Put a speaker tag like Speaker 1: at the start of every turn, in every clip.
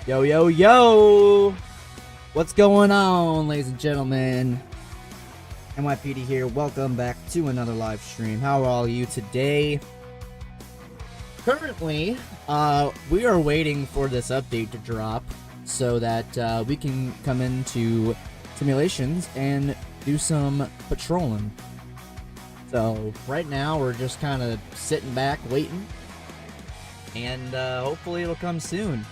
Speaker 1: Yo, yo, yo! What's going on, ladies and gentlemen? NYPD here. Welcome back to another live stream. How are all you today? Currently, we are waiting for this update to drop so that we can come into simulations and do some patrolling. So, right now, we're just kind of sitting back, waiting. And hopefully it'll come soon.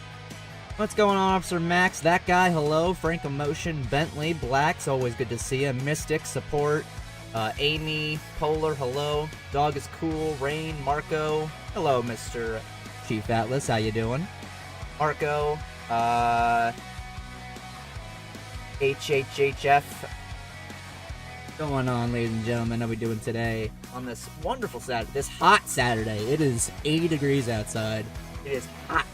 Speaker 1: What's going on, Officer Max? That guy, hello. Frank Emotion, Bentley, Blacks, always good to see you. Mystic, support. Amy, Polar, hello. Dog is cool. Rain, Marco. Hello, Mr. Chief Atlas. How you doing? Marco. HHHF. What's going on, ladies and gentlemen? How we doing today on this wonderful Saturday? This hot Saturday. It is 80 degrees outside. It is hot.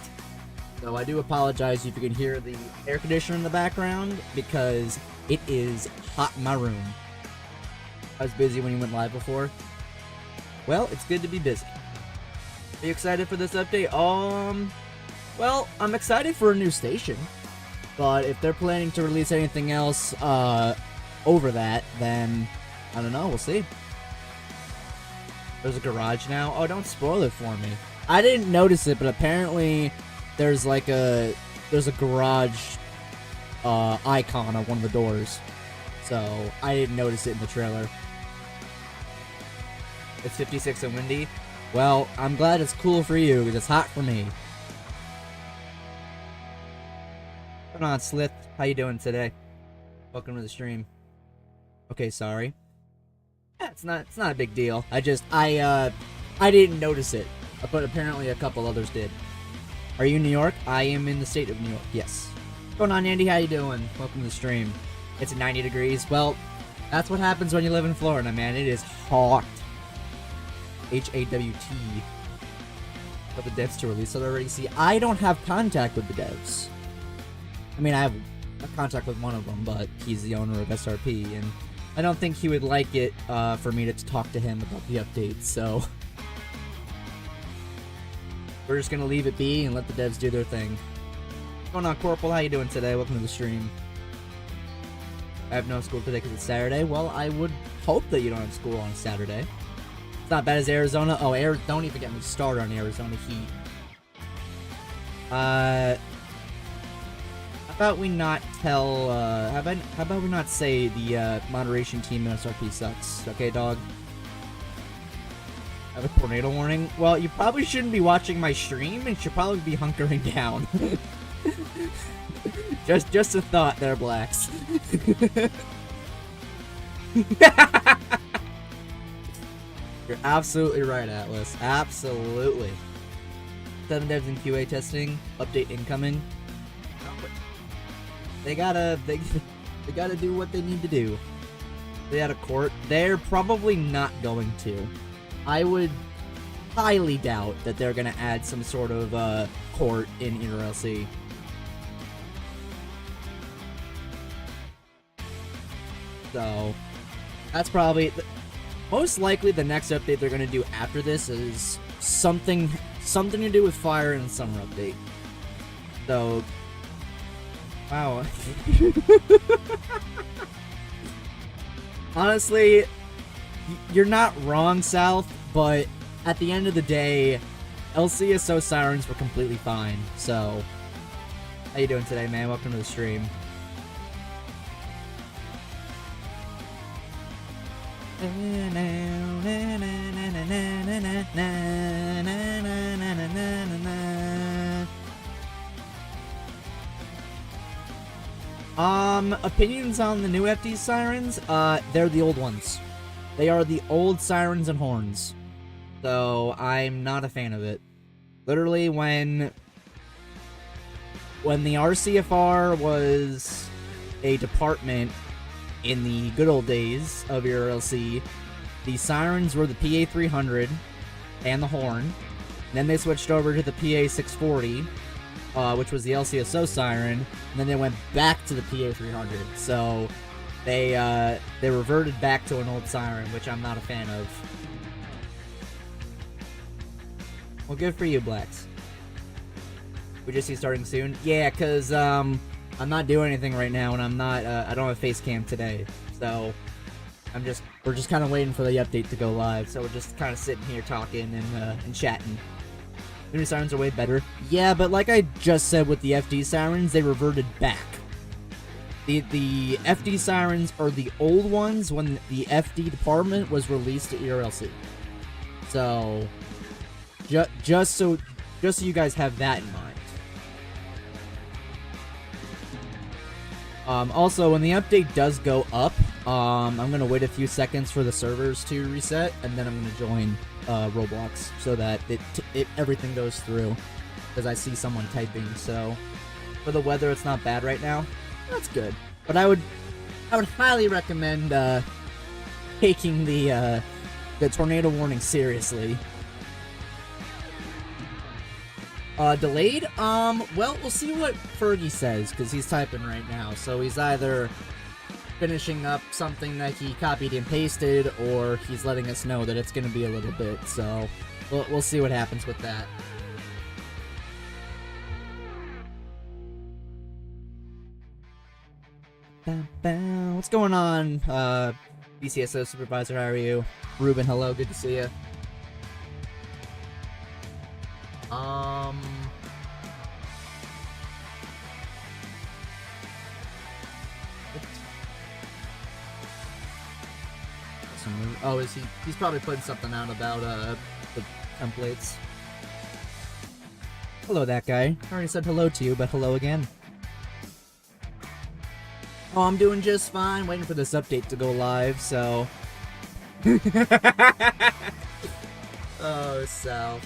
Speaker 1: So I do apologize if you can hear the air conditioner in the background because it is hot in my room. I was busy when you went live before. Well, it's good to be busy. Are you excited for this update? Well, I'm excited for a new station. But if they're planning to release anything else, over that, then I don't know, we'll see. There's a garage now. Oh, don't spoil it for me. I didn't notice it, but apparently there's like there's a garage icon on one of the doors. So I didn't notice it in the trailer. It's 56 and windy. Well, I'm glad it's cool for you because it's hot for me. What's going on, Slith? How you doing today? Welcome to the stream. Okay, sorry. Yeah, it's not a big deal. I didn't notice it, but apparently a couple others did. Are you in New York? I am in the state of New York. Yes. What's going on, Andy? How you doing? Welcome to the stream. It's 90 degrees. Well, that's what happens when you live in Florida, man. It is hot. H-A-W-T. But the devs to release it already. See, I don't have contact with the devs. I mean, I have a contact with one of them, but he's the owner of SRP, and I don't think he would like it for me to talk to him about the updates, so we're just gonna leave it be and let the devs do their thing. What's going on, Corporal? How you doing today? Welcome to the stream. I have no school today because it's Saturday. Well, I would hope that you don't have school on a Saturday. It's not bad as Arizona. Oh, don't even get me started on Arizona heat. How about we not tell, how about we not say the, moderation team in SRP sucks, okay, dog? I have a tornado warning? Well, you probably shouldn't be watching my stream, and should probably be hunkering down. just a thought there, Blacks. You're absolutely right, Atlas. Absolutely. 7 devs in QA testing, update incoming. They gotta do what they need to do. They out of court. They're probably not going to. I would highly doubt that they're gonna add some sort of court in InterLC. So that's probably most likely the next update they're gonna do after this is something to do with fire and summer update. So. Wow. Honestly, you're not wrong, South, but at the end of the day, LCSO sirens were completely fine, so how you doing today, man? Welcome to the stream. Opinions on the new FD sirens? They're the old ones. They are the old sirens and horns. So, I'm not a fan of it. Literally, when the RCFR was a department in the good old days of your LC, the sirens were the PA300 and the horn. And then they switched over to the PA640, which was the LCSO siren, and then they went back to the PA300. So they reverted back to an old siren, which I'm not a fan of. Well, good for you, Blacks.
Speaker 2: Would you see starting soon? Yeah, cause I'm not doing anything right now, and I'm not. I don't have face cam today, so we're just kind of waiting for the update to go live. So we're just kind of sitting here talking and chatting. The new sirens are way better. Yeah, but like I just said with the FD sirens, they reverted back. The FD sirens are the old ones when the FD department was released to ERLC. So just so you guys have that in mind. Also, when the update does go up, I'm gonna wait a few seconds for the servers to reset, and then I'm gonna join Roblox so that everything goes through. Because I see someone typing. So for the weather, it's not bad right now. That's good. But I would highly recommend taking the tornado warning seriously. Delayed? Well, we'll see what Fergie says, because he's typing right now. So he's either finishing up something that he copied and pasted, or he's letting us know that it's going to be a little bit. So we'll see what happens with that. What's going on, BCSO Supervisor? How are you? Ruben, hello. Good to see you. Oh, is he? He's probably putting something out about the templates. Hello, that guy. I already said hello to you, but hello again. Oh, I'm doing just fine. Waiting for this update to go live, so. Oh, Sal.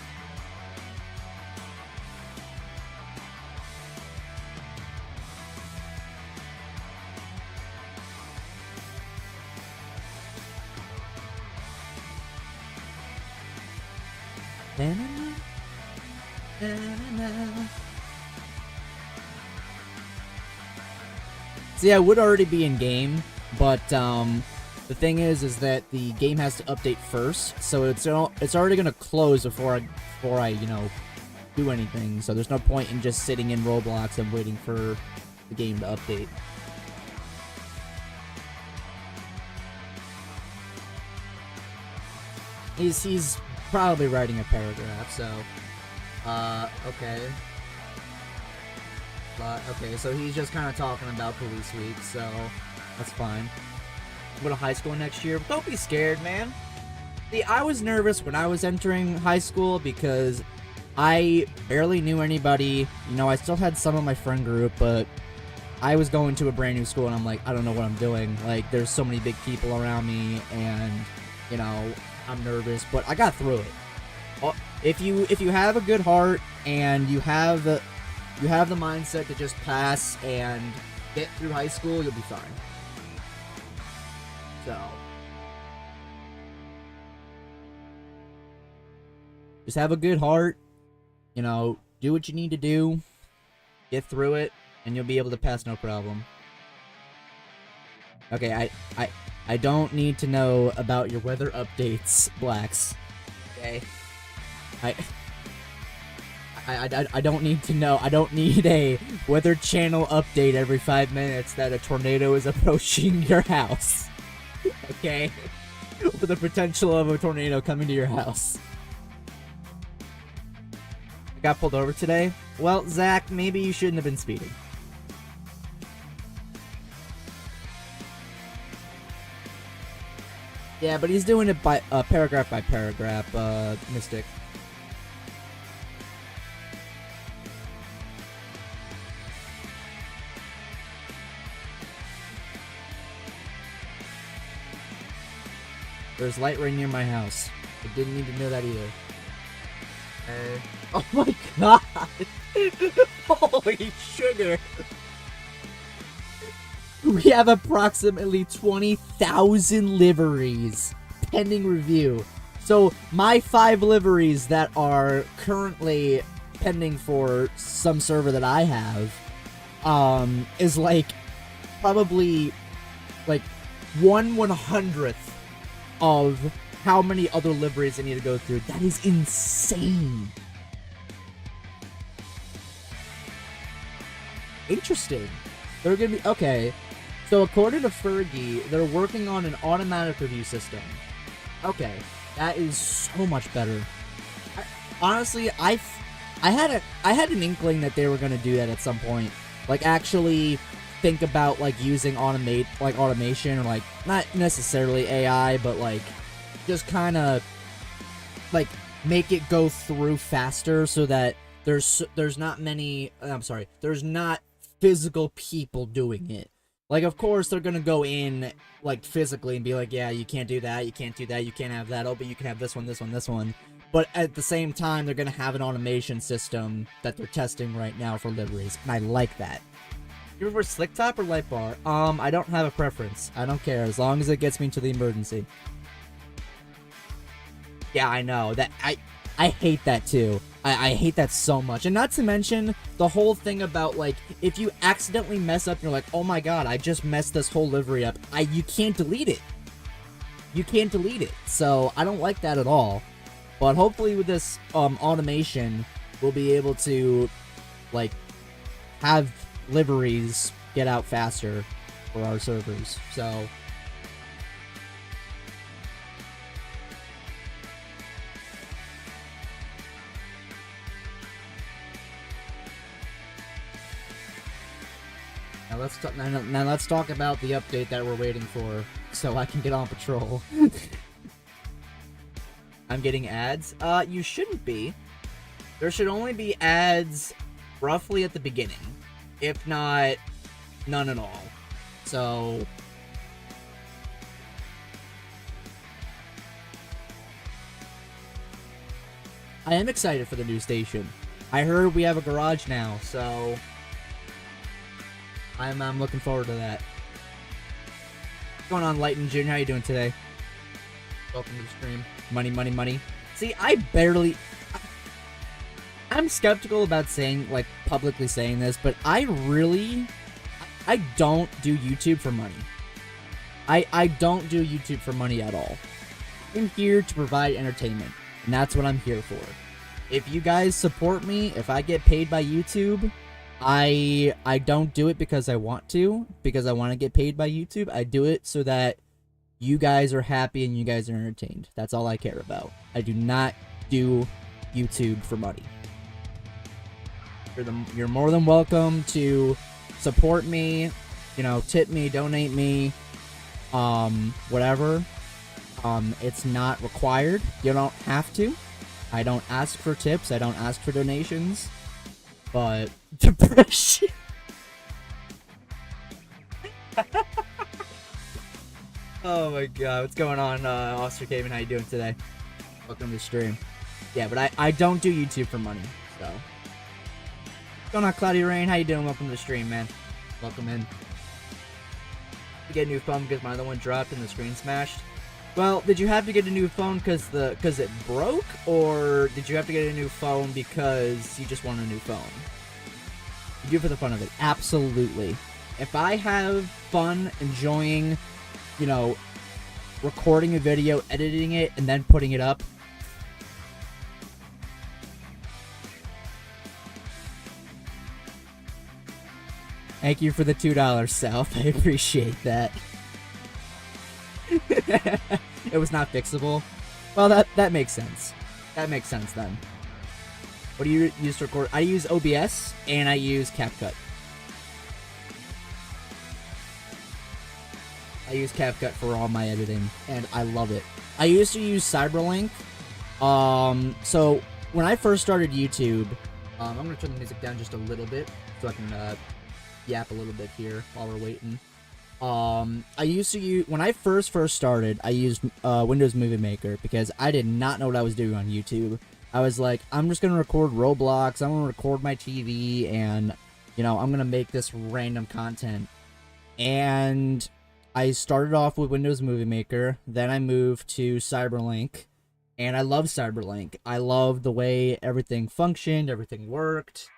Speaker 2: See, I would already be in game, but the thing is that the game has to update first, so it's already gonna close before I do anything. So there's no point in just sitting in Roblox and waiting for the game to update. He's probably writing a paragraph, so okay. Okay, so he's just kind of talking about Police Week, so that's fine. Go to high school next year. Don't be scared, man. See, I was nervous when I was entering high school because I barely knew anybody. I still had some of my friend group, but I was going to a brand new school, and I'm like, I don't know what I'm doing. Like, there's so many big people around me, and I'm nervous, but I got through it. If you have a good heart and you have the mindset to just pass and get through high school, you'll be fine. So just have a good heart, do what you need to do, get through it, and you'll be able to pass no problem. Okay, I don't need to know about your weather updates, Blacks. Okay? I don't need to know. I don't need a Weather Channel update every 5 minutes that a tornado is approaching your house. Okay? With the potential of a tornado coming to your house. I got pulled over today. Well, Zach, maybe you shouldn't have been speeding. Yeah, but he's doing it by paragraph by paragraph, Mystic. There's light right near my house. I didn't need to know that either. Oh my god! Holy sugar! We have approximately 20,000 liveries pending review. So my 5 liveries that are currently pending for some server that I have, is like probably like 1/100th of how many other liveries I need to go through. That is insane. Interesting. They're gonna be okay. So according to Fergie, they're working on an automatic review system. Okay, that is so much better. Honestly, I had an inkling that they were gonna do that at some point. Like actually think about like using automation, or like not necessarily AI, but like just kind of like make it go through faster so that there's not many. There's not physical people doing it. Like, of course, they're gonna go in, like, physically and be like, yeah, you can't do that, you can't do that, you can't have that, oh, but you can have this one, this one, this one. But at the same time, they're gonna have an automation system that they're testing right now for liveries, and I like that. You prefer slick top or light bar? I don't have a preference. I don't care, as long as it gets me to the emergency. Yeah, I know. I hate that, too. I hate that so much. And not to mention the whole thing about, like, if you accidentally mess up, you're like, oh my god, I just messed this whole livery up. You can't delete it. You can't delete it. So, I don't like that at all. But hopefully with this automation, we'll be able to, like, have liveries get out faster for our servers. So... Now let's talk about the update that we're waiting for, so I can get on patrol. I'm getting ads? You shouldn't be. There should only be ads roughly at the beginning. If not, none at all. So... I am excited for the new station. I heard we have a garage now, so... I'm looking forward to that. What's going on, Lighten Jr.? How you doing today? Welcome to the stream. Money, money, money. See, I'm skeptical about saying, like, publicly saying this, but I don't do YouTube for money. I don't do YouTube for money at all. I'm here to provide entertainment, and that's what I'm here for. If you guys support me, if I get paid by YouTube... I don't do it because I want to, because I want to get paid by YouTube. I do it so that you guys are happy and you guys are entertained. That's all I care about. I do not do YouTube for money. You're more than welcome to support me, you know, tip me, donate me, whatever. It's not required. You don't have to. I don't ask for tips. I don't ask for donations. But depression. Oh my god, what's going on, Officer Caven? How you doing today? Welcome to the stream. Yeah, but I don't do YouTube for money, so. What's going on, Cloudy Rain? How you doing? Welcome to the stream, man. Welcome in. You get a new phone because my other one dropped and the screen smashed. Well, did you have to get a new phone because it broke, or did you have to get a new phone because you just want a new phone? You do it for the fun of it. Absolutely. If I have fun enjoying, you know, recording a video, editing it, and then putting it up. Thank you for the $2, South. I appreciate that. It was not fixable. Well, that makes sense. That makes sense then. What do you use to record? I use OBS and I use CapCut. I use CapCut for all my editing and I love it. I used to use Cyberlink. So when I first started YouTube, I'm gonna turn the music down just a little bit so I can yap a little bit here while we're waiting. I used to use, when I first started, I used Windows Movie Maker because I did not know what I was doing on YouTube. I was like, I'm just gonna record Roblox, I'm gonna record my TV, and, you know, I'm gonna make this random content. And I started off with Windows Movie Maker, then I moved to Cyberlink, and I love Cyberlink. I love the way everything functioned, everything worked.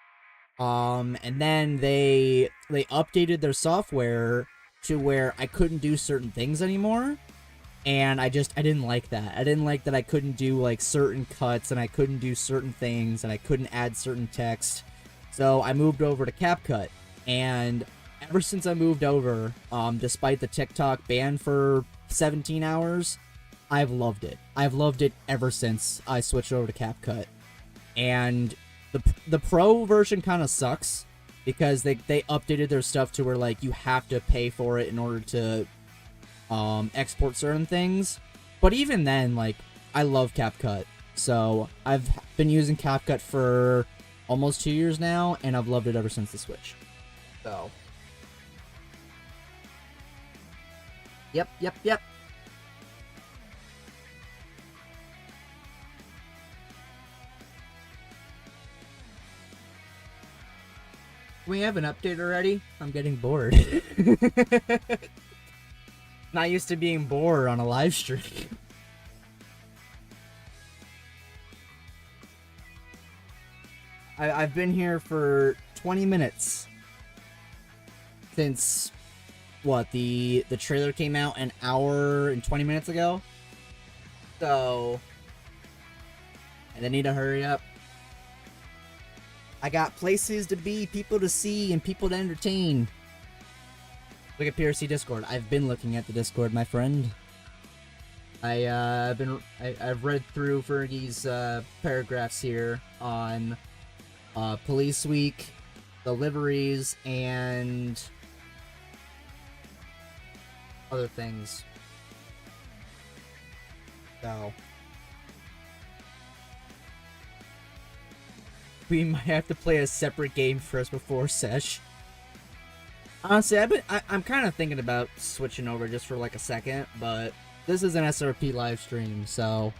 Speaker 2: And then they updated their software to where I couldn't do certain things anymore, and I didn't like that. I didn't like that I couldn't do, like, certain cuts, and I couldn't do certain things, and I couldn't add certain text. So I moved over to CapCut, And ever since I moved over, despite the TikTok ban for 17 hours, I've loved it. I've loved it ever since I switched over to CapCut. And the pro version kind of sucks because they updated their stuff to where like you have to pay for it in order to export certain things. But even then, like, I love CapCut. So I've been using CapCut for almost 2 years now, and I've loved it ever since the Switch. So, yep. We have an update already? I'm getting bored. Not used to being bored on a live stream. I've been here for 20 minutes. Since, what, the trailer came out an hour and 20 minutes ago? So, and I need to hurry up. I got places to be, people to see, and people to entertain. Look at PRC Discord. I've been looking at the Discord, my friend. I've read through Fergie's paragraphs here on Police Week, the liveries, and other things. So we might have to play a separate game first before sesh. Honestly, I'm kind of thinking about switching over just for like a second, but this is an SRP live stream, so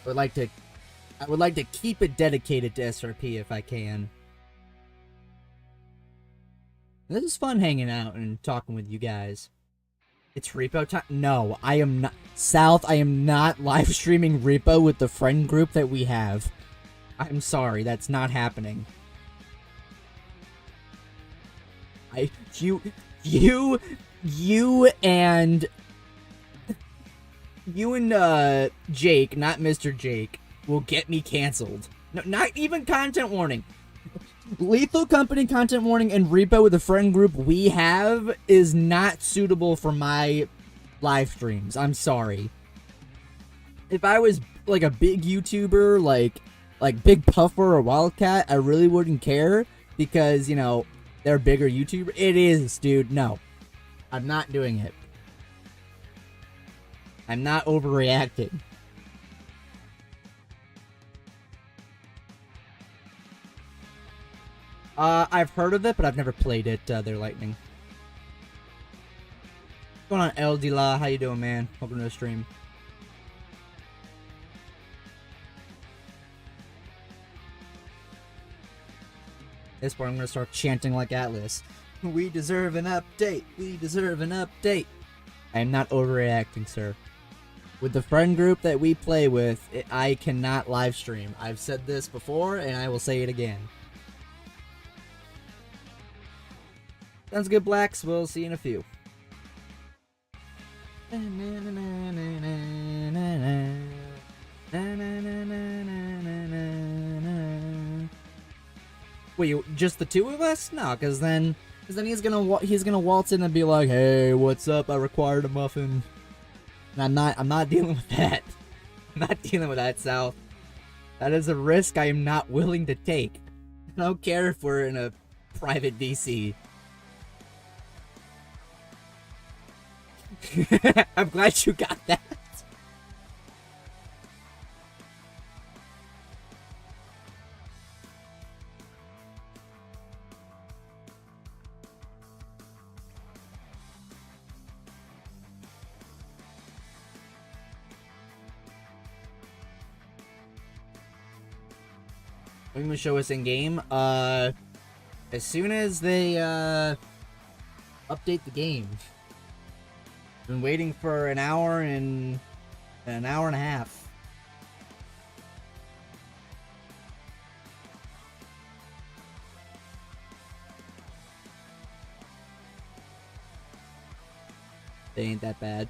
Speaker 2: I would like to keep it dedicated to SRP if I can. This is fun hanging out and talking with you guys. It's repo time? No, I am not. South, I am not live streaming repo with the friend group that we have. I'm sorry, that's not happening. You and Jake, not Mr. Jake, will get me canceled. No, not even content warning. Lethal Company content warning and repo with the friend group we have is not suitable for my live streams. I'm sorry. If I was like a big YouTuber, like Big Puffer or Wildcat, I really wouldn't care because, you know, they're bigger YouTuber. It is, dude. No. I'm not doing it. I'm not overreacting. I've heard of it, but I've never played it, their Lightning. What's going on, El Dila? How you doing, man? Welcome to the stream. This part I'm gonna start chanting like Atlas. We deserve an update. We deserve an update. I am not overreacting, sir. With the friend group that we play with, I cannot live stream. I've said this before, and I will say it again. Sounds good, Blacks. We'll see you in a few. Wait, just the two of us? No, because then he's gonna waltz in and be like, "Hey, what's up? I required a muffin." And I'm not dealing with that. I'm not dealing with that, South. That is a risk I am not willing to take. I don't care if we're in a private VC. I'm glad you got that. What are you gonna show us in game? As soon as they update the game. Been waiting for an hour and a half. They ain't that bad.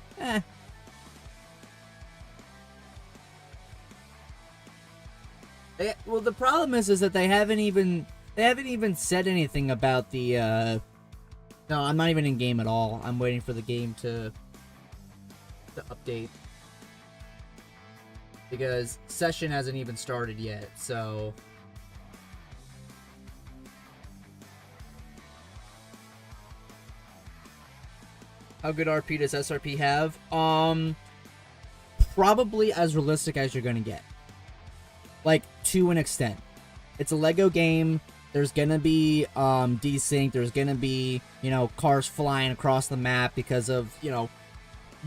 Speaker 2: Well, the problem is that they haven't even They haven't even said anything about the, No, I'm not even in game at all. I'm waiting for the game to update. Because session hasn't even started yet, so... How good RP does SRP have? Probably as realistic as you're gonna get. Like, to an extent. It's a Lego game. There's gonna be, desync. There's gonna be, you know, cars flying across the map because of, you know,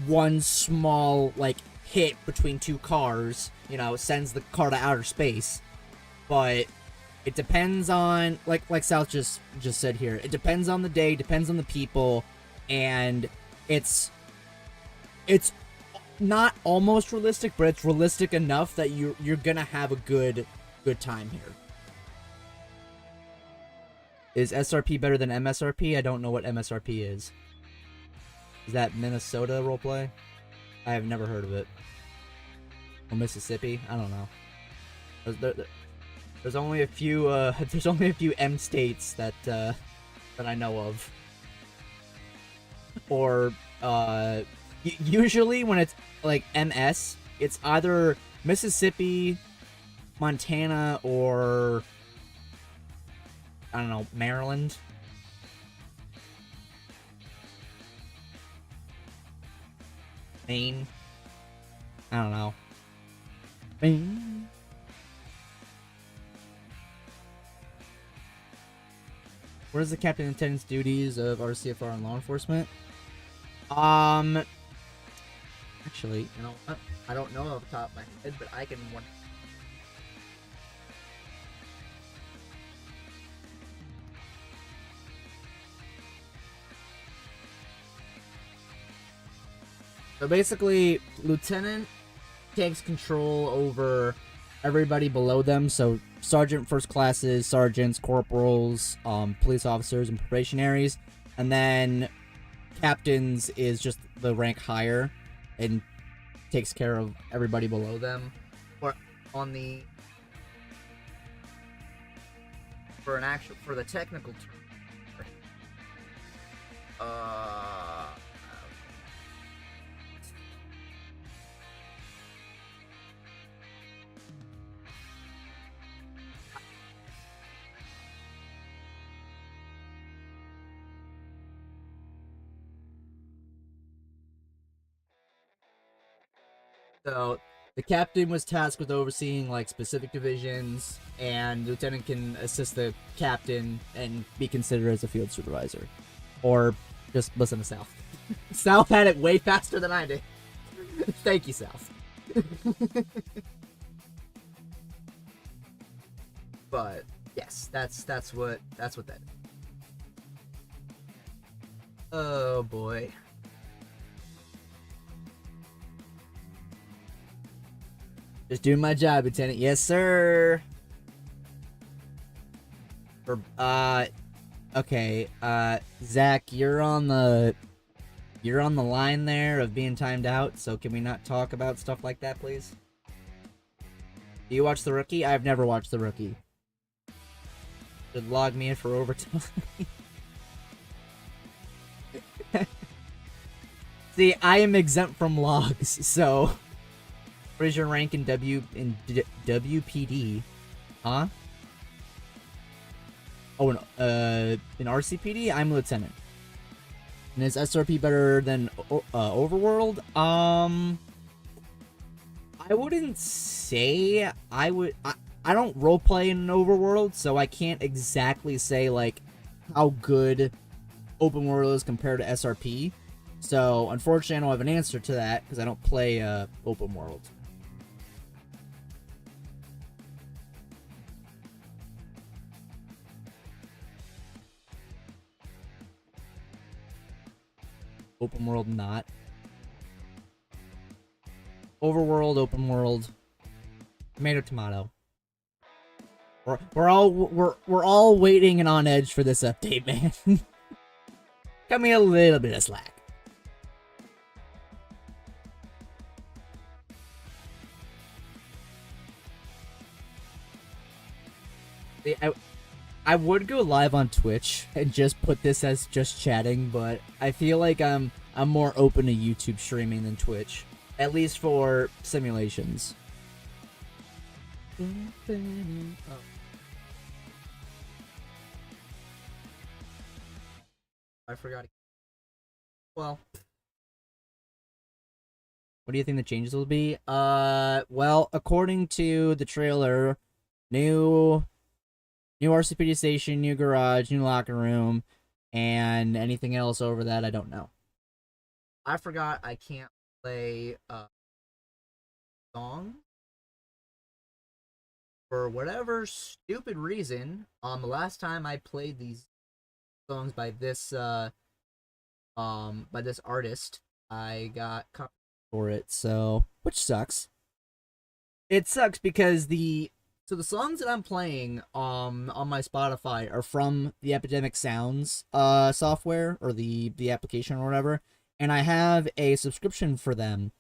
Speaker 2: one small, like, hit between two cars, you know, sends the car to outer space. But it depends on, like South just said here, it depends on the day, depends on the people, and it's not almost realistic, but it's realistic enough that you're gonna have a good time here. Is SRP better than MSRP? I don't know what MSRP is. Is that Minnesota roleplay? I have never heard of it. Or Mississippi? I don't know. There's only a few there's only a few M states that I know of. Or usually when it's like MS, it's either Mississippi, Montana, or I don't know, Maryland. Maine. I don't know. Maine. What is the captain lieutenant's duties of RCFR and law enforcement? Actually, you know what? I don't know off the top of my head, but I can one. So basically, lieutenant takes control over everybody below them. So sergeant, first classes, sergeants, corporals, police officers, and probationaries, and then captains is just the rank higher and takes care of everybody below them. Or on the for the technical term. So the captain was tasked with overseeing like specific divisions, and the lieutenant can assist the captain and be considered as a field supervisor, or just listen to South. South had it way faster than I did. Thank you, South. But yes, that's what that is. Oh boy. Just doing my job, Lieutenant. Yes, sir. Okay. Zach, you're on the line there of being timed out. So can we not talk about stuff like that, please? Do you watch The Rookie? I've never watched The Rookie. Should log me in for overtime. See, I am exempt from logs, so. What is your rank in WPD? Huh? Oh, in RCPD, I'm lieutenant. And is SRP better than Overworld? I wouldn't say I would. I don't roleplay in an Overworld, so I can't exactly say like how good open world is compared to SRP. So unfortunately, I don't have an answer to that because I don't play open world. Open world, not. Overworld, open world. Tomato, tomato. We're all waiting and on edge for this update, man. Cut me a little bit of slack. I would go live on Twitch and just put this as just chatting, but I feel like I'm more open to YouTube streaming than Twitch, at least for simulations. Oh. I forgot. Well, what do you think the changes will be? Well, according to the trailer, new RCPD station, new garage, new locker room, and anything else over that, I don't know. I forgot I can't play a song for whatever stupid reason. The last time I played these songs by this artist, I got copyrighted for it, so which sucks. It sucks because the songs that I'm playing on my Spotify are from the Epidemic Sounds software, or the application or whatever, and I have a subscription for them.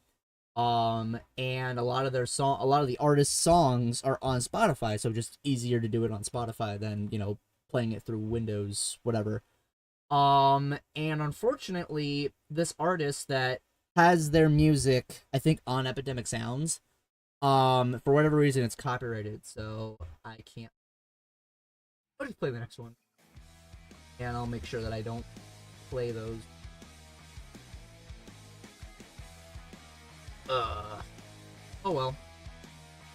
Speaker 2: And a lot of the artists' songs are on Spotify, so just easier to do it on Spotify than, playing it through Windows, whatever. And unfortunately, this artist that has their music, I think, on Epidemic Sounds, for whatever reason, it's copyrighted, so I can't. I'll just play the next one, and I'll make sure that I don't play those. Oh well.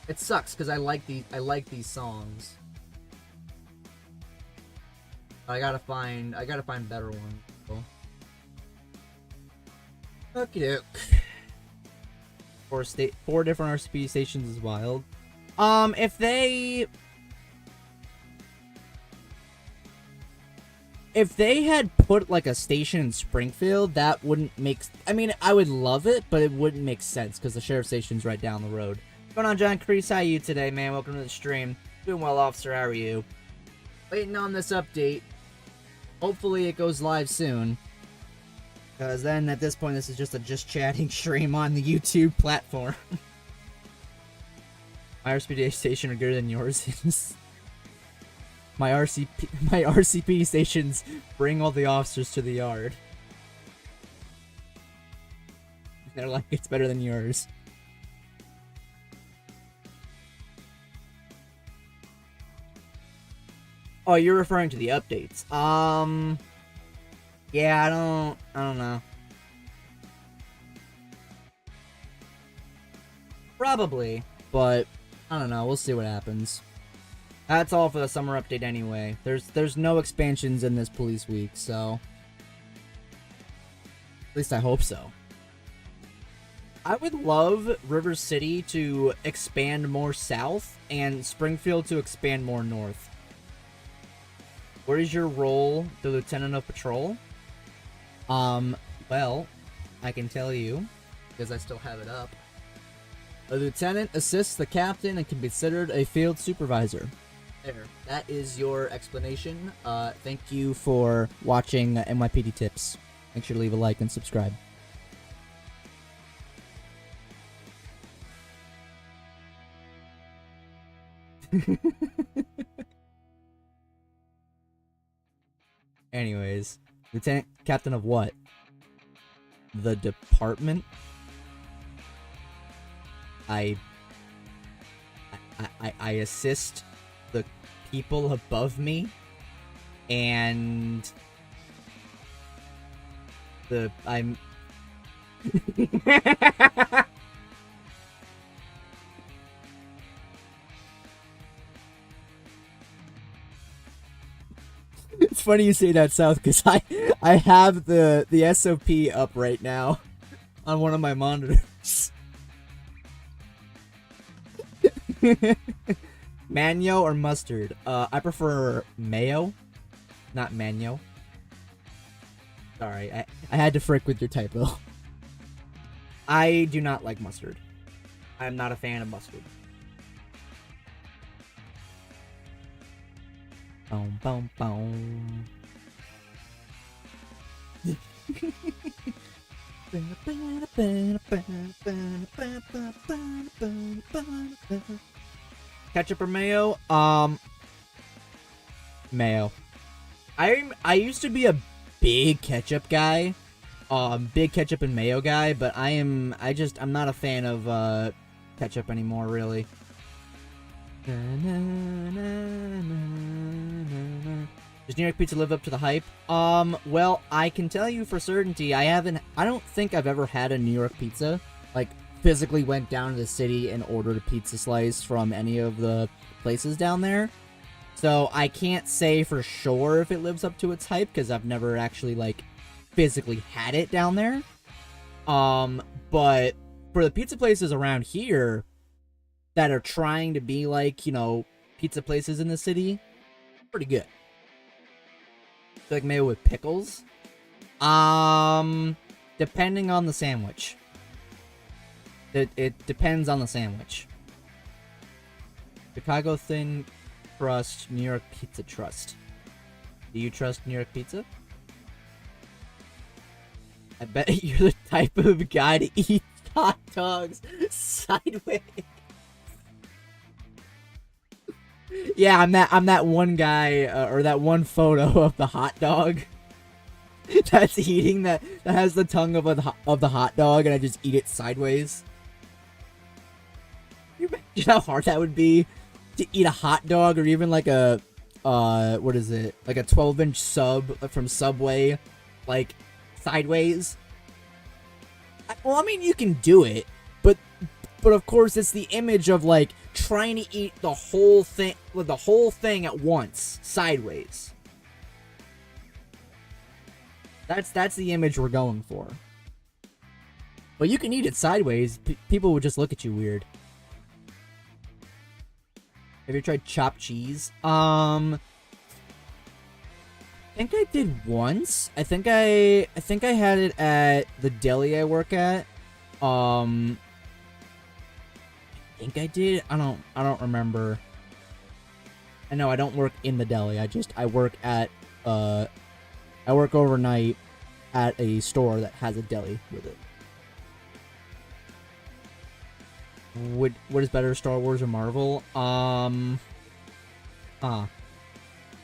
Speaker 2: It sucks because I like these songs. I gotta find better ones. So. Okie doke. 4 different RCPD stations is wild. If they had put like a station in Springfield, that wouldn't make. I mean, I would love it, but it wouldn't make sense because the sheriff station's right down the road. What's going on, John Crease? How are you today, man? Welcome to the stream. Doing well, officer. How are you? Waiting on this update. Hopefully, it goes live soon. Because then, at this point, this is just a just chatting stream on the YouTube platform. My RCPD station are good than yours is. My RCP stations bring all the officers to the yard. They're like, it's better than yours. Oh, you're referring to the updates. Yeah, I don't know. Probably, but I don't know. We'll see what happens. That's all for the summer update anyway. There's no expansions in this police week, so at least I hope so. I would love River City to expand more south and Springfield to expand more north. What is your role, the Lieutenant of Patrol? Well, I can tell you, because I still have it up. A lieutenant assists the captain and can be considered a field supervisor. There. That is your explanation. Thank you for watching NYPD Tips. Make sure to leave a like and subscribe. Anyways, Lieutenant Captain of what? The department? I assist the people above me, and I'm It's funny you say that, South, because I have the SOP up right now on one of my monitors. Manyo or mustard? I prefer mayo, not manyo. Sorry, I had to frick with your typo. I do not like mustard. I'm not a fan of mustard. Boom, boom, boom. Ketchup or mayo? Mayo. I used to be a big ketchup guy, big ketchup and mayo guy, but I'm not a fan of ketchup anymore, really. Does New York pizza live up to the hype? Well, I can tell you for certainty, I don't think I've ever had a New York pizza, like, physically went down to the city and ordered a pizza slice from any of the places down there. So I can't say for sure if it lives up to its hype, because I've never actually, like, physically had it down there. But for the pizza places around here that are trying to be like, you know, pizza places in the city, pretty good. Like mayo with pickles? Depending on the sandwich. It depends on the sandwich. Chicago thin crust, New York pizza trust. Do you trust New York pizza? I bet you're the type of guy to eat hot dogs sideways. Yeah, I'm that one guy, or that one photo of the hot dog that's eating that has the tongue of the hot dog, and I just eat it sideways. Can you imagine how hard that would be to eat a hot dog, or even like a what is it, like a 12-inch sub from Subway, like sideways? Well, I mean, you can do it, but of course it's the image of like trying to eat the whole thing at once sideways. That's the image we're going for. But you can eat it sideways. People would just look at you weird. Have you tried chopped cheese? I think I did once. I think I had it at the deli I work at. I think I did. I don't remember. I know I don't work in the deli. I work at I work overnight at a store that has a deli with it. What is better, Star Wars or Marvel?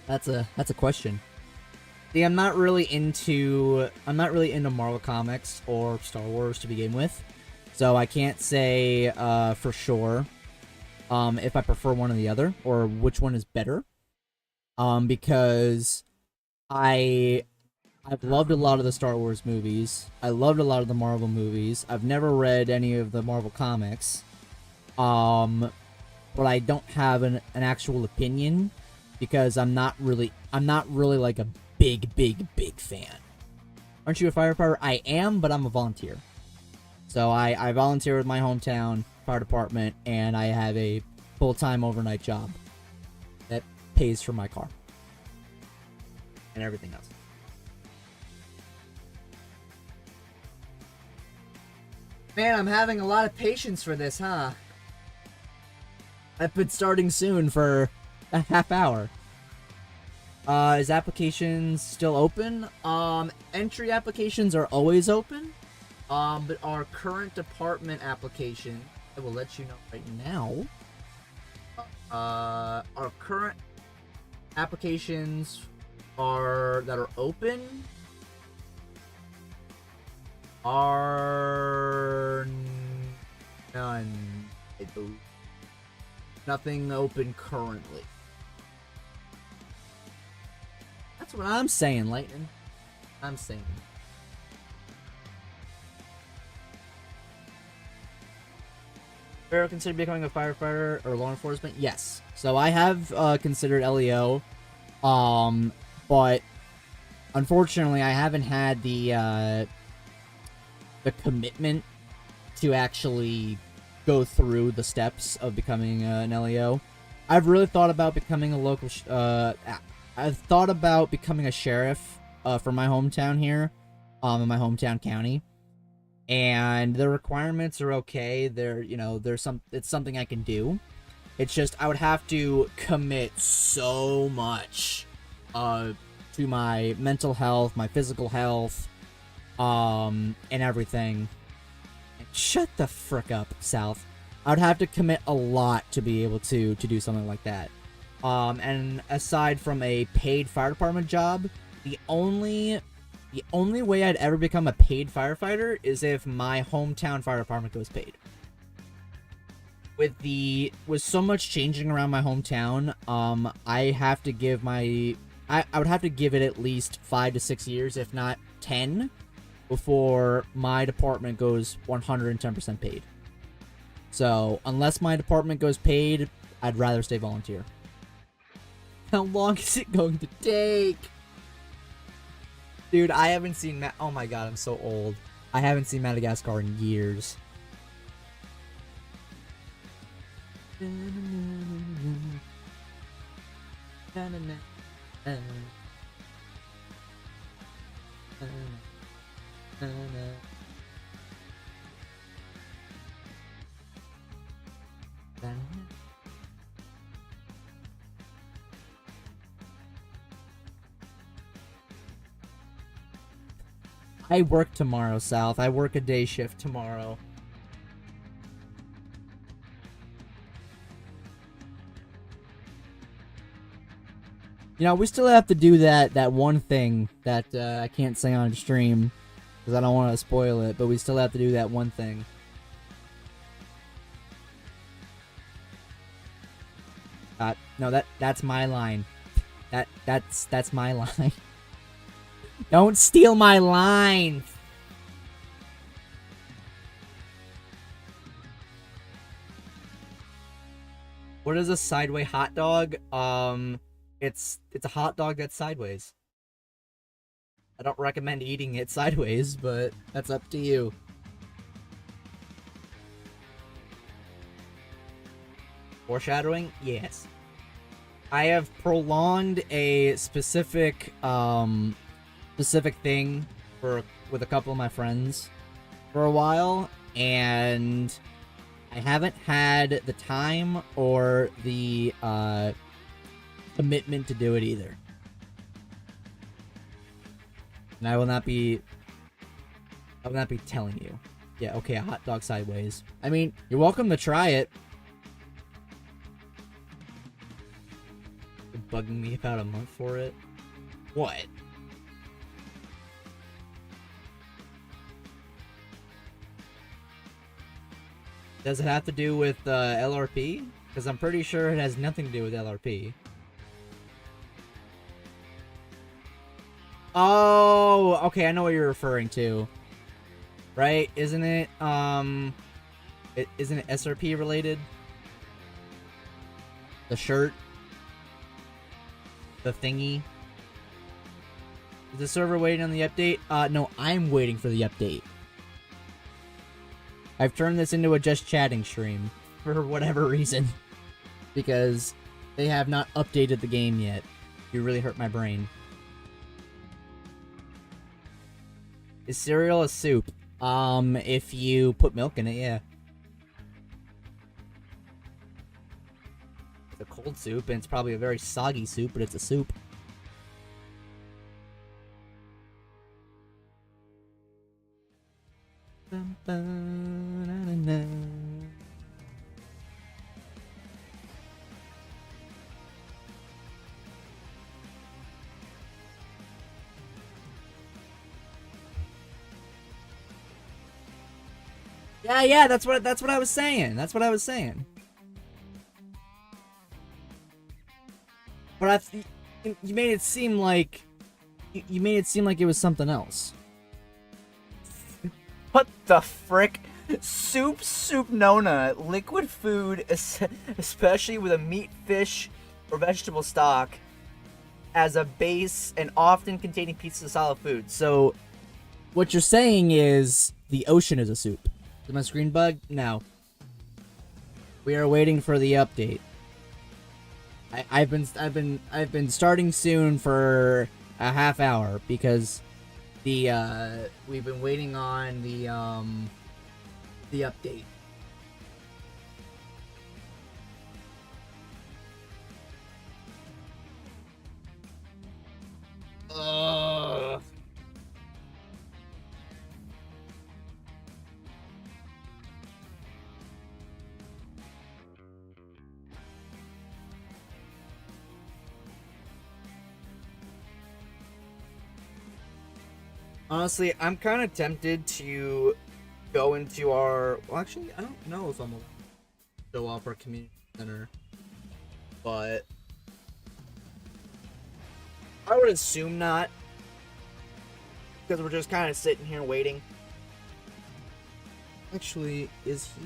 Speaker 2: That's a question. See, I'm not really into Marvel comics or Star Wars to begin with, so I can't say for sure if I prefer one or the other, or which one is better. Because I've loved a lot of the Star Wars movies. I loved a lot of the Marvel movies. I've never read any of the Marvel comics. But I don't have an actual opinion because I'm not really like a big fan. Aren't you a firefighter? I am, but I'm a volunteer. So I volunteer with my hometown fire department, and I have a full-time overnight job that pays for my car and everything else. Man, I'm having a lot of patience for this, huh? I've been starting soon for a half hour. Is applications still open? Entry applications are always open. But our current department application, I will let you know right now. Our current applications that are open are none. I believe. Nothing open currently. That's what I'm saying, Lightning. I'm saying. Ever considered becoming a firefighter or law enforcement? Yes. So I have considered LEO, but unfortunately I haven't had the commitment to actually go through the steps of becoming an LEO. I've really thought about becoming a local. I've thought about becoming a sheriff for my hometown here, in my hometown county, and the requirements are okay. It's something I can do. It's just I would have to commit so much to my mental health, my physical health, and everything. Shut the frick up, South. I would have to commit a lot to be able to do something like that. And aside from a paid fire department job, the only way I'd ever become a paid firefighter is if my hometown fire department goes paid. With so much changing around my hometown, I have to give I would have to give it at least 5 to 6 years, if not 10, before my department goes 110% paid. So, unless my department goes paid, I'd rather stay volunteer. How long is it going to take? Dude, I haven't seen oh my god, I'm so old. I haven't seen Madagascar in years. I work tomorrow, South. I work a day shift tomorrow. You know, we still have to do that one thing that I can't say on stream because I don't want to spoil it, but we still have to do that one thing. No, that's my line. That's my line. Don't steal my line. What is a sideways hot dog? It's a hot dog that's sideways. I don't recommend eating it sideways, but that's up to you. Foreshadowing? Yes. I have prolonged a specific thing with a couple of my friends for a while, and I haven't had the time or the commitment to do it either. And I will not be telling you. Yeah, okay, a hot dog sideways. I mean, you're welcome to try it. You're bugging me about a month for it? What? Does it have to do with LRP? Because I'm pretty sure it has nothing to do with LRP. Oh, okay, I know what you're referring to. Right? Isn't it, isn't it SRP related? The shirt? The thingy? Is the server waiting on the update? No, I'm waiting for the update. I've turned this into a just chatting stream for whatever reason. Because they have not updated the game yet. You really hurt my brain. Is cereal a soup? If you put milk in it, yeah. It's a cold soup, and it's probably a very soggy soup, but it's a soup. Yeah, that's what I was saying. That's what I was saying. But you made it seem like you made it seem like it was something else.
Speaker 1: What the frick? Soup nona, liquid food, especially with a meat, fish, or vegetable stock as a base and often containing pieces of solid food. So,
Speaker 2: what you're saying is the ocean is a soup. Is my screen bug? No. We are waiting for the update. I've been starting soon for a half hour because we've been waiting on the update. Ugh. Honestly, I'm kind of tempted to go into our. Well, actually, I don't know if I'm gonna show off our community center, but I would assume not, because we're just kind of sitting here waiting. Actually, is he?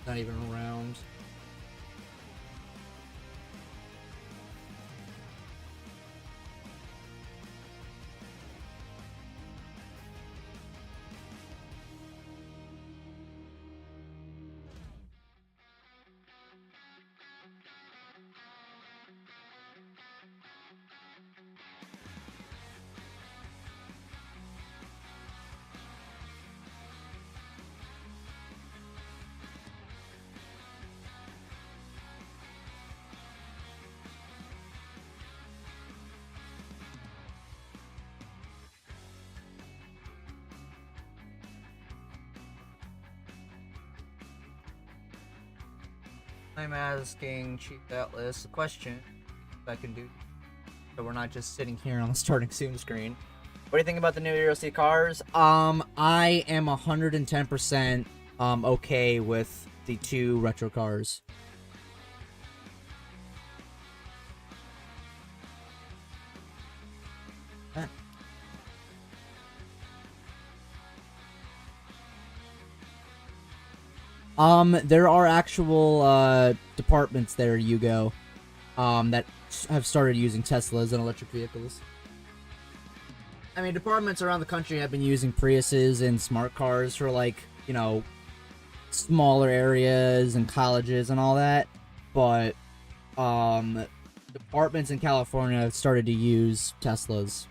Speaker 2: Not even around. I'm asking Chief Atlas a question. If I can do, so we're not just sitting here on the starting soon screen. What do you think about the new Euro C cars? I am 110% okay with the two retro cars. There are actual departments there, Yugo, that have started using Teslas and electric vehicles. I mean, departments around the country have been using Priuses and smart cars for, like, you know, smaller areas and colleges and all that, but departments in California have started to use Teslas.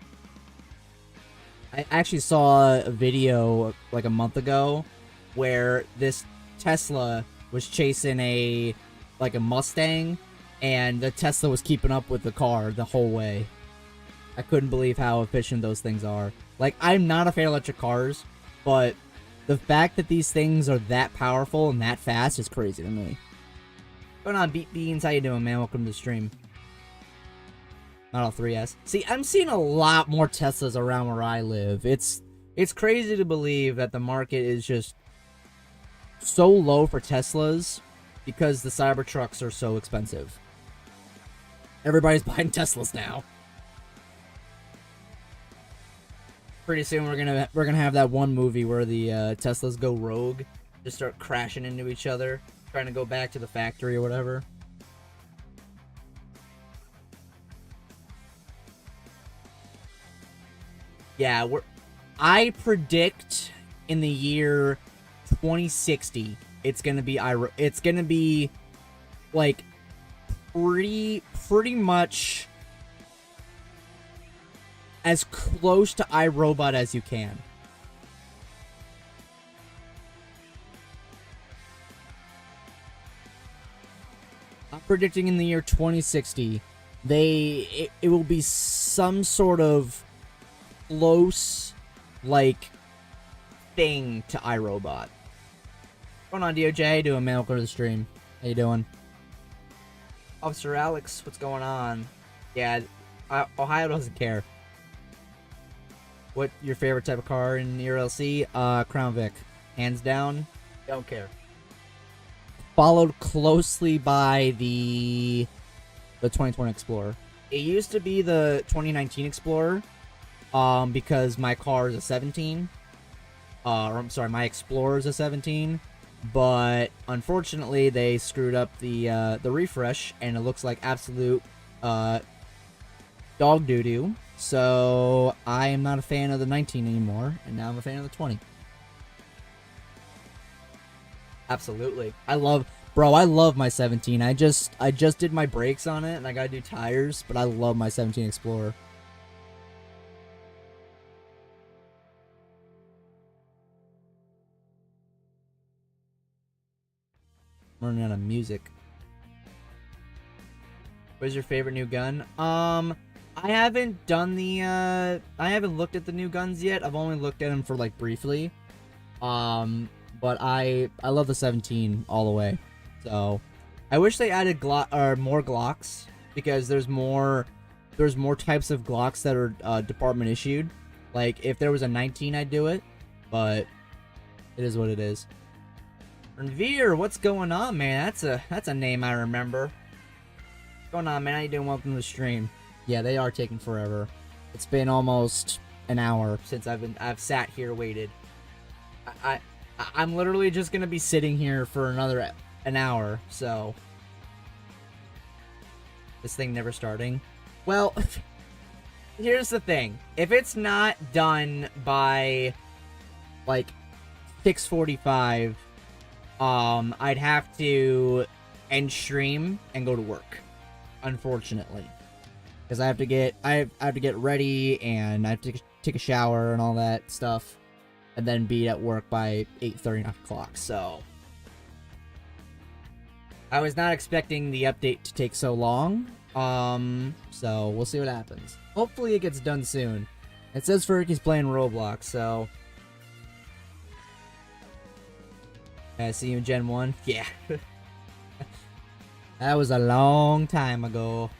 Speaker 2: I actually saw a video like a month ago where this Tesla was chasing a Mustang, and the Tesla was keeping up with the car the whole way. I couldn't believe how efficient those things are. Like, I'm not a fan of electric cars, but the fact that these things are that powerful and that fast is crazy to me. What's going on, Beat Beans? How you doing, man? Welcome to the stream. Model 3S. See, I'm seeing a lot more Teslas around where I live. It's crazy to believe that the market is just so low for Teslas because the Cybertrucks are so expensive. Everybody's buying Teslas now. Pretty soon we're gonna have that one movie where the Teslas go rogue, just start crashing into each other, trying to go back to the factory or whatever. Yeah, I predict in the year 2060 it's gonna be like pretty much as close to iRobot as you can. I'm predicting in the year 2060 it will be some sort of close like thing to iRobot. What's going on, DOJ? How you doing, man? Welcome to the stream. How you doing? Officer Alex, what's going on? Yeah, Ohio doesn't care. What your favorite type of car in your LC? Crown Vic. Hands down, don't care. Followed closely by the 2020 Explorer. It used to be the 2019 Explorer, because my car is a 17. Or I'm sorry, my Explorer is a 17. But unfortunately, they screwed up the refresh, and it looks like absolute dog doo-doo. So I am not a fan of the 19 anymore, and now I'm a fan of the 20. Absolutely, I love my 17. I just did my brakes on it, and I gotta do tires, but I love my 17 Explorer. I'm running out of music. What's your favorite new gun? I haven't done the, I haven't looked at the new guns yet. I've only looked at them for, like, briefly. But I love the 17 all the way. So, I wish they added more Glocks, because there's more there's more types of Glocks that are department issued. Like, if there was a 19, I'd do it, but it is what it is. Veer, what's going on, man? That's a name I remember. What's going on, man? How you doing? Welcome to the stream. Yeah, they are taking forever. It's been almost an hour since I've sat here waited. I'm literally just gonna be sitting here for an hour, so this thing never starting. Well, here's the thing. If it's not done by like 6:45, I'd have to end stream and go to work, unfortunately, because I have to get ready and I have to take a shower and all that stuff, and then be at work by 8:30, 9 o'clock. So I was not expecting the update to take so long. So we'll see what happens. Hopefully it gets done soon. It says Fergie's playing Roblox, so I see you in Gen 1. Yeah. That was a long time ago.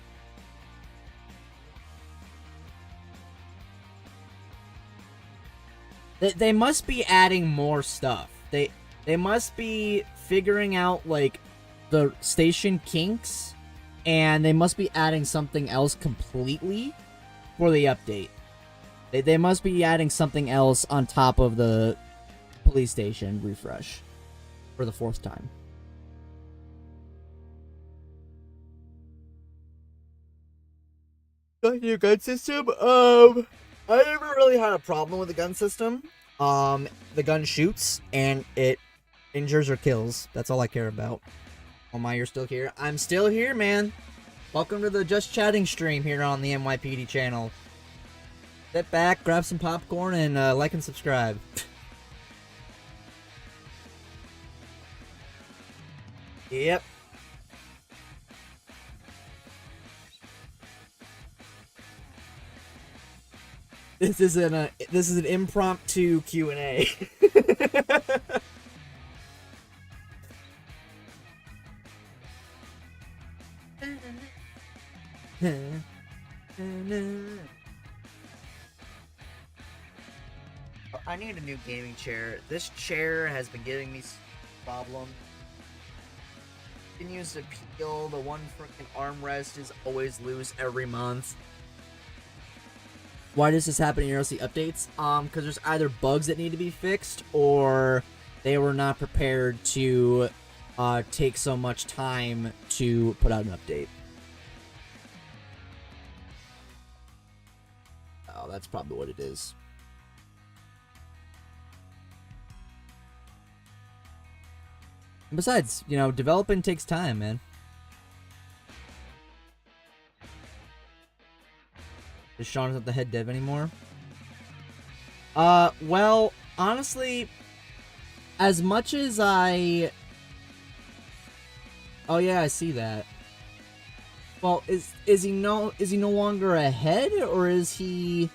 Speaker 2: They must be adding more stuff. They must be figuring out, like, the station kinks, and they must be adding something else completely for the update. They must be adding something else on top of the police station refresh for the 4th time. Your gun system? I never really had a problem with the gun system. The gun shoots, and it injures or kills. That's all I care about. Oh my, you're still here? I'm still here, man. Welcome to the Just Chatting stream here on the NYPD channel. Sit back, grab some popcorn, and like and subscribe. Yep. This is an impromptu Q&A. I need a new gaming chair. This chair has been giving me problems. Continues to peel. The one freaking armrest is always loose every month. Why does this happen in your LC updates? Because there's either bugs that need to be fixed, or they were not prepared to take so much time to put out an update. Oh, that's probably what it is. And besides, you know, developing takes time, man. Is Sean not the head dev anymore? Well, honestly, as much as I... Oh yeah, I see that. Well, is he no longer a head, or is he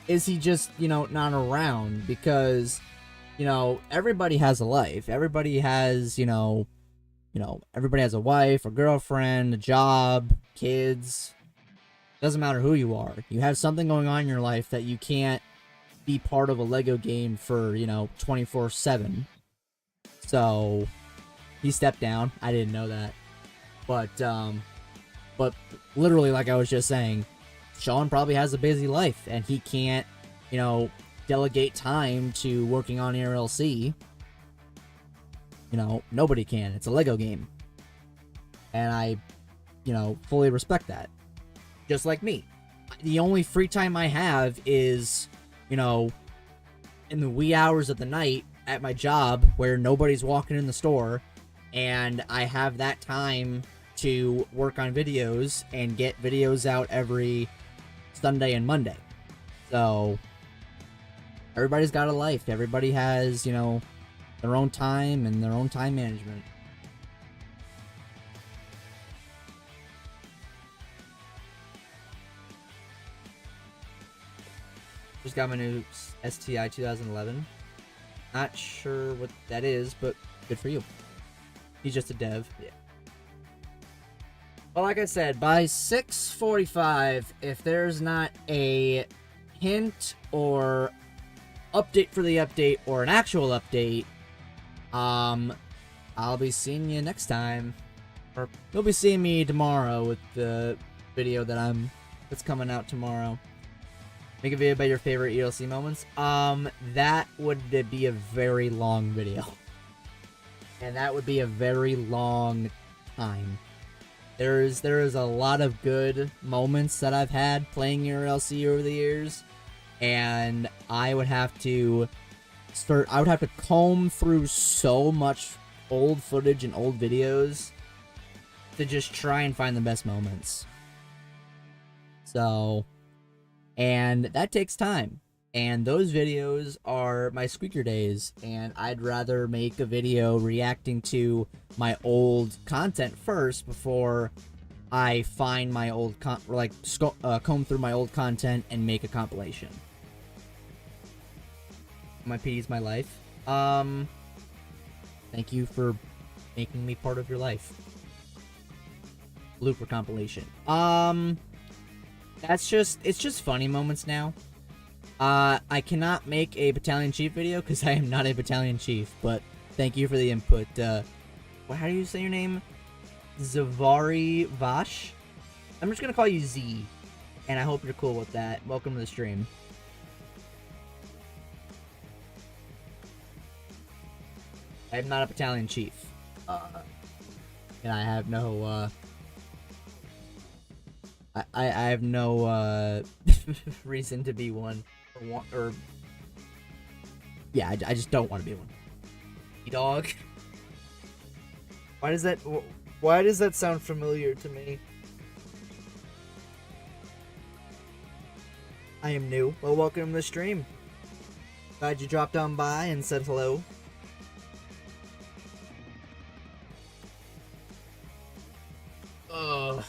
Speaker 2: just, you know, not around? Because, you know, everybody has a life. Everybody has, you know, everybody has a wife, a girlfriend, a job, kids. Doesn't matter who you are. You have something going on in your life that you can't be part of a Lego game for, you know, 24/7. So he stepped down. I didn't know that. But literally, like I was just saying, Sean probably has a busy life, and he can't, you know, delegate time to working on RLC. You know, nobody can. It's a Lego game. And I, you know, fully respect that. Just like me. The only free time I have is, you know, in the wee hours of the night at my job where nobody's walking in the store, and I have that time to work on videos and get videos out every Sunday and Monday. So everybody's got a life. Everybody has, you know, their own time and their own time management. Just got my new STI 2011. Not sure what that is, but good for you. He's just a dev. Yeah. Well, like I said, by 6:45, if there's not a hint or update for the update or an actual update, I'll be seeing you next time. Or you'll be seeing me tomorrow with the video that's coming out tomorrow. Make a video about your favorite ELC moments. That would be a very long video. And that would be a very long time. There is a lot of good moments that I've had playing ELC over the years, and I would have to comb through so much old footage and old videos to just try and find the best moments. So, and that takes time. And those videos are my squeaker days, and I'd rather make a video reacting to my old content first before I find my old comb through my old content and make a compilation. My PD's my life. Thank you for making me part of your life. Looper compilation. It's just funny moments now. I cannot make a battalion chief video because I am not a battalion chief, but thank you for the input. How do you say your name? Zavari Vash? I'm just gonna call you Z, and I hope you're cool with that. Welcome to the stream. I am not a battalion chief. And I have no, I have no, reason to be one. Yeah, I just don't want to be one. Dog. Why does that sound familiar to me? I am new. Well, welcome to the stream. Glad you dropped on by and said hello. Ugh.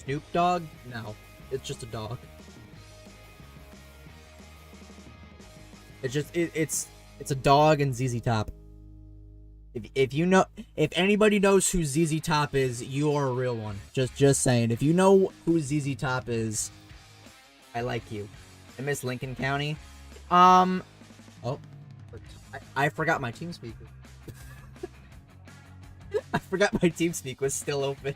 Speaker 2: Snoop Dogg? No, it's just a dog. It's a dog and ZZ Top. If anybody knows who ZZ Top is, you are a real one. Just saying. If you know who ZZ Top is, I like you. I miss Lincoln County. Oh, I forgot my TeamSpeak. I forgot my TeamSpeak was still open.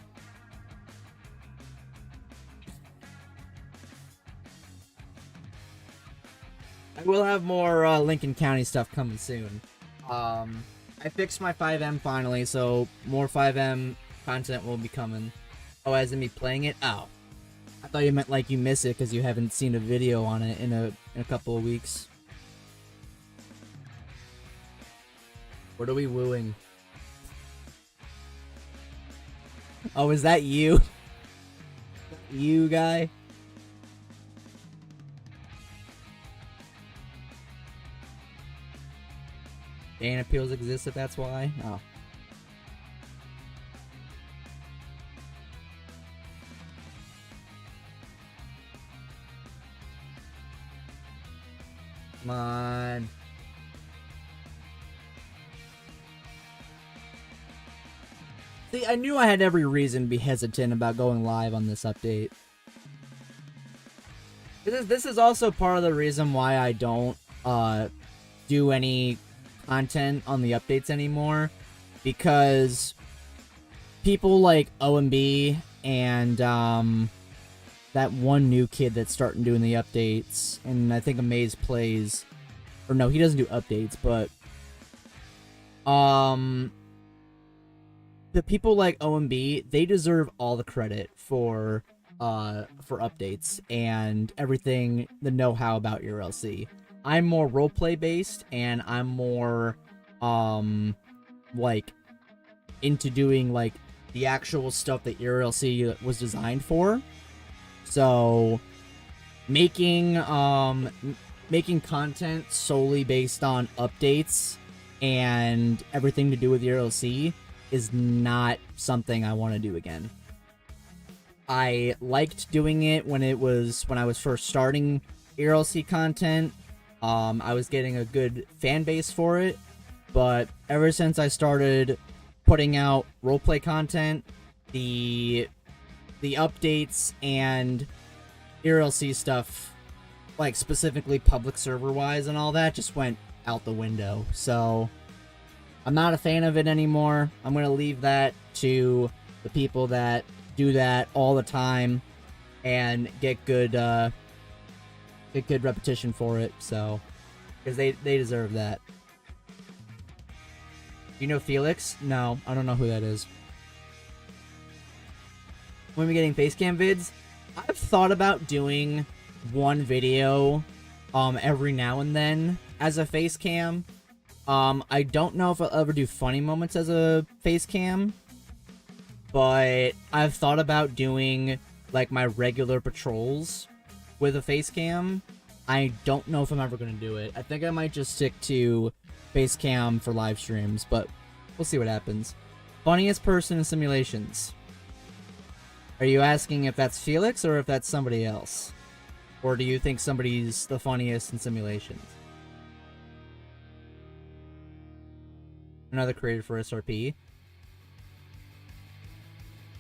Speaker 2: I will have more Lincoln County stuff coming soon. I fixed my 5M finally, so more 5M content will be coming. Oh, as in me playing it? Oh. I thought you meant like you miss it because you haven't seen a video on it in a couple of weeks. What are we wooing? Oh, is that you? You guy? Ban appeals exist if that's why? Oh. Come on. See, I knew I had every reason to be hesitant about going live on this update. This is also part of the reason why I don't do any content on the updates anymore, because people like OMB and that one new kid that's starting doing the updates, and I think Amaze plays, or no, he doesn't do updates, but the people like OMB, they deserve all the credit for updates and everything, the know-how about your LC. I'm more roleplay based, and I'm more like into doing like the actual stuff that your LC was designed for. So making content solely based on updates and everything to do with your LC is not something I want to do again. I liked doing it when I was first starting ERLC content. I was getting a good fan base for it, but ever since I started putting out roleplay content, the updates and ERLC stuff, like specifically public server wise and all that, just went out the window. So I'm not a fan of it anymore. I'm gonna leave that to the people that do that all the time and get good repetition for it. So because they deserve that. You know Felix? No, I don't know who that is. When we're getting facecam vids, I've thought about doing one video every now and then as a facecam. I don't know if I'll ever do funny moments as a facecam, but I've thought about doing like my regular patrols with a facecam. I don't know if I'm ever going to do it. I think I might just stick to facecam for live streams, but we'll see what happens. Funniest person in simulations. Are you asking if that's Felix or if that's somebody else? Or do you think somebody's the funniest in simulations? Another creator for SRP.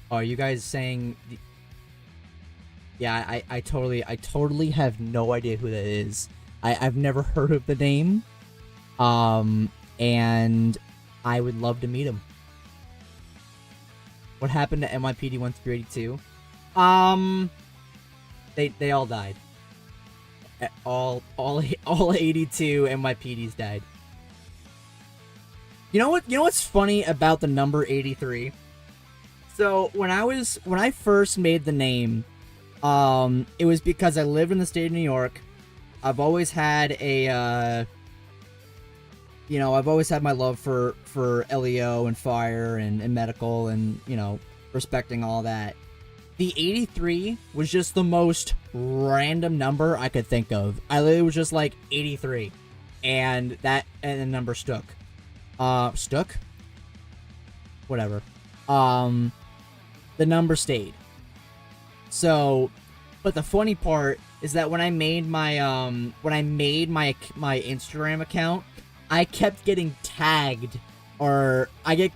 Speaker 2: Oh, are you guys saying... Yeah, I totally have no idea who that is. I've never heard of the name. And I would love to meet him. What happened to NYPD 1382? They all died. All 82 NYPDs died. You know what's funny about the number 83? So when I first made the name, it was because I lived in the state of New York. I've always had I've always had my love for LEO and fire and medical and, respecting all that. The 83 was just the most random number I could think of. I literally was just like 83. And the number stuck. Stuck? Whatever. The number stayed. So, but the funny part is that when I made my Instagram account, I kept getting tagged, I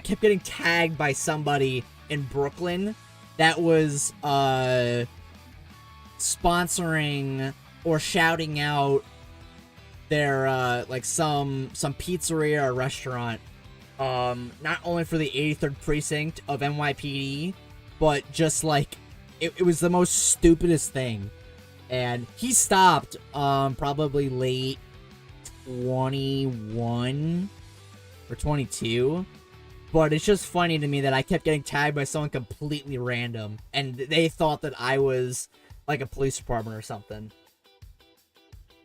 Speaker 2: kept getting tagged by somebody in Brooklyn that was sponsoring or shouting out their like some pizzeria or restaurant, not only for the 83rd precinct of NYPD, but just like it was the most stupidest thing. And he stopped probably late 21 or 22, but it's just funny to me that I kept getting tagged by someone completely random, and they thought that I was like a police department or something.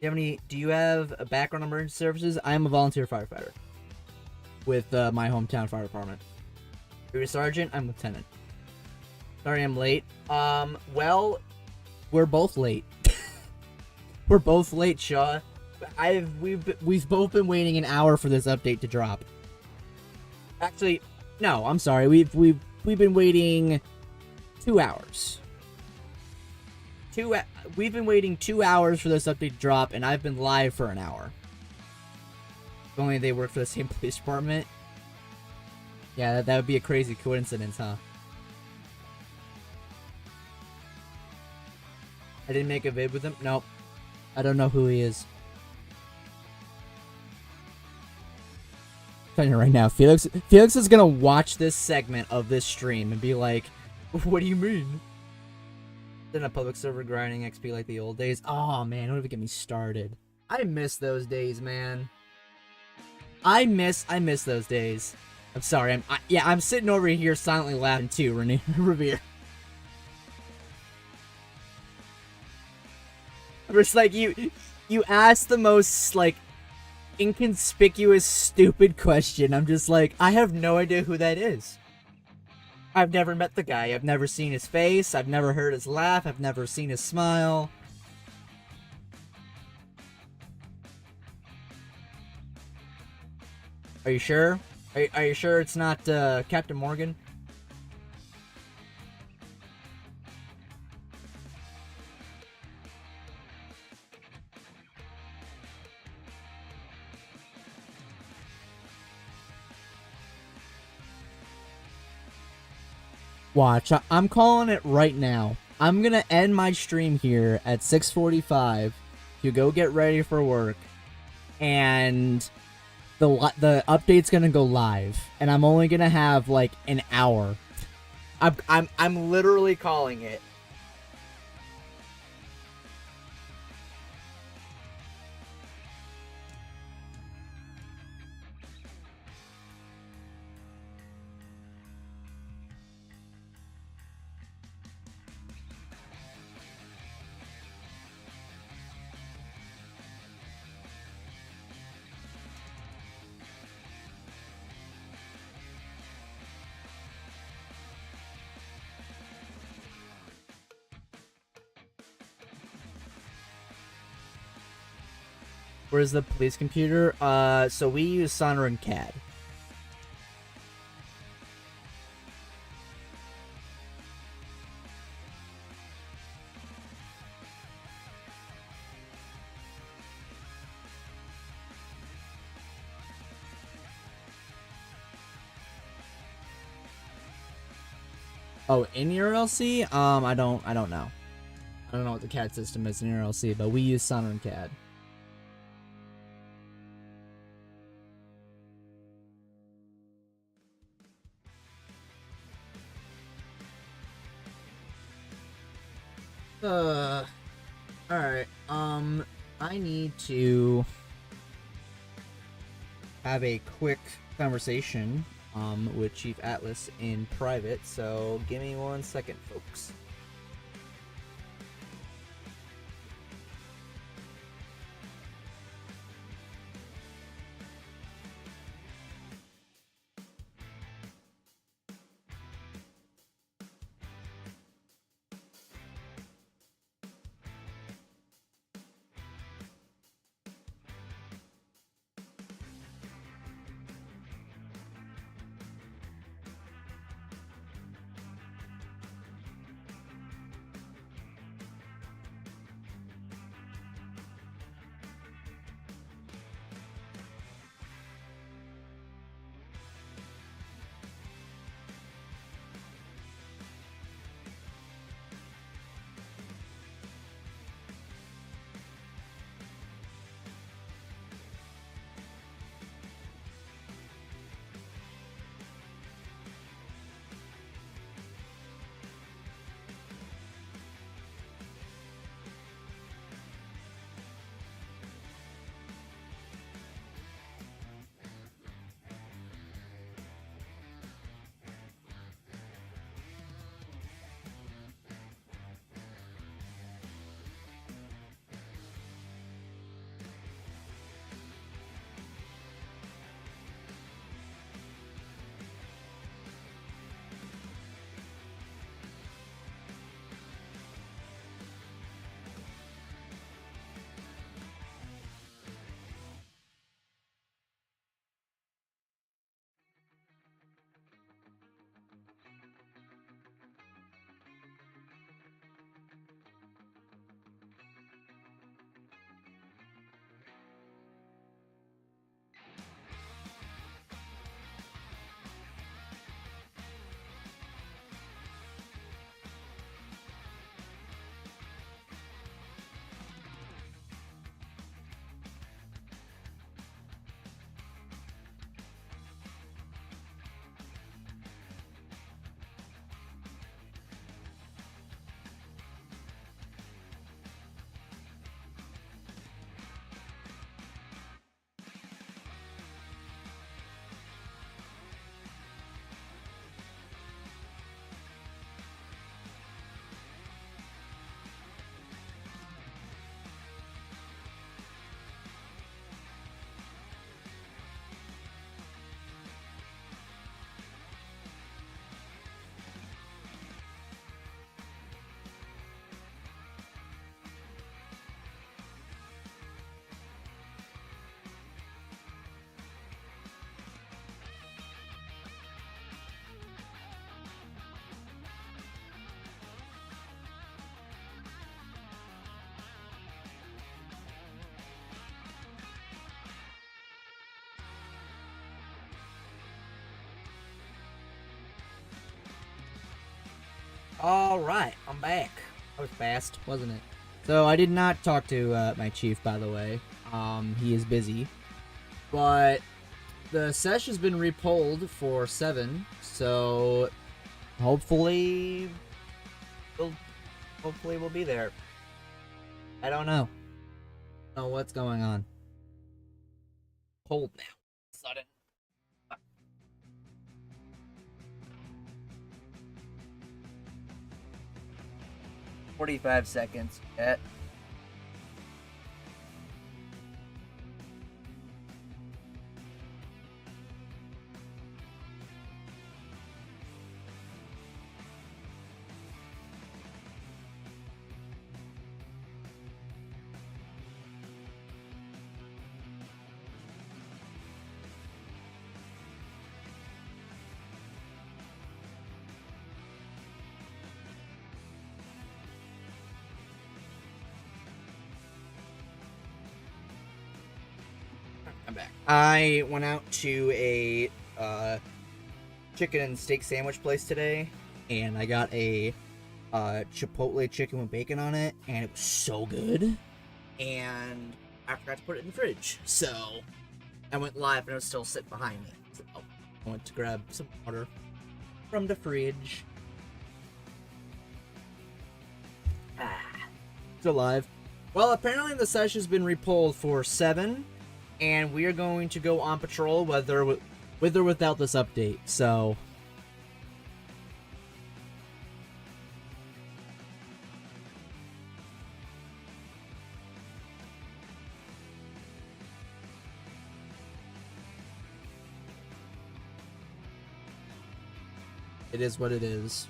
Speaker 2: Do you have a background in emergency services? I am a volunteer firefighter with my hometown fire department. You're a sergeant? I'm lieutenant. Sorry I'm late. Well, we're both late. We're both late, Shaw. We've both been waiting an hour for this update to drop. Actually, no, I'm sorry. We've been waiting 2 hours. We've been waiting 2 hours for this update to drop, and I've been live for an hour. If only they work for the same police department. Yeah, that would be a crazy coincidence, huh? I didn't make a vid with him? Nope. I don't know who he is. I'm telling you right now, Felix is gonna watch this segment of this stream and be like, what do you mean? Then a public server grinding XP like the old days. Oh man, don't even get me started. I miss those days, man. I miss those days. I'm sorry. I'm sitting over here silently laughing too, Revere. It's like you asked the most like inconspicuous stupid question. I'm just like, I have no idea who that is. I've never met the guy. I've never seen his face. I've never heard his laugh. I've never seen his smile. Are you sure? Are you sure it's not Captain Morgan? Watch, I'm calling it right now. I'm gonna end my stream here at 6:45 to go get ready for work, and the update's gonna go live, and I'm only gonna have like an hour. I'm literally calling it. Where's the police computer? So we use Sonar and CAD. Oh, in your LC? I don't know. I don't know what the CAD system is in your LC, but we use Sonar and CAD. Alright, I need to have a quick conversation, with Chief Atlas in private, so give me 1 second, folks.
Speaker 1: Alright, I'm back. That was fast, wasn't it? So I did not talk to my chief, by the way. He is busy. But the sesh has been repolled for 7, so hopefully we'll be there. I don't know. I don't know what's going on. Cold now. Sudden. 45 seconds. I'm back. I went out to a chicken and steak sandwich place today, and I got a chipotle chicken with bacon on it, and it was so good. And I forgot to put it in the fridge, so I went live and it was still sitting behind me. So I went to grab some water from the fridge. Still live. Well, apparently the session has been repolled for 7. And we are going to go on patrol with or without this update, so... It is what it is.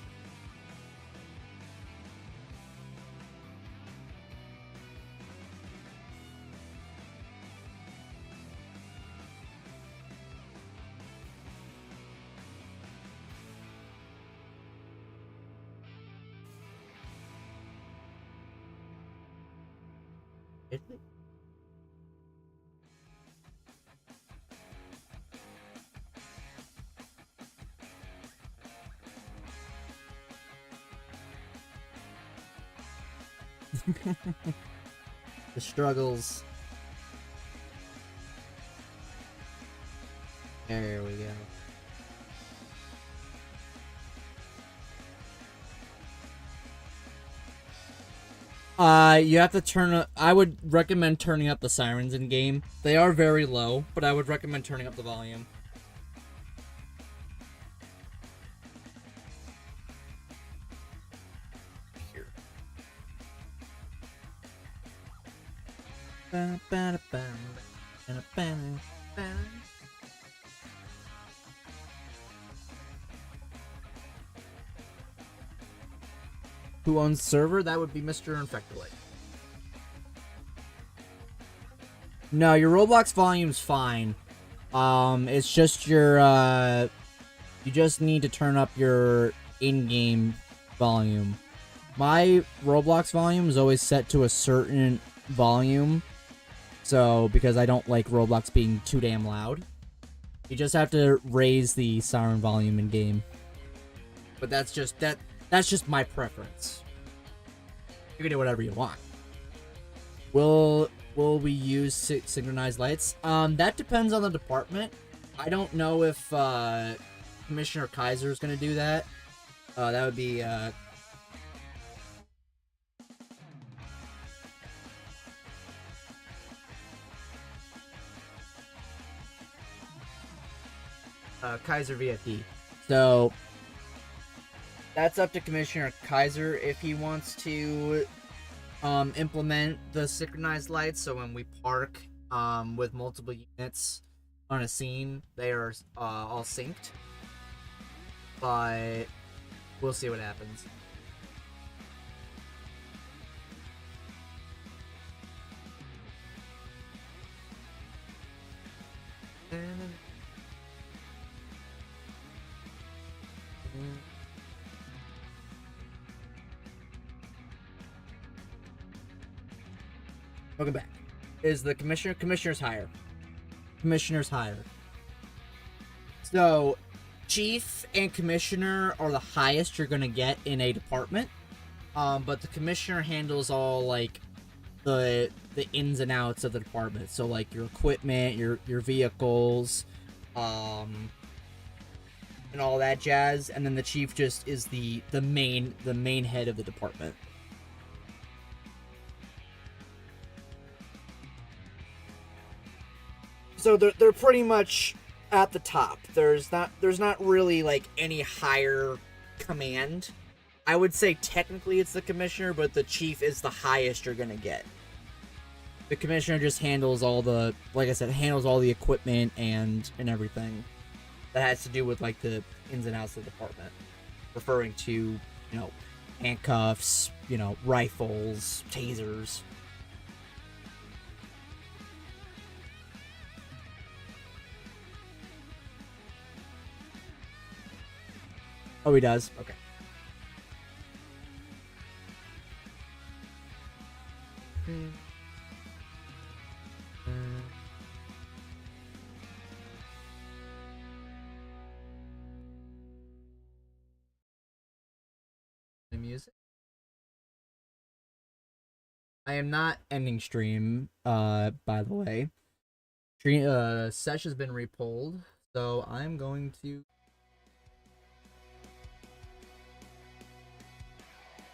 Speaker 1: The struggles. There we go. You have to turn. I would recommend turning up the sirens in game. They are very low, but I would recommend turning up the volume. Here. Who owns server? That would be Mr. Infectoid. No, your Roblox volume's fine. It's just your, you just need to turn up your in-game volume. My Roblox volume is always set to a certain volume. So, because I don't like Roblox being too damn loud. You just have to raise the siren volume in-game. But that's just my preference. You can do whatever you want. Will we use synchronized lights? That depends on the department. I don't know if Commissioner Kaiser is going to do that. That would be Kaiser VFD. So that's up to Commissioner Kaiser if he wants to implement the synchronized lights, so when we park with multiple units on a scene, they are all synced. But we'll see what happens. Welcome back. Is the commissioner's higher? Commissioner's higher. So,
Speaker 2: chief and commissioner are the highest you're gonna get in a department. But the commissioner handles all like the ins and outs of the department. So like your equipment, your vehicles, and all that jazz. And then the chief just is the main head of the department. So they're pretty much at the top. There's not really like any higher command. I would say technically it's the commissioner, but the chief is the highest you're gonna get. The commissioner just handles all the, like I said, handles all the equipment and everything that has to do with like the ins and outs of the department, referring to, you know, handcuffs, you know, rifles, tasers. Oh, he does? Okay. The music. I am not ending stream, by the way. Stream, sesh has been repulled, so I'm going to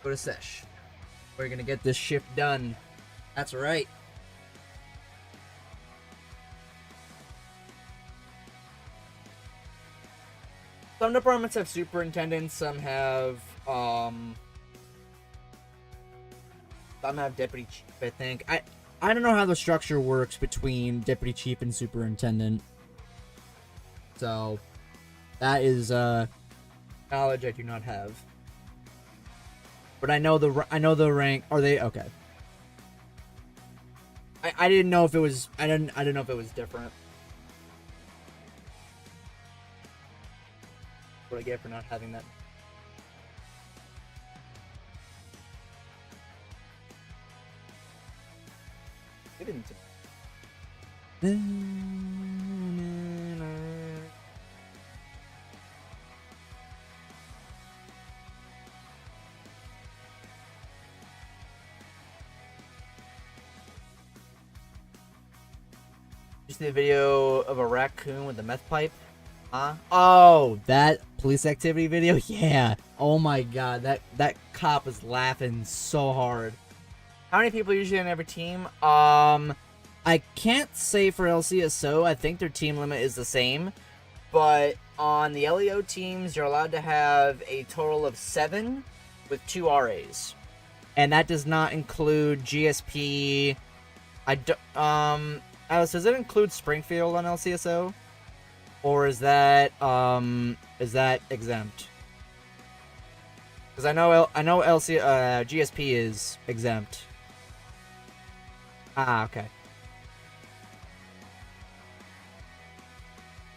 Speaker 2: go to sesh. We're gonna get this shift done. That's right. Some departments have superintendents, some have deputy chief, I think. I don't know how the structure works between deputy chief and superintendent. So that is knowledge I do not have. But I know the rank. Are they okay? I didn't know if it was I didn't know if it was different. What I get for not having that. It didn't. You see the video of a raccoon with a meth pipe? Huh? Oh, that police activity video? Yeah. Oh my god, that cop was laughing so hard. How many people usually on every team? I can't say for LCSO. I think their team limit is the same. But on the LEO teams, you're allowed to have a total of 7 with 2 RAs. And that does not include GSP. Alice, does it include Springfield on LCSO? Or is that exempt? Because I know GSP is exempt. Ah, okay.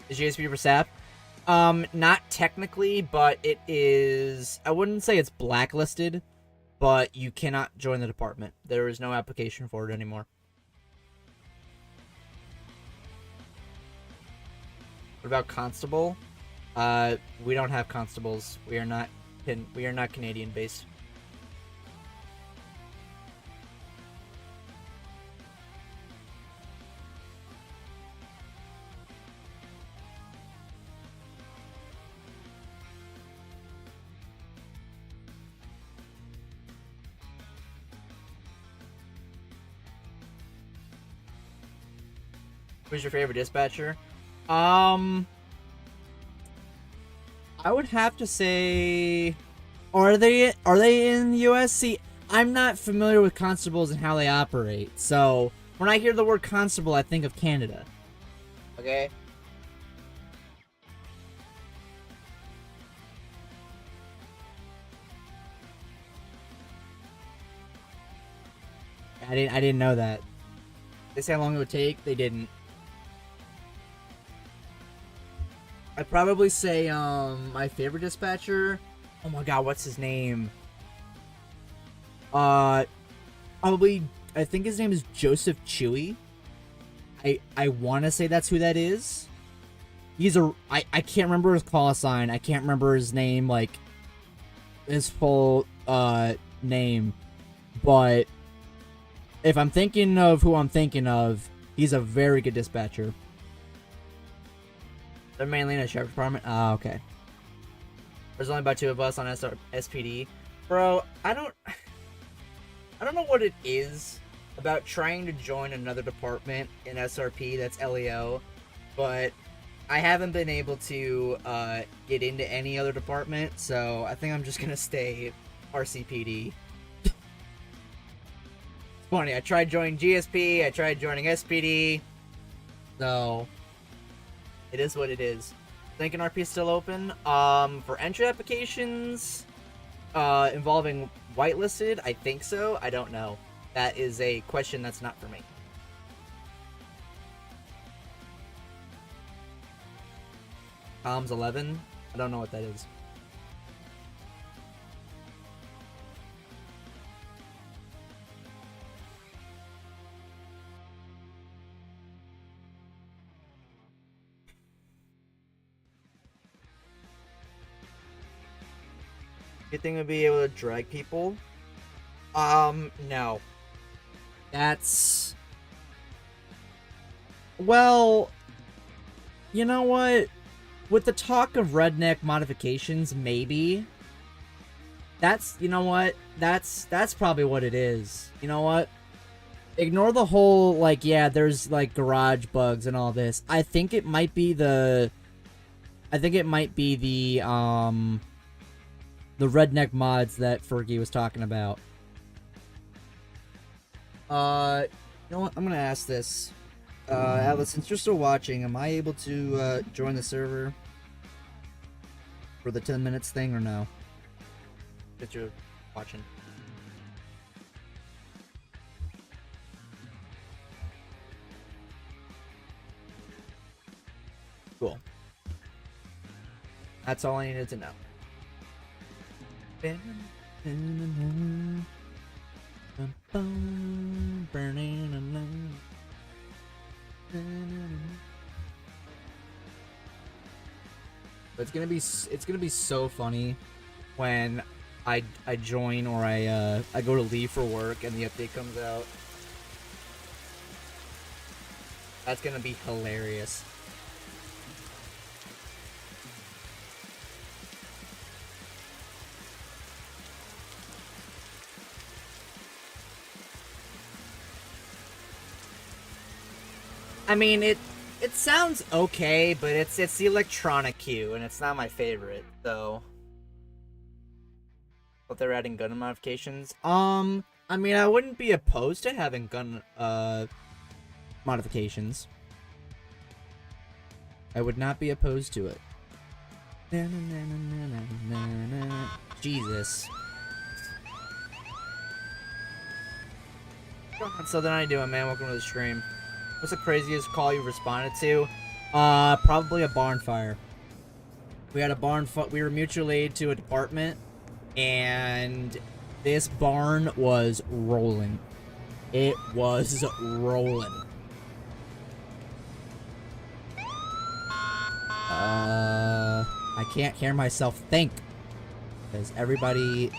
Speaker 2: Is GSP for SAP? Not technically, but it is. I wouldn't say it's blacklisted, but you cannot join the department. There is no application for it anymore. What about constable? We don't have constables. We are not Canadian based. Who's your favorite dispatcher? I would have to say, are they in the US? See, I'm not familiar with constables and how they operate. So when I hear the word constable, I think of Canada. Okay. I didn't know that. They say how long it would take. They didn't. I'd probably say my favorite dispatcher. Oh my god, what's his name? Probably I think his name is Joseph Chewy. I want to say that's who that is. I can't remember his call sign. I can't remember his name, like, his full, name. But if I'm thinking of who I'm thinking of, he's a very good dispatcher. They're mainly in a sheriff's department? Ah, okay. There's only about 2 of us on SPD. Bro, I don't know what it is about trying to join another department in SRP that's LEO, but I haven't been able to get into any other department, so I think I'm just gonna stay RCPD. It's funny, I tried joining GSP, I tried joining SPD, so it is what it is. Thinking RP is still open. For entry applications involving whitelisted, I think so. I don't know. That is a question that's not for me. Comms 11? I don't know what that is. You think we'll be able to drag people? No. That's... Well, you know what? With the talk of redneck modifications, maybe. That's, you know what? That's probably what it is. You know what? Ignore the whole, like, yeah, there's, like, garage bugs and all this. I think it might be the redneck mods that Fergie was talking about. You know what? I'm gonna ask this. Atlas, since you're still watching, am I able to join the server for the 10 minutes thing or no? That you're watching. Cool. That's all I needed to know. But it's gonna be so funny when I join or I go to leave for work and the update comes out. That's gonna be hilarious. I mean, it sounds okay, but it's the electronic cue, and it's not my favorite, so. But they're adding gun modifications. I mean, I wouldn't be opposed to having gun modifications. I would not be opposed to it. Jesus. So then I doing, man? Welcome to the stream. What's the craziest call you responded to? Probably a barn fire. We had a barn fire. We were mutual aid to a department, and this barn was rolling. It was rolling. I can't hear myself think, because everybody...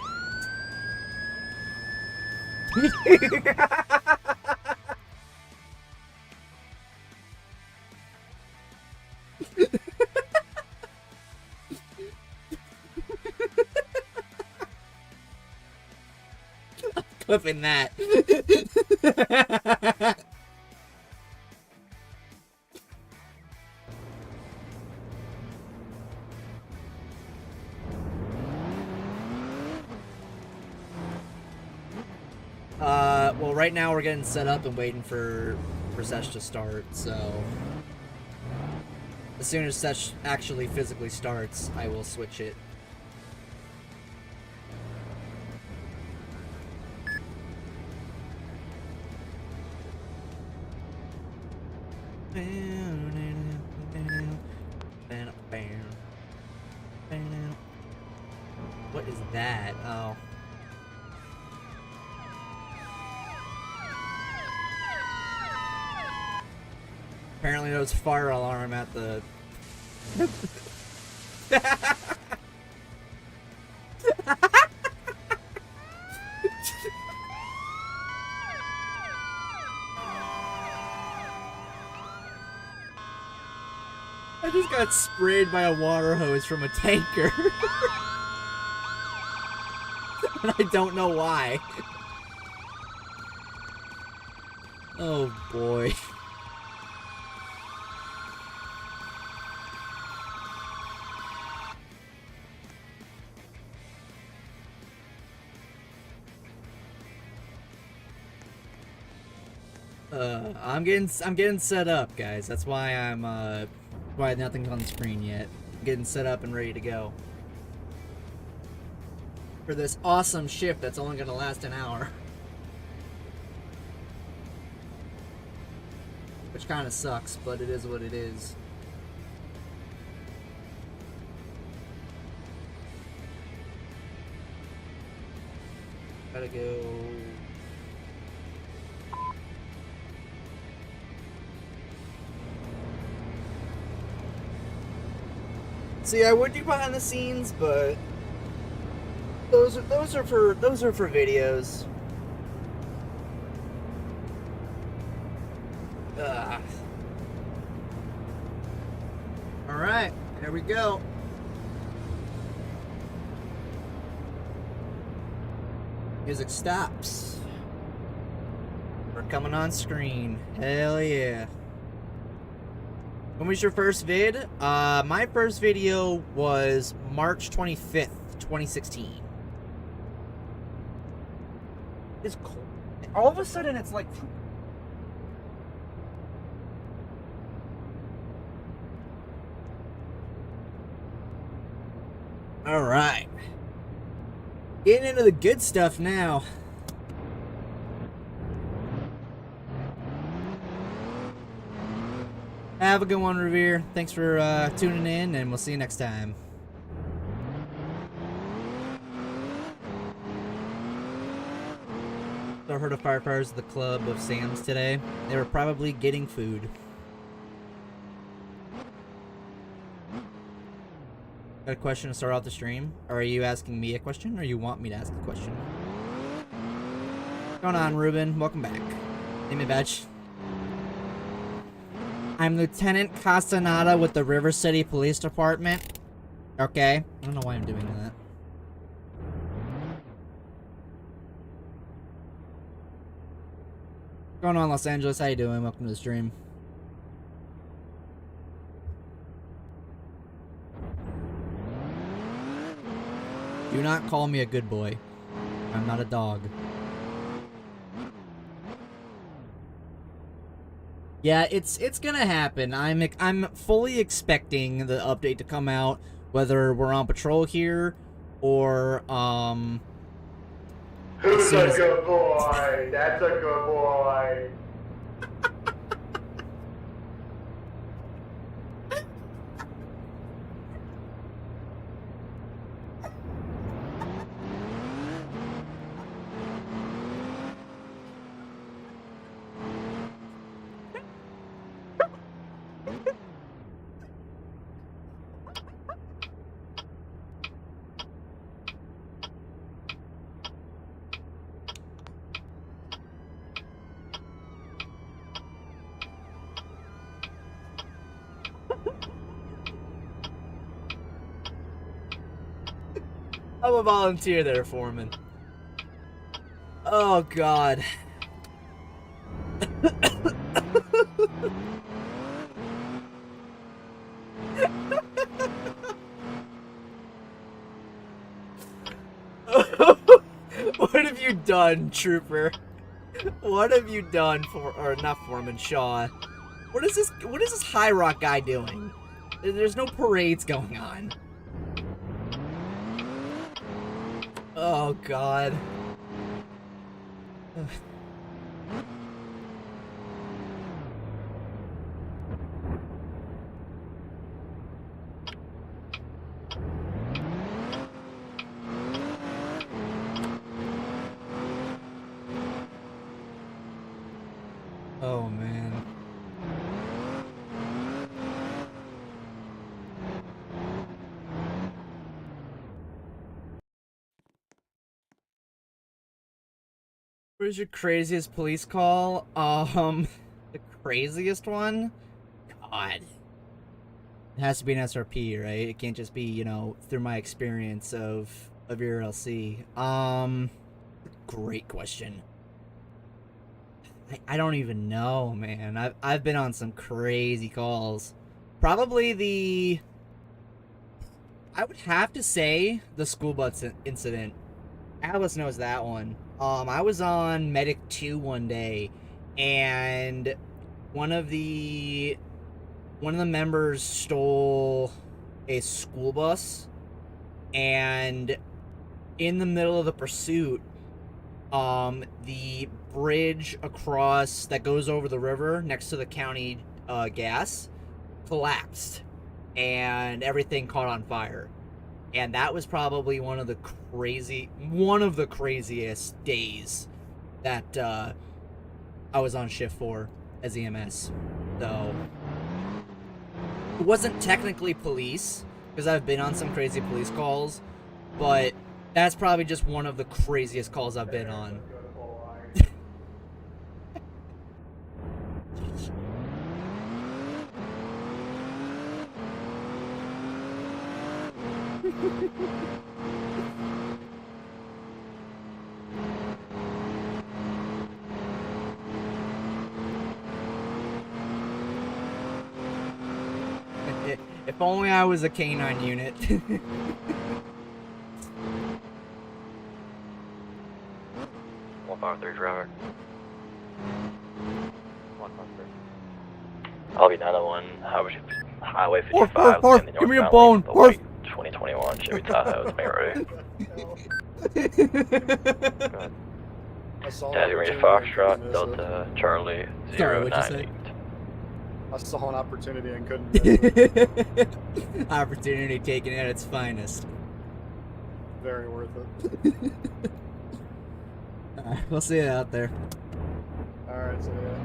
Speaker 2: I'm clipping that. Well, right now we're getting set up and waiting for Sesh to start, so as soon as Sesh actually physically starts, I will switch it. What is that? Oh. Apparently there was a fire alarm at the I just got sprayed by a water hose from a tanker. And I don't know why. Oh boy. I'm getting set up, guys. That's why why nothing's on the screen yet. I'm getting set up and ready to go for this awesome shift that's only gonna last an hour. Which kind of sucks, but it is what it is. Gotta go. See, I would do behind the scenes, but those are for videos. All right, there we go. Music stops. We're coming on screen. Hell yeah. When was your first vid? My first video was March 25th, 2016. It's cold. All of a sudden, it's like... Alright. Getting into the good stuff now. Have a good one, Revere. Thanks for tuning in, and we'll see you next time. So I heard of firefighters at the Club of Sam's today. They were probably getting food. Got a question to start off the stream? Or are you asking me a question, or you want me to ask a question? What's going on, Ruben? Welcome back. Name me badge. I'm Lieutenant Castaneda with the River City Police Department. Okay. I don't know why I'm doing that. What's going on, Los Angeles? How you doing? Welcome to the stream. Do not call me a good boy. I'm not a dog. Yeah, it's gonna happen. I'm fully expecting the update to come out, whether we're on patrol here or
Speaker 3: Who's a good boy? That's a good boy.
Speaker 2: I'm a volunteer there, Foreman. Oh, God. What have you done, Trooper? What have you done or not Foreman, Shaw? What is this High Rock guy doing? There's no parades going on. Oh, God. Oh, man. What is your craziest police call? The craziest one? God. It has to be an SRP, right? It can't just be, you know, through my experience of your LC. Great question. I don't even know, man. I've been on some crazy calls. Probably I would have to say the school bus incident. Alice knows that one. I was on Medic 2 one day, and one of the members stole a school bus, and in the middle of the pursuit, the bridge across that goes over the river next to the county gas collapsed, and everything caught on fire. And that was probably one of the craziest days that I was on shift for as EMS. So it wasn't technically police, because I've been on some crazy police calls, but that's probably just one of the craziest calls I've been on. If only I was a canine unit.
Speaker 4: 153 traffic. 153. I'll be 901 Highway 55.
Speaker 2: Orf, give me a bone. Orf.
Speaker 4: 2021 Chevy Tahoe. It's me ready. Daddy Reed Foxtrot, Delta Charlie 098.
Speaker 5: I saw an opportunity and couldn't miss it.
Speaker 2: Opportunity taken at its finest.
Speaker 5: Very worth it.
Speaker 2: Alright, we'll see you out there.
Speaker 5: Alright, so yeah.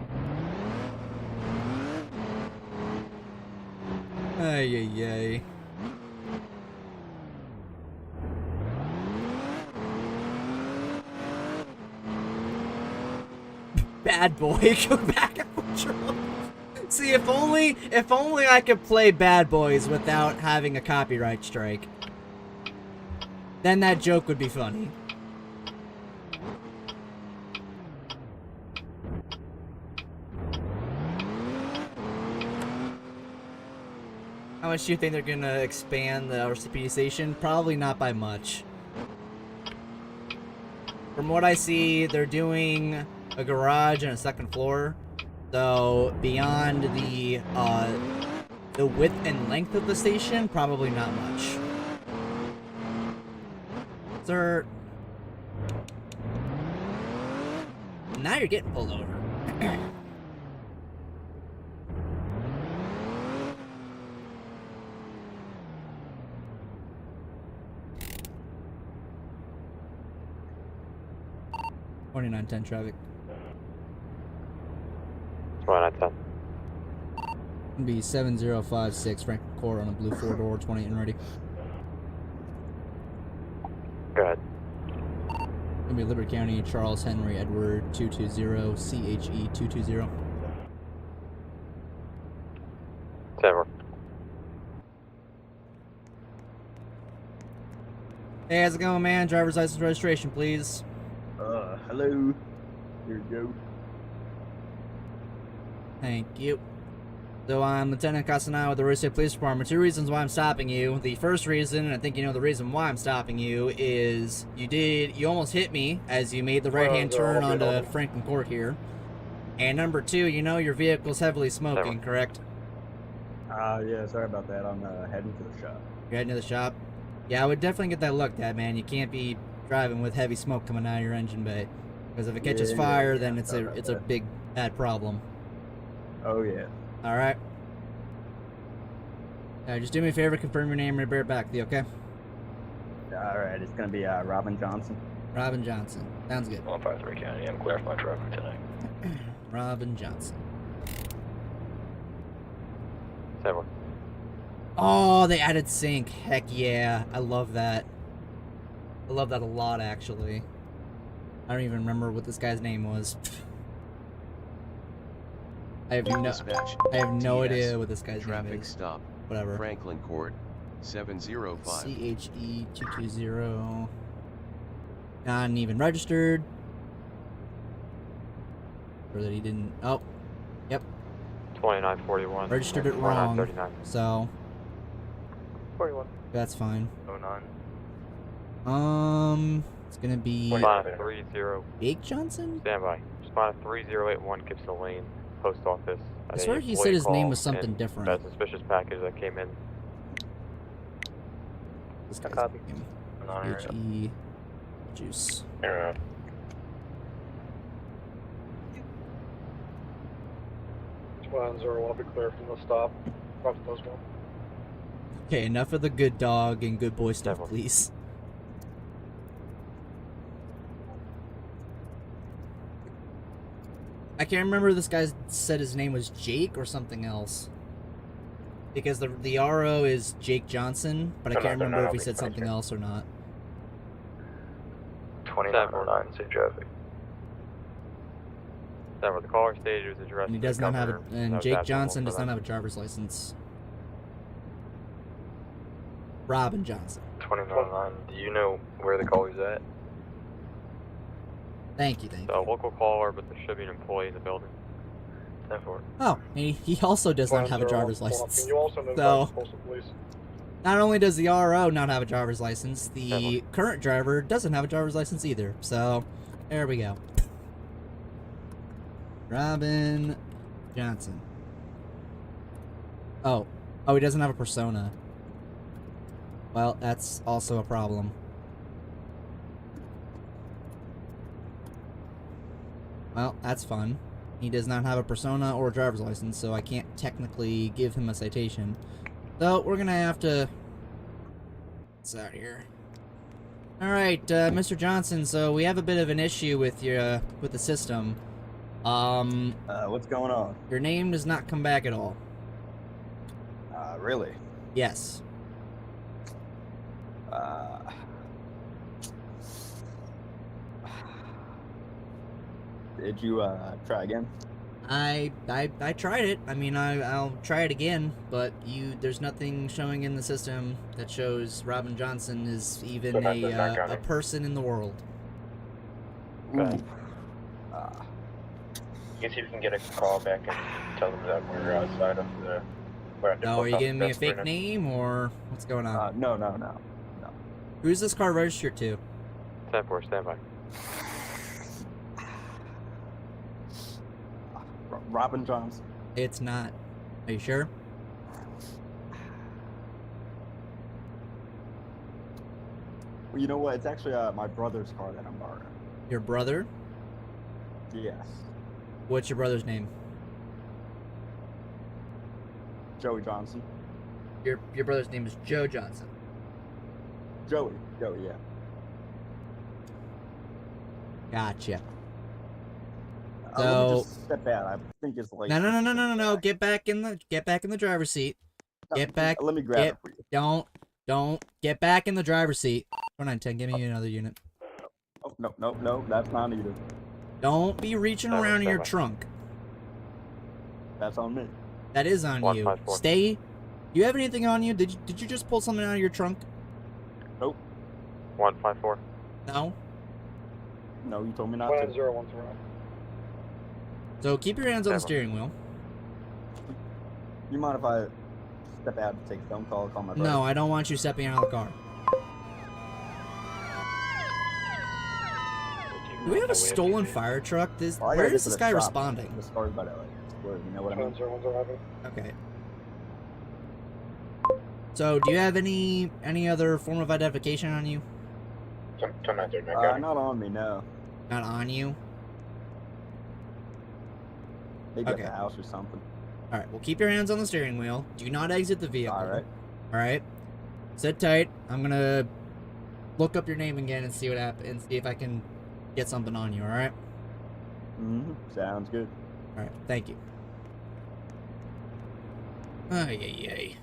Speaker 2: Ay, ay, ay. Bad boy, go back and patrol. See, if only I could play Bad Boys without having a copyright strike. Then that joke would be funny. How much do you think they're gonna expand the RCPD station? Probably not by much. From what I see, they're doing a garage and a second floor. So beyond the width and length of the station, probably not much. Sir, now you're getting pulled over. $29.10 traffic.
Speaker 4: 2910.
Speaker 2: Be 7056 Franklin Court on a blue 4-door, 20 and ready.
Speaker 4: Go ahead.
Speaker 2: Gonna be Liberty County, Charles Henry Edward 220, CHE 220.
Speaker 4: 7.
Speaker 2: Hey, how's it going, man? Driver's license registration, please.
Speaker 6: Hello. Here you go.
Speaker 2: Thank you. So I'm Lieutenant Casanai with the Roseville Police Department. 2 reasons why I'm stopping you. The first reason, and I think you know the reason why I'm stopping you, is you almost hit me as you made the right-hand turn onto Franklin Court here. And number 2, you know your vehicle's heavily smoking, correct?
Speaker 6: Yeah, sorry about that. I'm heading to the shop.
Speaker 2: You're heading to the shop? Yeah, I would definitely get that looked at, man. You can't be driving with heavy smoke coming out of your engine bay. Because if it catches fire, then it's a big, bad problem.
Speaker 6: Oh, yeah.
Speaker 2: Alright. Just do me a favor, confirm your name and bear it back with you, okay?
Speaker 6: Alright, it's gonna be Robin Johnson.
Speaker 2: Robin Johnson. Sounds good.
Speaker 4: 153 County. I'm clear for my truck tonight.
Speaker 2: Robin Johnson.
Speaker 4: 7.
Speaker 2: Oh, they added sync. Heck yeah. I love that. I love that a lot, actually. I don't even remember what this guy's name was. I have
Speaker 7: Dispatch,
Speaker 2: no
Speaker 7: TS,
Speaker 2: idea what this guy's name
Speaker 7: traffic
Speaker 2: is.
Speaker 7: stop,
Speaker 2: Whatever.
Speaker 7: Franklin Court, 705.
Speaker 2: CHE220. Not even registered. Or that he didn't. Oh, yep.
Speaker 4: 2941.
Speaker 2: Registered it wrong.
Speaker 4: 39.
Speaker 2: So
Speaker 4: 41.
Speaker 2: that's fine.
Speaker 4: 09.
Speaker 2: It's gonna be
Speaker 4: Respond 30.
Speaker 2: Jake Johnson.
Speaker 4: Stand by. Respond 3081 Gibson Lane, Post Office.
Speaker 2: I swear he said his name was something different.
Speaker 4: That suspicious package that came in.
Speaker 2: This guy's
Speaker 4: Copy.
Speaker 2: name.
Speaker 4: Non-area.
Speaker 2: H-E Juice.
Speaker 5: One zero, I'll be clear from the stop. Probably those one.
Speaker 2: Okay, enough of the good dog and good boy stuff,
Speaker 4: Devil.
Speaker 2: please. I can't remember if this guy said his name was Jake or something else. Because the RO is Jake Johnson, but I can't remember if he said something else or not.
Speaker 4: 2909, see traffic. That where the caller stage was addressed.
Speaker 2: And he
Speaker 4: to the
Speaker 2: does not have
Speaker 4: governor.
Speaker 2: and
Speaker 4: That was
Speaker 2: Jake
Speaker 4: abnormal
Speaker 2: Johnson
Speaker 4: for
Speaker 2: does
Speaker 4: them.
Speaker 2: not have a driver's license. Robin Johnson.
Speaker 4: 2909, do you know where the caller's at?
Speaker 2: Thank you, thank
Speaker 4: So,
Speaker 2: you.
Speaker 4: local caller, but there should be an employee in the building. 10-4.
Speaker 2: Oh, and he also does not have a
Speaker 5: 1-0,
Speaker 2: driver's
Speaker 5: pull up.
Speaker 2: license.
Speaker 5: Can you also notify
Speaker 2: So-
Speaker 5: the postal police?
Speaker 2: Not only does the RO not have a driver's license, the current driver doesn't have a driver's license either. So, there we go. Robin Johnson. Oh, he doesn't have a persona. Well, that's also a problem. Well, that's fun. He does not have a persona or a driver's license, so I can't technically give him a citation. So, we're gonna have to... What's out here? Alright, Mr. Johnson, so we have a bit of an issue with your, with the system.
Speaker 6: What's going on?
Speaker 2: Your name does not come back at all.
Speaker 6: Really?
Speaker 2: Yes.
Speaker 6: Did you, try again?
Speaker 2: I tried it. I mean, I'll try it again, but there's nothing showing in the system that shows Robin Johnson is even a person in the world.
Speaker 4: Okay.
Speaker 8: You can see if you can get a call back and tell them that we're outside of the...
Speaker 2: No, are you giving me a fake name, or what's going on?
Speaker 6: No.
Speaker 2: Who's this car registered to?
Speaker 4: 10-4, stand by.
Speaker 6: Robin Johnson.
Speaker 2: It's not. Are you sure?
Speaker 6: Well, you know what? It's actually my brother's car that I'm borrowing.
Speaker 2: Your brother?
Speaker 6: Yes.
Speaker 2: What's your brother's name?
Speaker 6: Joey Johnson.
Speaker 2: Your brother's name is Joe Johnson.
Speaker 6: Joey, yeah.
Speaker 2: Gotcha.
Speaker 6: Let
Speaker 2: So-
Speaker 6: me just step out. I think it's like...
Speaker 2: No. Get back in the driver's seat. Get back.
Speaker 6: Let me grab it for you.
Speaker 2: Don't get back in the driver's seat. 4910, give me another unit.
Speaker 6: Oh, no, that's not needed.
Speaker 2: Don't be reaching around in your
Speaker 4: 7.
Speaker 2: trunk.
Speaker 6: That's on me.
Speaker 2: That is on you.
Speaker 4: 154.
Speaker 2: Stay. Do you have anything on you? Did you just pull something out of your trunk?
Speaker 4: 154.
Speaker 2: No.
Speaker 6: No, you told me not to.
Speaker 5: 1010.
Speaker 2: So keep your hands on the
Speaker 4: 7.
Speaker 2: steering wheel.
Speaker 6: You mind if I step out and take a phone call my brother?
Speaker 2: No, I don't want you stepping out of the car. Do we have a stolen fire truck?
Speaker 6: Oh, I gotta
Speaker 2: Where
Speaker 6: get
Speaker 2: is
Speaker 6: to
Speaker 2: this
Speaker 6: the
Speaker 2: guy
Speaker 6: shop.
Speaker 2: responding?
Speaker 6: The car's about to explode, you know what I mean?
Speaker 5: 1010.
Speaker 2: Okay. So, do you have any other form of identification on you?
Speaker 8: 1010.
Speaker 6: Not on me, no.
Speaker 2: Not on you?
Speaker 6: Maybe
Speaker 2: Okay.
Speaker 6: at the house or something.
Speaker 2: Alright, well keep your hands on the steering wheel. Do not exit the vehicle.
Speaker 6: Alright.
Speaker 2: Alright? Sit tight. I'm gonna look up your name again and see what happens, and see if I can get something on you, alright?
Speaker 6: Sounds good.
Speaker 2: Alright, thank you. Ay.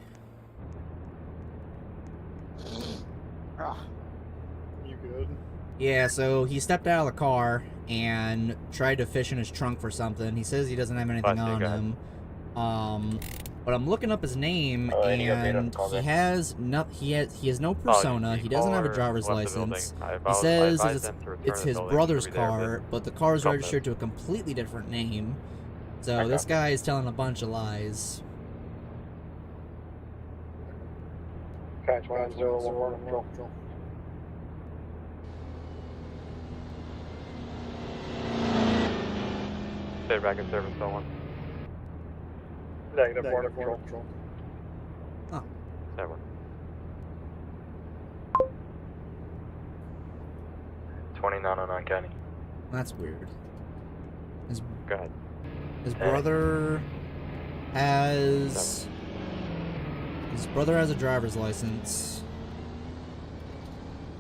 Speaker 6: Ah,
Speaker 5: You good?
Speaker 2: Yeah, so he stepped out of the car and tried to fish in his trunk for something. He says he doesn't have anything
Speaker 4: Bless you,
Speaker 2: on
Speaker 4: guys.
Speaker 2: him. But I'm looking up his name,
Speaker 8: Any update on
Speaker 2: and
Speaker 8: the call
Speaker 2: he
Speaker 8: back?
Speaker 2: has no he has no persona. He doesn't have a driver's license. He says it's his brother's car, but the car is registered to a completely different name. So this guy is telling a bunch of lies.
Speaker 5: Okay, 29011 control.
Speaker 4: Stay back in service, someone.
Speaker 5: Negative 4 control.
Speaker 4: 7.
Speaker 8: County.
Speaker 2: That's weird.
Speaker 4: Go ahead.
Speaker 2: His brother has a driver's license.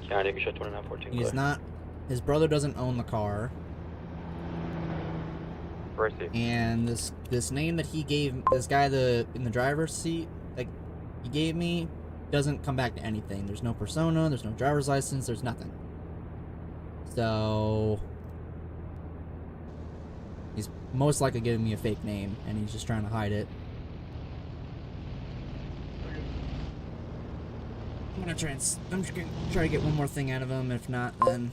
Speaker 8: County, you should 2914.
Speaker 2: He's not. His brother doesn't own the car.
Speaker 4: Receive.
Speaker 2: And this name that he gave this guy in the driver's seat, like he gave me, doesn't come back to anything. There's no persona. There's no driver's license. There's nothing. So he's most likely giving me a fake name, and he's just trying to hide it. I'm just gonna try to get one more thing out of him. If not, then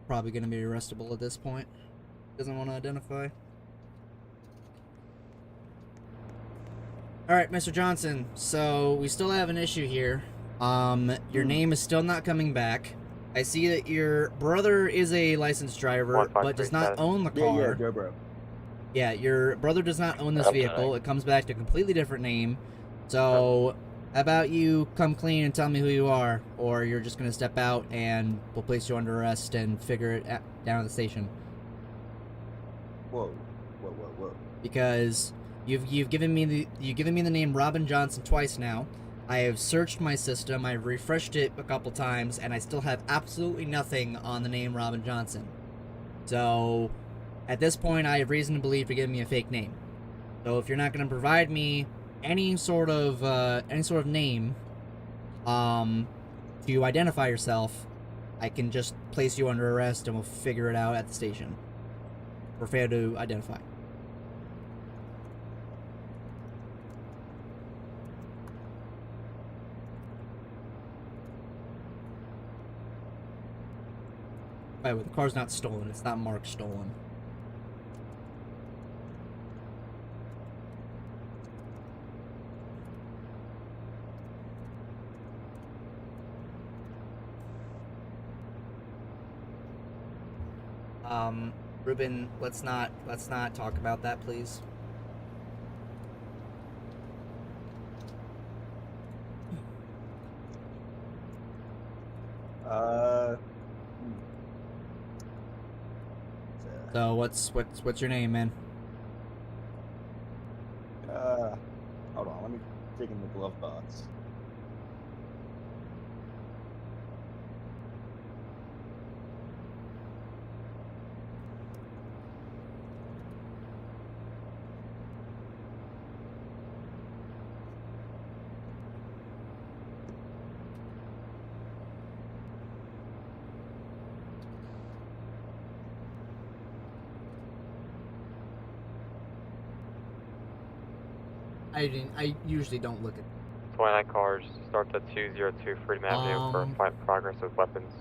Speaker 2: probably gonna be arrestable at this point. Doesn't want to identify. Alright, Mr. Johnson, so we still have an issue here. Your name is still not coming back. I see that your brother is a licensed driver, but does not own the car.
Speaker 6: Yeah, Joe Bro.
Speaker 2: Yeah, your brother does not own this vehicle. It comes back to a completely different name. So, how about you come clean and tell me who you are, or you're just going to step out and we'll place you under arrest and figure it down at the station.
Speaker 6: Whoa.
Speaker 2: Because you've given me the name Robin Johnson twice now. I have searched my system, I've refreshed it a couple times, and I still have absolutely nothing on the name Robin Johnson. So, at this point, I have reason to believe you're giving me a fake name. So if you're not going to provide me any sort of name, to identify yourself, I can just place you under arrest and we'll figure it out at the station. For failure to identify. By the way, the car's not stolen. It's not marked stolen. Ruben, let's not talk about that, please. So what's your name, man?
Speaker 6: Hold on, let me dig in the glove box.
Speaker 2: I usually don't look at.
Speaker 4: 29 cars, starts at 202 Freedom Avenue for fight progress with weapons.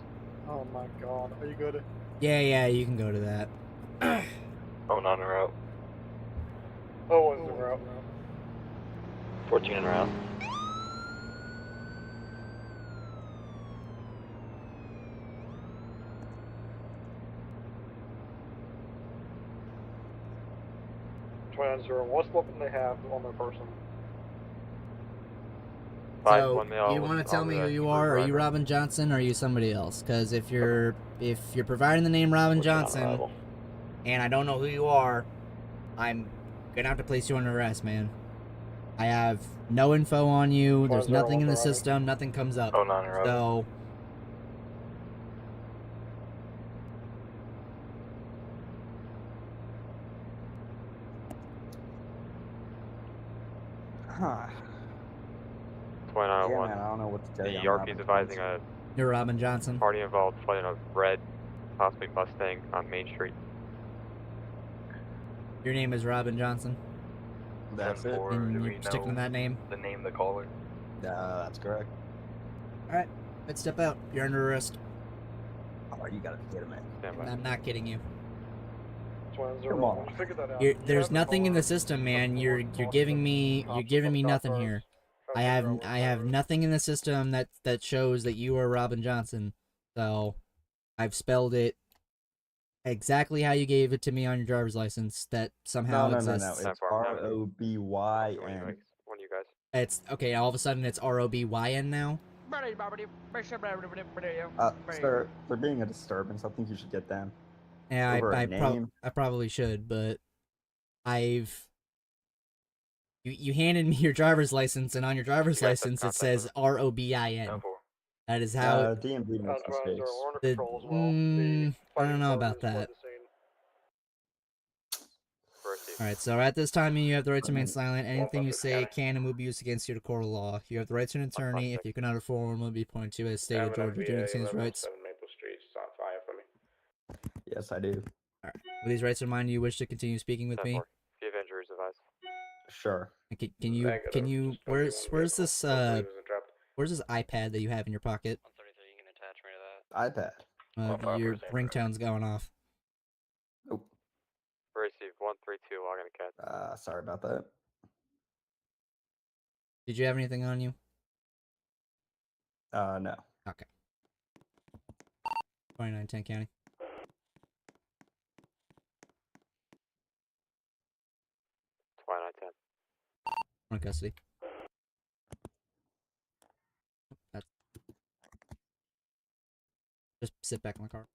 Speaker 5: Oh my god, are you good?
Speaker 2: Yeah, you can go to that.
Speaker 8: Oh, not en route.
Speaker 5: Oh, one's en route.
Speaker 8: 14 en route.
Speaker 5: What's the weapon they have on their person?
Speaker 2: So, you want to tell me who you are? Are you Robin Johnson, or are you somebody else? Because if you're providing the name Robin Johnson, and I don't know who you are, I'm gonna have to place you under arrest, man. I have no info on you. There's nothing in the system. Nothing comes up.
Speaker 8: Oh, not en route.
Speaker 2: So.
Speaker 6: Huh.
Speaker 4: 2901.
Speaker 6: Yeah, man, I don't know what to tell you.
Speaker 4: The RP is advising a
Speaker 2: You're Robin Johnson.
Speaker 4: Party involved flooding a red, possibly Mustang on Main Street.
Speaker 2: Your name is Robin Johnson.
Speaker 6: That's it.
Speaker 2: And you're sticking to that name?
Speaker 8: The name of the caller.
Speaker 6: That's correct.
Speaker 2: Alright, let's step out. You're under arrest.
Speaker 6: Oh, you gotta be kidding me.
Speaker 4: Stand by.
Speaker 2: I'm not kidding you.
Speaker 6: Come on.
Speaker 2: There's nothing in the system, man. You're giving me nothing here. I have nothing in the system that shows that you are Robin Johnson. So I've spelled it exactly how you gave it to me on your driver's license. That somehow
Speaker 6: No.
Speaker 2: exists.
Speaker 6: It's ROBYN.
Speaker 4: One of you guys.
Speaker 2: It's okay. All of a sudden, it's ROBYN now.
Speaker 6: Sir, for being a disturbance, I think you should get them.
Speaker 2: Yeah,
Speaker 6: Over a name.
Speaker 2: I probably should, but you handed me your driver's license, and on your driver's
Speaker 4: Yeah,
Speaker 2: license it
Speaker 4: contact
Speaker 2: says ROBIN. That is how.
Speaker 6: DMV makes mistakes.
Speaker 2: I don't know about that.
Speaker 4: Proceed.
Speaker 2: All right, so at this time, you have the right to remain silent. Anything you say can and will be used against you to court of law. You have the right to an attorney. If you cannot afford one, will be pointed to as state of Georgia. Do you understand these rights?
Speaker 6: Yes, I do.
Speaker 2: All right. With these rights in mind, do you wish to continue speaking with me?
Speaker 4: If you have injuries, advise.
Speaker 6: Sure.
Speaker 2: Can you where's this iPad that you have in your pocket?
Speaker 4: 133, you can attach me to that.
Speaker 6: iPad.
Speaker 2: Your ringtone's going off.
Speaker 6: Nope.
Speaker 4: Receive 132, logging a cat.
Speaker 6: Sorry about that.
Speaker 2: Did you have anything on you?
Speaker 6: No.
Speaker 2: Okay. 2910 County.
Speaker 4: 2910.
Speaker 2: On custody. That's... Just sit back in the car.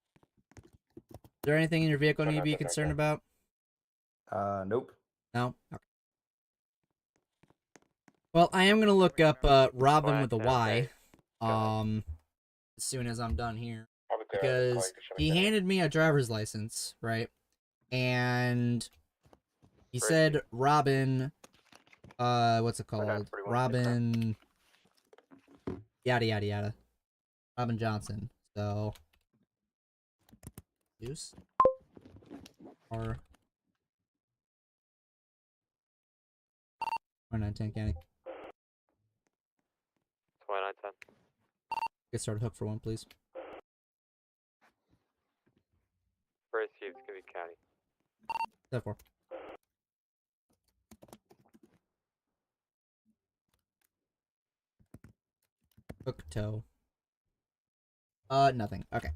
Speaker 2: Is there anything in your vehicle you need to be concerned about?
Speaker 6: Nope.
Speaker 2: No? Okay. Well, I am gonna look up Robin with a Y as soon as I'm done here. Because he handed me a driver's license, right? And he said Robin, what's it called? Robin, yada yada yada. Robin Johnson. So, use or 910 County.
Speaker 4: 2910.
Speaker 2: Get started hook for one, please.
Speaker 4: Receive, it's gonna be county.
Speaker 2: 7-4. Hook toe. Nothing. Okay.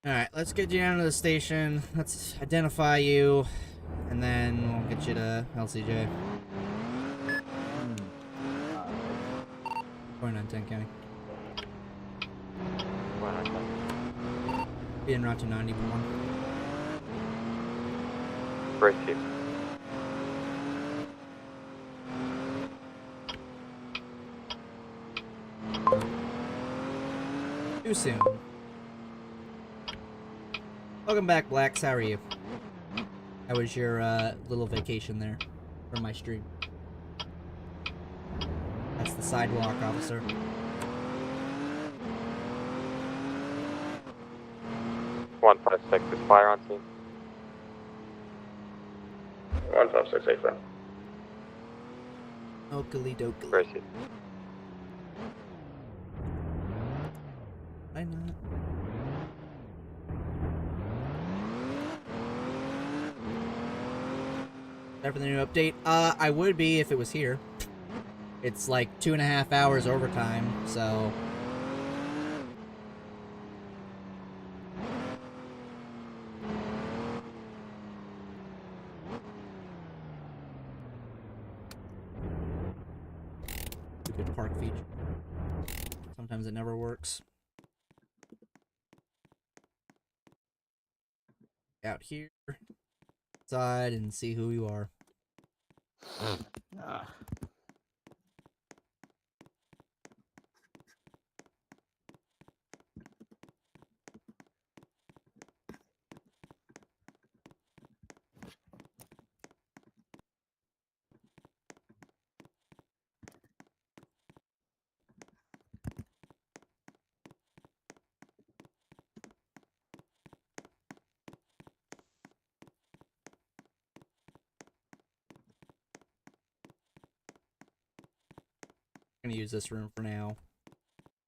Speaker 2: Alright, let's get you down to the station. Let's identify you. And then we'll get you to LCJ. 2910 County.
Speaker 4: 2910.
Speaker 2: Be en route to 91.
Speaker 4: Receive.
Speaker 2: Too soon. Welcome back, Blacks. How are you? How was your little vacation there from my stream? That's the sidewalk, officer.
Speaker 4: One 156 is fire on scene.
Speaker 8: 156, safe run.
Speaker 2: Oakley dokley.
Speaker 4: Receive.
Speaker 2: Why not? Time for the new update. I would be if it was here. It's like 2.5 hours overtime, so. Stupid park feature. Sometimes it never works. Out here, side, and see who you are. I'm gonna use this room for now,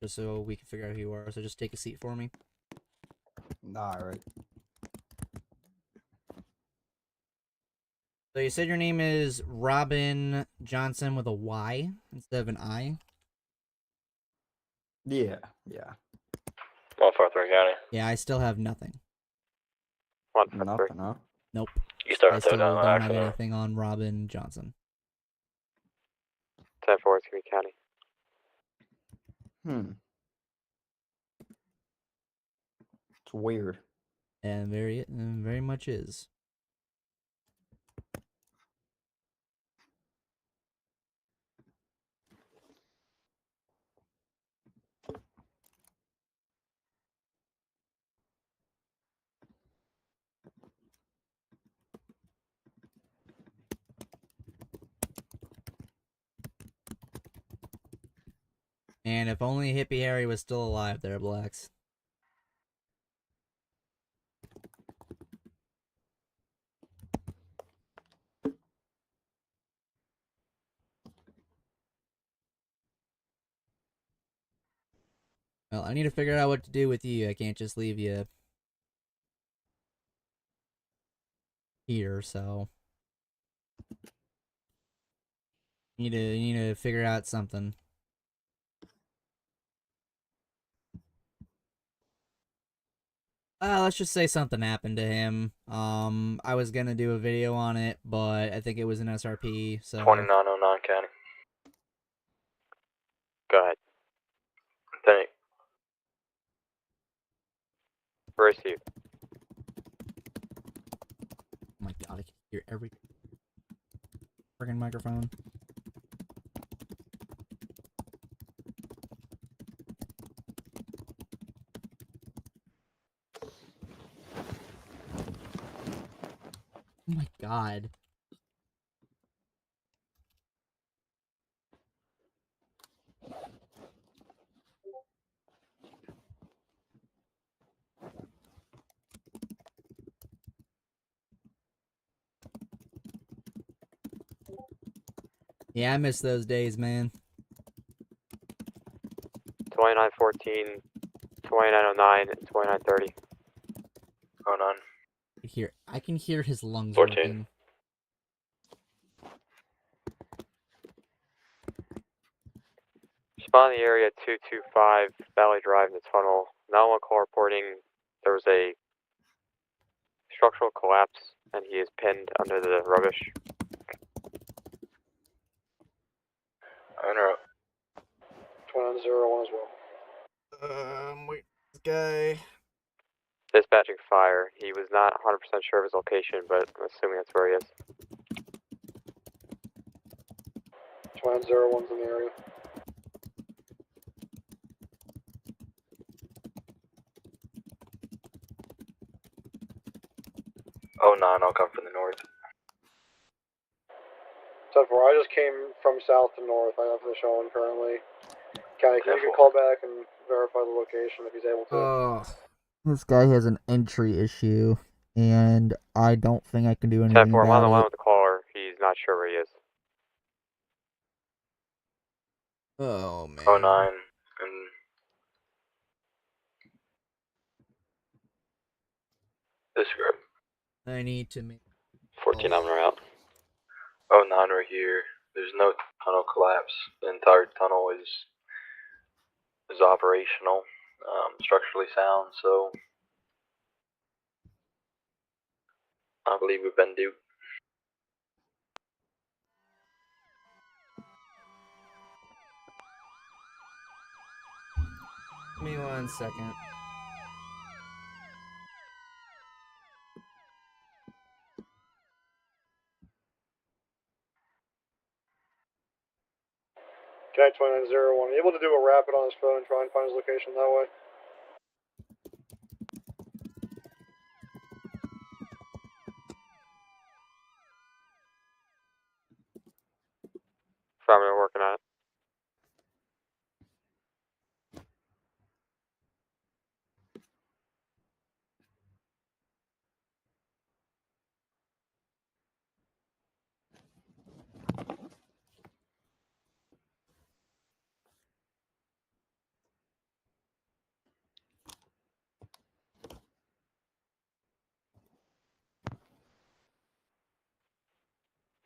Speaker 2: just so we can figure out who you are. So just take a seat for me.
Speaker 6: Alright.
Speaker 2: So you said your name is Robin Johnson with a Y instead of an I?
Speaker 6: Yeah.
Speaker 8: 143 County.
Speaker 2: Yeah, I still have nothing.
Speaker 4: 153.
Speaker 6: Nothing, huh?
Speaker 2: Nope.
Speaker 8: You start
Speaker 2: I
Speaker 8: with
Speaker 2: still
Speaker 8: down
Speaker 2: don't have
Speaker 8: accident.
Speaker 2: anything on Robin Johnson.
Speaker 4: 10-4, it's gonna be county.
Speaker 6: It's weird.
Speaker 2: And very much is. And if only Hippie Harry was still alive there, Blacks. Well, I need to figure out what to do with you. I can't just leave you here, so you need to figure out something. Let's just say something happened to him. I was gonna do a video on it, but I think it was an SRP, so
Speaker 8: 2909 County.
Speaker 4: Go ahead.
Speaker 8: Thank
Speaker 4: Receive.
Speaker 2: oh my god, I can hear every friggin' microphone. Oh my god. Yeah, I miss those days, man.
Speaker 4: 2914, 2909, and 2930.
Speaker 8: 09.
Speaker 2: I can hear his lungs
Speaker 8: 14.
Speaker 2: working.
Speaker 4: Respond in the area 225 Valley Drive in the tunnel. 911 call reporting there was a structural collapse and he is pinned under the rubbish.
Speaker 8: Owner up.
Speaker 5: 2901 as well.
Speaker 2: Wait, this guy.
Speaker 4: Dispatching fire. He was not 100% sure of his location, but I'm assuming that's where he is.
Speaker 5: 2901's in the area.
Speaker 8: Oh 09, I'll come from the north.
Speaker 5: 10-4, I just came from south to north. I have the showing currently. County, can you
Speaker 8: 10-4.
Speaker 5: call back and verify the location if he's able to?
Speaker 2: Oh, this guy has an entry issue, and I don't think I can do anything
Speaker 4: 10-4, I'm on the line
Speaker 2: about
Speaker 4: with the caller. He's not sure where he is.
Speaker 2: it. Oh man.
Speaker 8: 09 and this group.
Speaker 2: I need to make.
Speaker 8: 14, I'm out. 09 right here. There's no tunnel collapse. The entire tunnel is operational, structurally sound, so I believe we've been duped.
Speaker 2: Give me 1 second.
Speaker 5: County 2901, able to do a rapid on his phone and try and find his location that way?
Speaker 4: Affirmative, working on it.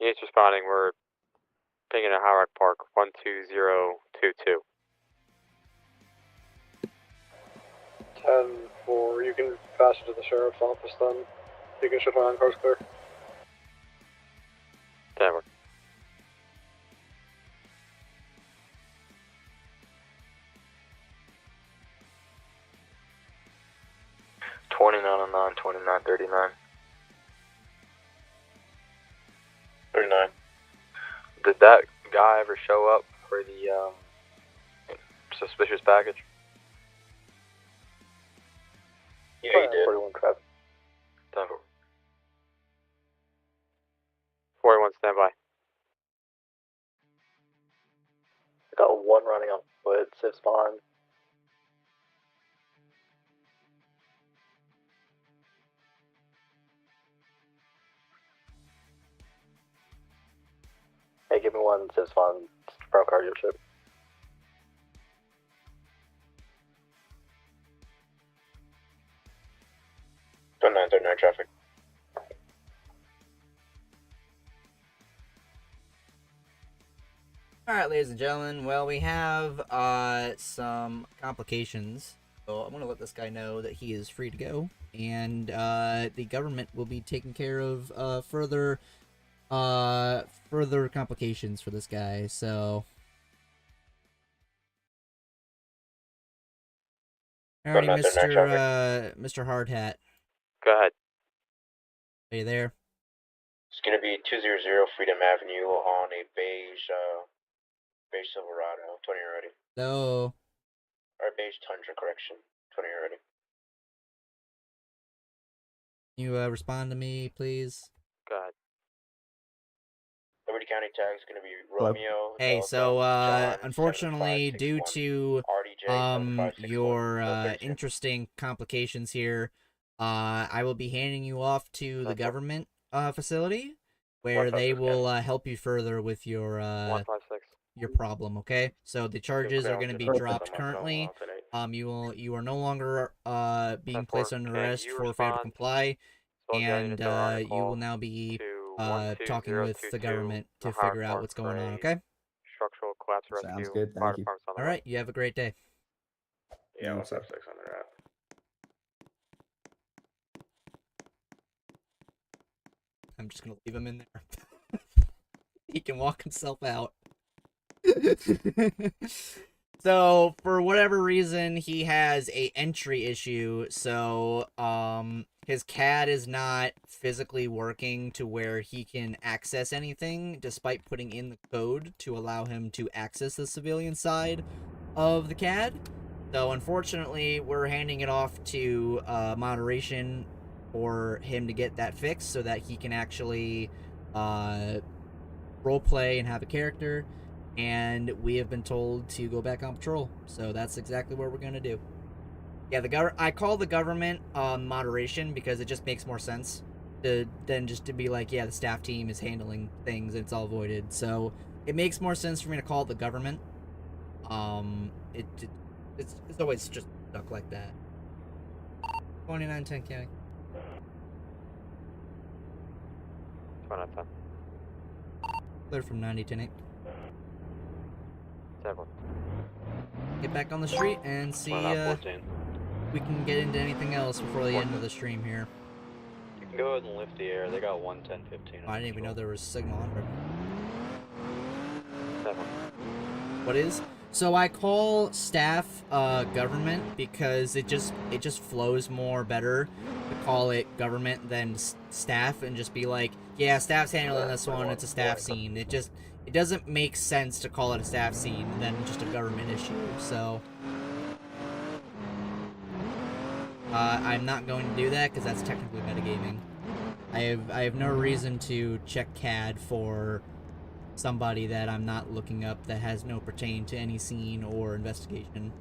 Speaker 4: Units responding, we're pinging at Howard Park, 12022.
Speaker 5: 10-4, you can pass it to the sheriff's office then. You can shift my on course clear.
Speaker 4: Denver.
Speaker 8: $2909, $2939. 39. Did that guy ever show up for the suspicious package?
Speaker 5: Yeah, he did. 41 traffic.
Speaker 8: 10-4.
Speaker 4: 41, standby.
Speaker 5: I got one running on foot, Siv's behind. Hey, give me one, Siv's behind, front car dealership.
Speaker 8: Turn 939 traffic.
Speaker 2: Alright, ladies and gentlemen, well, we have some complications. So I'm going to let this guy know that he is free to go. And the government will be taking care of further complications for this guy. So, alrighty, Mr. Hardhat.
Speaker 4: Go ahead.
Speaker 2: Are you there?
Speaker 8: It's gonna be 200 Freedom Avenue on a beige Silverado. 20 ready.
Speaker 2: Hello?
Speaker 8: Or beige Tundra, correction. 20 ready.
Speaker 2: Can you respond to me, please?
Speaker 4: Go ahead.
Speaker 8: Liberty County tag is gonna be
Speaker 6: Hello?
Speaker 8: Romeo.
Speaker 2: Hey,
Speaker 8: Delta,
Speaker 2: so
Speaker 8: John,
Speaker 2: unfortunately, due
Speaker 8: 7561,
Speaker 2: to
Speaker 8: RDJ 7561,
Speaker 2: your
Speaker 8: no 32.
Speaker 2: interesting complications here, I will be handing you off to the government facility where they will help you further with your
Speaker 4: 156.
Speaker 2: problem. Okay, so the charges are going to be dropped currently. You are no longer being placed under arrest for failure to comply, and you will now be talking with the government to figure out what's going on. Okay.
Speaker 4: Structural collapse rescue.
Speaker 6: Sounds good,
Speaker 4: Fire
Speaker 6: thank you.
Speaker 4: department's on the
Speaker 2: All right. You have a great day.
Speaker 8: Yeah,
Speaker 6: What's up?
Speaker 8: 156 on the route.
Speaker 2: I'm just gonna leave him in there. He can walk himself out. So for whatever reason, he has a entry issue. So his CAD is not physically working to where he can access anything, despite putting in the code to allow him to access the civilian side of the CAD. So unfortunately, we're handing it off to moderation for him to get that fixed so that he can actually roleplay and have a character. And we have been told to go back on patrol. So that's exactly what we're going to do. Yeah, I call the government moderation because it just makes more sense than just to be like, yeah, the staff team is handling things and it's all voided. So it makes more sense for me to call it the government. It's always just stuck like that. 2910 County.
Speaker 4: 2910.
Speaker 2: Clear from 9010.
Speaker 4: 7.
Speaker 2: Get back on the street and see if we can get into anything else before the end of the stream here.
Speaker 8: You can go ahead and lift the air. They got 11015.
Speaker 2: I didn't even know there was signal on there.
Speaker 4: 7.
Speaker 2: What is? So I call staff government because it just flows more better to call it government than staff and just be like, yeah, staff's handling this one, it's a staff scene. It doesn't make sense to call it a staff scene than just a government issue. So I'm not going to do that because that's technically metagaming. I have no reason to check CAD for somebody that I'm not looking up that has no pertain to any scene or investigation.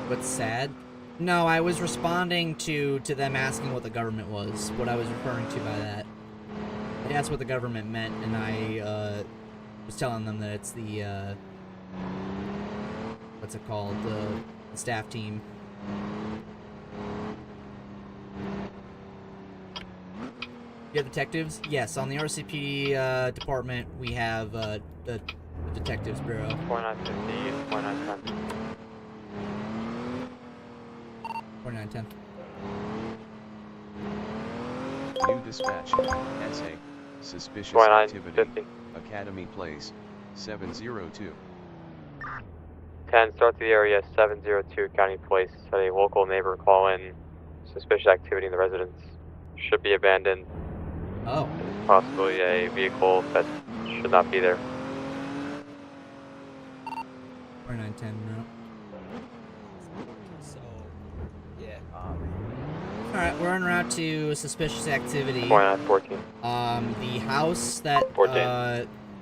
Speaker 2: What's sad No, I was responding to them asking what the government was, what I was referring to by that. They asked what the government meant, and I was telling them that it's the, what's it called, the staff team. You have detectives? Yes, on the RCPD department, we have the Detectives Bureau.
Speaker 4: 4915, 4910.
Speaker 2: 4910.
Speaker 7: New dispatch, SA, suspicious
Speaker 4: 2950.
Speaker 7: activity, Academy Place, 702.
Speaker 4: 10, start to the area 702 County Place. Had a local neighbor call in suspicious activity in the residence. Should be abandoned.
Speaker 2: Oh.
Speaker 4: Possibly a vehicle that should not be there.
Speaker 2: 4910, no.
Speaker 1: So, yeah.
Speaker 2: Alright, we're en route to suspicious activity.
Speaker 4: 2914.
Speaker 2: The house that,
Speaker 8: 14.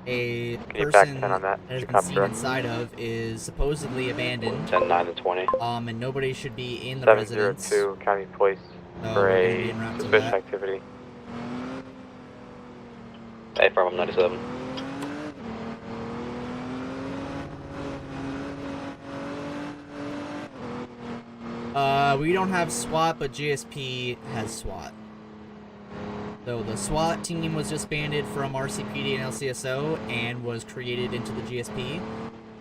Speaker 2: a
Speaker 4: Can you back
Speaker 2: person
Speaker 4: 10 on that?
Speaker 2: has
Speaker 4: Should
Speaker 2: been
Speaker 4: cop
Speaker 2: seen
Speaker 4: direct.
Speaker 2: inside of is supposedly abandoned.
Speaker 8: 10, 9, and 20.
Speaker 2: And nobody should be in the residence.
Speaker 4: 702 County Place
Speaker 2: So
Speaker 4: for
Speaker 2: we're gonna be
Speaker 4: a
Speaker 2: en route to
Speaker 4: suspicious
Speaker 2: that.
Speaker 4: activity.
Speaker 8: Hey, from 97.
Speaker 2: We don't have SWAT, but GSP has SWAT. So the SWAT team was disbanded from RCPD and LCSO and was created into the GSP.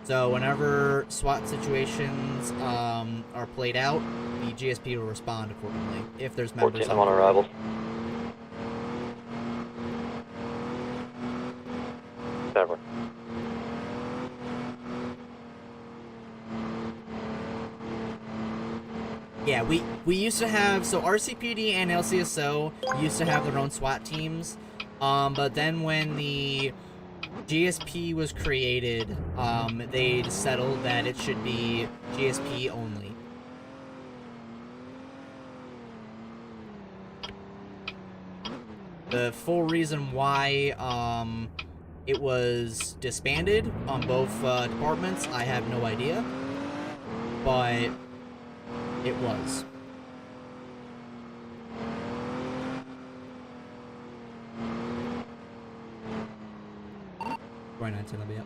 Speaker 2: So whenever SWAT situations are played out, the GSP will respond accordingly if there's members
Speaker 8: 14, I'm on
Speaker 2: of
Speaker 8: arrival.
Speaker 4: Never.
Speaker 2: Yeah, we used to have, so RCPD and LCSO used to have their own SWAT teams, but then when the GSP was created, they settled that it should be GSP only. The full reason why, it was disbanded on both, departments, I have no idea, but it was. I'll be up.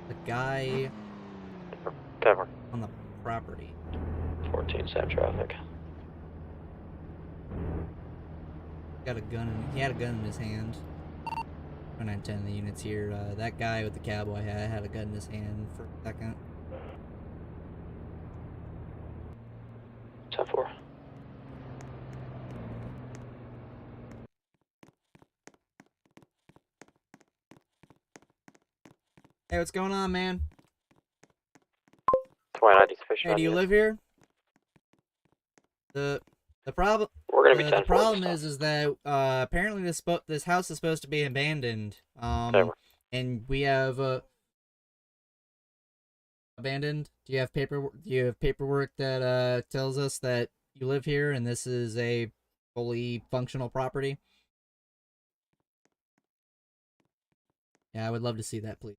Speaker 2: The guy
Speaker 4: Never.
Speaker 2: on the property.
Speaker 8: 14, same traffic.
Speaker 2: Got a gun. He had a gun in his hand. 910 the units here. That guy with the cowboy hat had a gun in his hand for a second.
Speaker 8: 10-4.
Speaker 2: Hey, what's going on, man?
Speaker 4: 29 suspicious.
Speaker 2: Hey, do you live here? The problem.
Speaker 8: We're gonna be
Speaker 2: The
Speaker 8: 10-4
Speaker 2: problem
Speaker 8: this
Speaker 2: is that apparently this house is supposed to be abandoned.
Speaker 4: Never.
Speaker 2: And we have abandoned. Do you have paperwork that tells us that you live here and this is a fully functional property? Yeah, I would love to see that, please.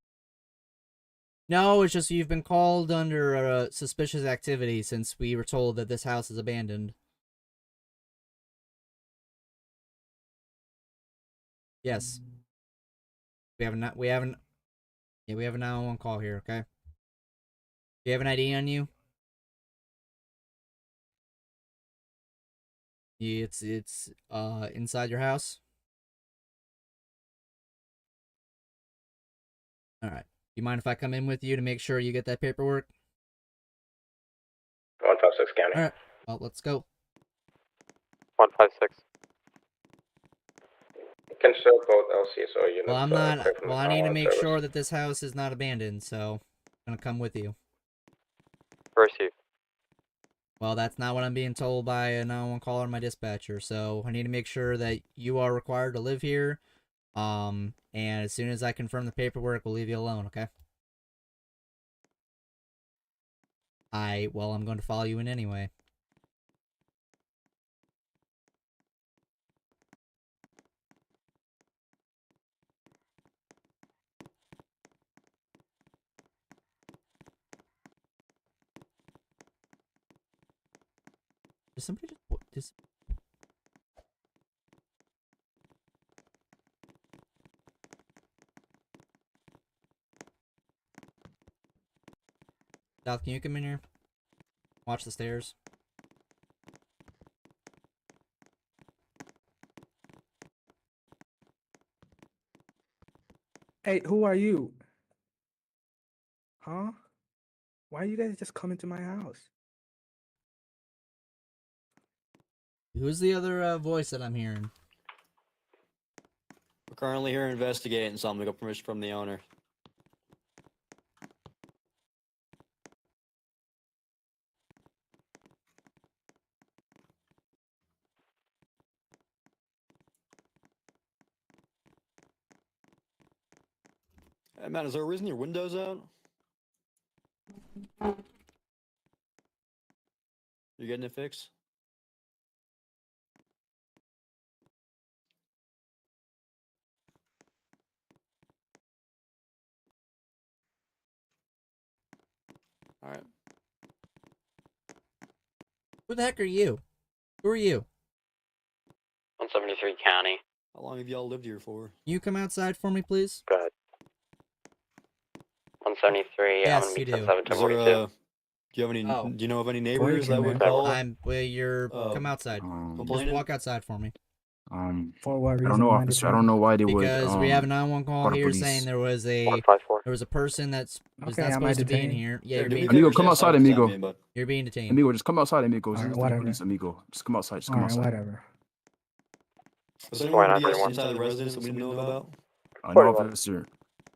Speaker 2: No, it's just you've been called under suspicious activity since we were told that this house is abandoned. Yes. We have a 911 call here, okay? Do you have an ID on you? It's inside your house. All right. Do you mind if I come in with you to make sure you get that paperwork?
Speaker 8: 156 County.
Speaker 2: All right. Well, let's go.
Speaker 4: 156.
Speaker 8: Can show both LCSO units.
Speaker 2: Well, I'm not.
Speaker 8: clear from
Speaker 2: Well,
Speaker 8: the
Speaker 2: I need to
Speaker 8: 911
Speaker 2: make
Speaker 8: service.
Speaker 2: sure that this house is not abandoned, so I'm gonna come with you.
Speaker 4: Receive.
Speaker 2: Well, that's not what I'm being told by a 911 caller and my dispatcher, so I need to make sure that you are required to live here. And as soon as I confirm the paperwork, we'll leave you alone, okay? Well, I'm going to follow you in anyway. Did somebody just... What, this... South, can you come in here? Watch the stairs.
Speaker 9: Hey, who are you? Huh? Why you guys just coming to my house?
Speaker 2: Who's the other voice that I'm hearing?
Speaker 10: We're currently here investigating something. We got permission from the owner. Hey, man, is there a reason your window's out? You getting it fixed? Alright.
Speaker 2: Who the heck are you? Who are you?
Speaker 10: 173 County. How long have y'all lived here for?
Speaker 2: Can you come outside for me, please?
Speaker 4: Go ahead.
Speaker 10: 173.
Speaker 2: Yes,
Speaker 10: I'm gonna
Speaker 2: you
Speaker 10: be
Speaker 2: do.
Speaker 10: 10-7 to 42. Do you have any?
Speaker 2: Oh.
Speaker 10: Do you know of any neighbors that would
Speaker 9: man.
Speaker 10: call?
Speaker 2: You're... come outside. Just
Speaker 10: complaining?
Speaker 2: walk outside for me.
Speaker 9: For what reason?
Speaker 6: I don't know, officer. I don't know why they would.
Speaker 2: Because we have a 911 call
Speaker 6: call the
Speaker 2: here
Speaker 6: police.
Speaker 2: saying there was a
Speaker 4: 154.
Speaker 2: person that's was
Speaker 9: Okay,
Speaker 2: not
Speaker 9: am I
Speaker 2: supposed to be in
Speaker 9: detained?
Speaker 2: here. Yeah,
Speaker 10: Here,
Speaker 2: you're
Speaker 10: do me
Speaker 2: being,
Speaker 10: a favor,
Speaker 6: Amigo, come
Speaker 10: just
Speaker 6: outside,
Speaker 10: stop
Speaker 6: amigo.
Speaker 10: me, bud.
Speaker 2: you're being detained.
Speaker 6: Amigo, just come outside, amigo.
Speaker 9: Alright,
Speaker 6: This is the
Speaker 9: whatever.
Speaker 6: police, amigo. Just come outside. Just come
Speaker 9: Alright,
Speaker 6: outside.
Speaker 9: whatever.
Speaker 10: Was there anyone
Speaker 4: 2931.
Speaker 10: inside the residence that we didn't know about?
Speaker 6: No, officer.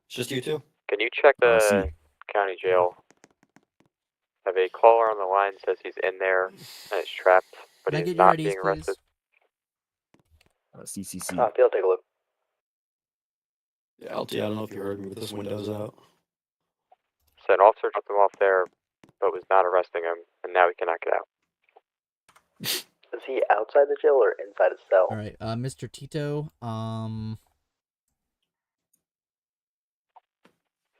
Speaker 10: It's just you two?
Speaker 4: Can you check the
Speaker 6: see.
Speaker 4: county jail? Have a caller on the line says he's in there and is trapped, but
Speaker 2: Can I
Speaker 4: he's
Speaker 2: get your
Speaker 4: not
Speaker 2: IDs,
Speaker 4: being arrested.
Speaker 6: CCC.
Speaker 8: Copy, I'll take a look.
Speaker 10: Yeah, LT, I don't know if you heard me, but this window's out.
Speaker 4: So an officer dropped him off there, but was not arresting him, and now he cannot get out.
Speaker 8: Is he outside the jail or inside his cell?
Speaker 2: All right, Mr. Tito.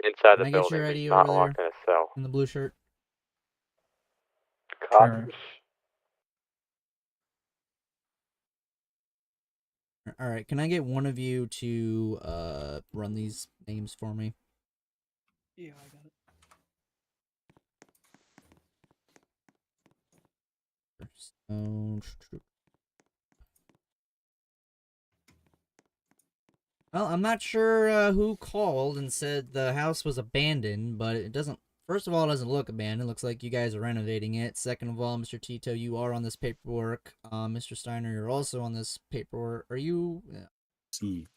Speaker 4: Inside
Speaker 2: Can
Speaker 4: the
Speaker 2: I get
Speaker 4: building,
Speaker 2: your
Speaker 4: he's
Speaker 2: ID
Speaker 4: not
Speaker 2: over
Speaker 4: locked in his cell.
Speaker 2: in the blue shirt.
Speaker 8: Copy.
Speaker 2: All right, can I get one of you to run these names for me?
Speaker 9: Yeah, I got it.
Speaker 2: Well, I'm not sure who called and said the house was abandoned, but it doesn't. First of all, it doesn't look abandoned. It looks like you guys are renovating it. Second of all, Mr. Tito, you are on this paperwork. Mr. Steiner, you're also on this paperwork. Are you?
Speaker 6: See.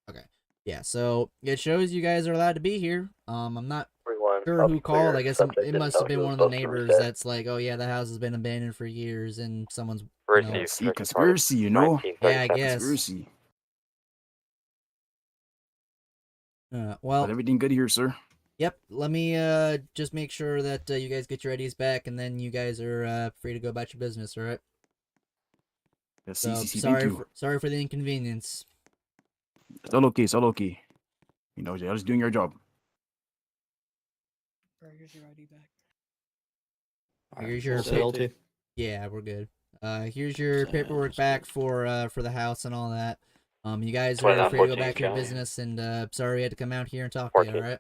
Speaker 2: Okay. Yeah, so it shows you guys are allowed to be here. I'm not
Speaker 8: Everyone,
Speaker 2: sure who called. I guess it must have been one of the
Speaker 8: supposed to
Speaker 2: neighbors
Speaker 8: reset.
Speaker 2: that's like, oh yeah, the house has been abandoned for years, and someone's, you know,
Speaker 4: Receive
Speaker 6: See, conspiracy, you know?
Speaker 2: yeah, I guess.
Speaker 6: Conspiracy.
Speaker 2: Well,
Speaker 6: Is everything good here, sir?
Speaker 2: yep. Let me just make sure that you guys get your IDs back, and then you guys are free to go about your business. All right.
Speaker 6: Yeah,
Speaker 2: So
Speaker 6: CCC, thank you.
Speaker 2: sorry for the inconvenience.
Speaker 6: It's all okay. It's all okay. You know, you're just doing your job.
Speaker 9: Here's your ID back.
Speaker 2: Here's your
Speaker 10: LT.
Speaker 2: Yeah, we're good. Here's your paperwork back for the house and all that. You guys are free to go back to your business, and sorry we had to come out here and talk to you. All right.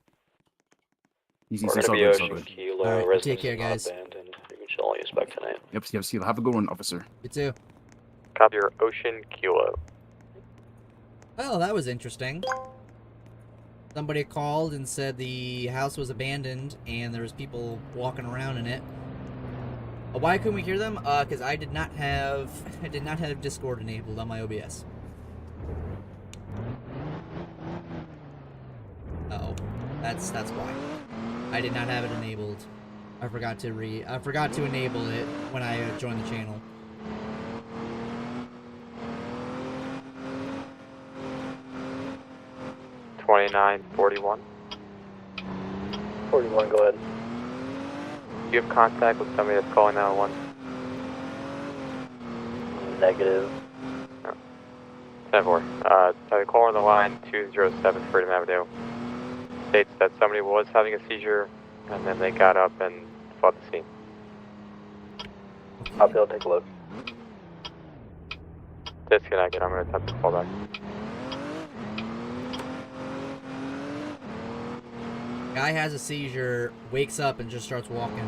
Speaker 6: Easy,
Speaker 8: We're
Speaker 6: it's
Speaker 8: gonna
Speaker 6: all
Speaker 8: be
Speaker 6: good. It's all
Speaker 8: Ocean
Speaker 6: good.
Speaker 8: Kilo.
Speaker 2: All right,
Speaker 8: Residence
Speaker 2: take care,
Speaker 8: is not
Speaker 2: guys.
Speaker 8: abandoned. You can chill on your spec tonight.
Speaker 6: Yep, see. Have a good one, officer.
Speaker 2: You too.
Speaker 4: Copy your Ocean Kilo.
Speaker 2: Well, that was interesting. Somebody called and said the house was abandoned and there was people walking around in it. Why couldn't we hear them? Because I did not have Discord enabled on my OBS. Uh-oh, that's why. I did not have it enabled. I forgot to enable it when I joined the channel.
Speaker 4: $29.41.
Speaker 8: 41, go ahead.
Speaker 4: Do you have contact with somebody that's calling 911?
Speaker 8: Negative.
Speaker 4: 10-4. Have a caller on the line, 207 Freedom Avenue. States that somebody was having a seizure, and then they got up and fled the scene.
Speaker 8: Uphill, take a look.
Speaker 4: Disconnected. I'm going to attempt to call back.
Speaker 2: Guy has a seizure, wakes up, and just starts walking.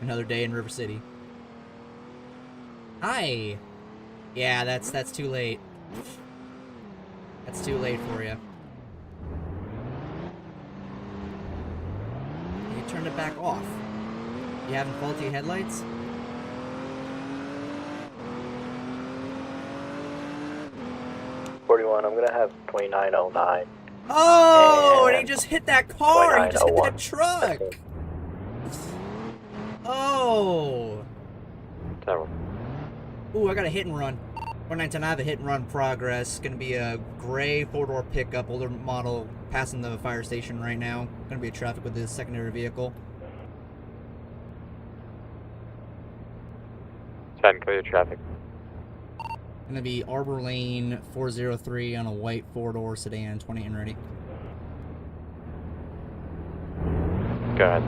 Speaker 2: Another day in River City. Hi. Yeah, that's too late. That's too late for you. You turned it back off. You having faulty headlights?
Speaker 8: I'm gonna have 2909.
Speaker 2: Oh, and he just hit that car! He just hit that
Speaker 8: 2901.
Speaker 2: truck! Oh! Ooh, I got a hit and run. 419, I have a hit and run progress. Gonna be a gray four-door pickup, older model, passing the fire station right now. Gonna be a traffic with this secondary vehicle.
Speaker 4: 10, clear traffic.
Speaker 2: Gonna be Arbor Lane 403 on a white four-door sedan, 20 and ready.
Speaker 4: Go ahead.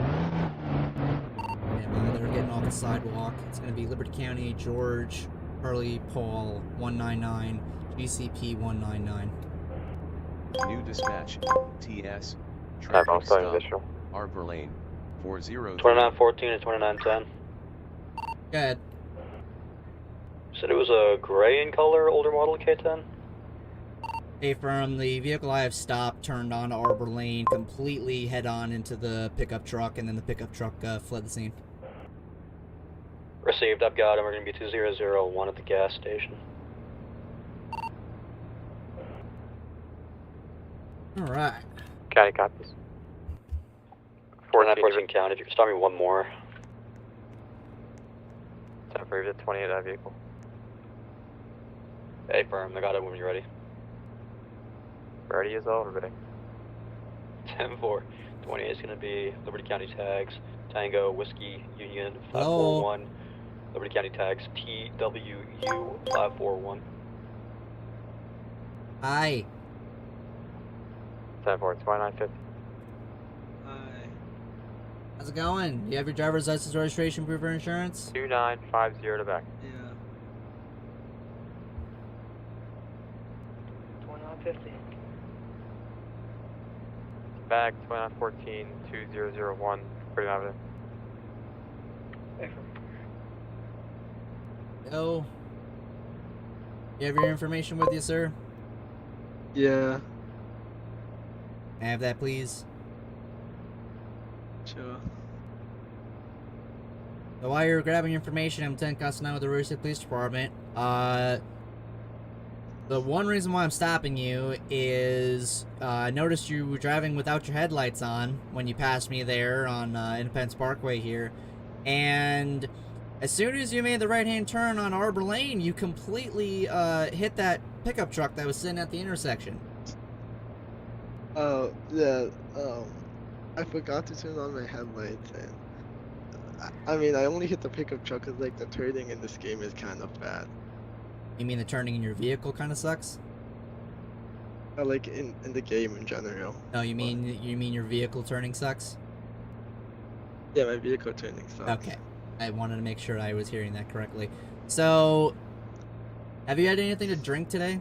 Speaker 2: Yeah, they're getting off the sidewalk. It's gonna be Liberty County, George, Harley, Paul, 199, GCP 199.
Speaker 7: New dispatch, TS,
Speaker 4: I'm
Speaker 7: traffic
Speaker 4: also
Speaker 7: stop,
Speaker 4: additional.
Speaker 7: Arbor Lane, 403.
Speaker 8: 2914 and 2910.
Speaker 2: Go ahead.
Speaker 8: Said it was a gray in color, older model K10.
Speaker 2: Hey, from the vehicle I have stopped, turned on to Arbor Lane, completely head-on into the pickup truck, and then the pickup truck fled the scene.
Speaker 8: Received, I've got him. We're gonna be 2001 at the gas station.
Speaker 2: Alright.
Speaker 4: County copies.
Speaker 8: 14 county. If you can stop me one more.
Speaker 4: 10 for you to 28 that vehicle.
Speaker 8: Hey, firm. I got it when you're ready.
Speaker 4: Ready as all, everybody.
Speaker 8: 10-4. 28 is gonna be Liberty County tags. Tango Whiskey Union
Speaker 2: Hello?
Speaker 8: 541. Liberty County tags TWU 541.
Speaker 2: Hi.
Speaker 4: 10 for 2950.
Speaker 2: How's it going? Do you have your driver's license, registration, proof of insurance?
Speaker 4: 2950 to back.
Speaker 9: Yeah.
Speaker 3: 2950.
Speaker 4: Back 2914 2001 Freedom Avenue.
Speaker 2: Yo. You have your information with you, sir?
Speaker 11: Yeah,
Speaker 2: May I have that, please?
Speaker 11: sure.
Speaker 2: So while you're grabbing your information, I'm 10 Castellano with the River City Police Department. The one reason why I'm stopping you is I noticed you were driving without your headlights on when you passed me there on Independence Parkway here. And as soon as you made the right-hand turn on Arbor Lane, you completely hit that pickup truck that was sitting at the intersection.
Speaker 11: Oh, yeah, I forgot to turn on my headlights, and I mean, I only hit the pickup truck because, like, the turning in this game is kind of bad.
Speaker 2: You mean the turning in your vehicle kind of sucks?
Speaker 11: Like, in the game in general.
Speaker 2: No, you mean your vehicle turning sucks?
Speaker 11: Yeah, my vehicle turning sucks.
Speaker 2: Okay. I wanted to make sure I was hearing that correctly. So, have you had anything to drink today?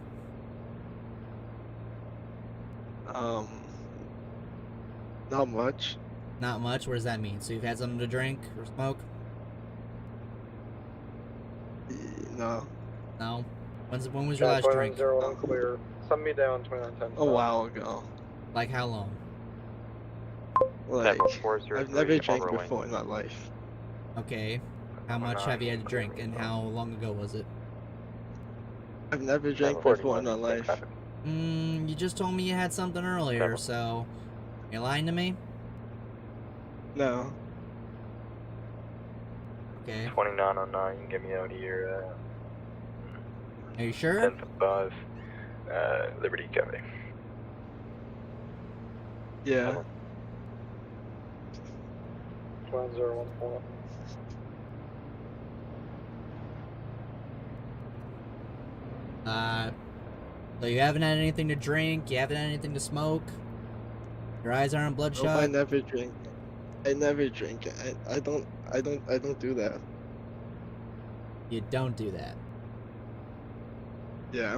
Speaker 11: Not much.
Speaker 2: Not much? What does that mean? So you've had something to drink or smoke?
Speaker 11: No.
Speaker 2: No? When was your last drink?
Speaker 5: 2901 clear. Send me down 2910.
Speaker 11: A while ago.
Speaker 2: Like how long?
Speaker 11: Like,
Speaker 4: 403
Speaker 11: I've never drank
Speaker 4: Arbor Lane.
Speaker 11: before in my life.
Speaker 2: Okay. How much have you had to drink and how long ago was it?
Speaker 11: I've never drank before in my life.
Speaker 2: You just told me you had something earlier, so you're lying to me?
Speaker 11: No.
Speaker 2: Okay.
Speaker 8: 2909, you can get me out here.
Speaker 2: Are you sure?
Speaker 8: 10-5. Liberty County.
Speaker 11: Yeah.
Speaker 5: 1014.
Speaker 2: So you haven't had anything to drink, you haven't had anything to smoke, your eyes aren't bloodshot?
Speaker 11: Nope, I never drink. I never drink. I don't do that.
Speaker 2: You don't do that.
Speaker 11: Yeah,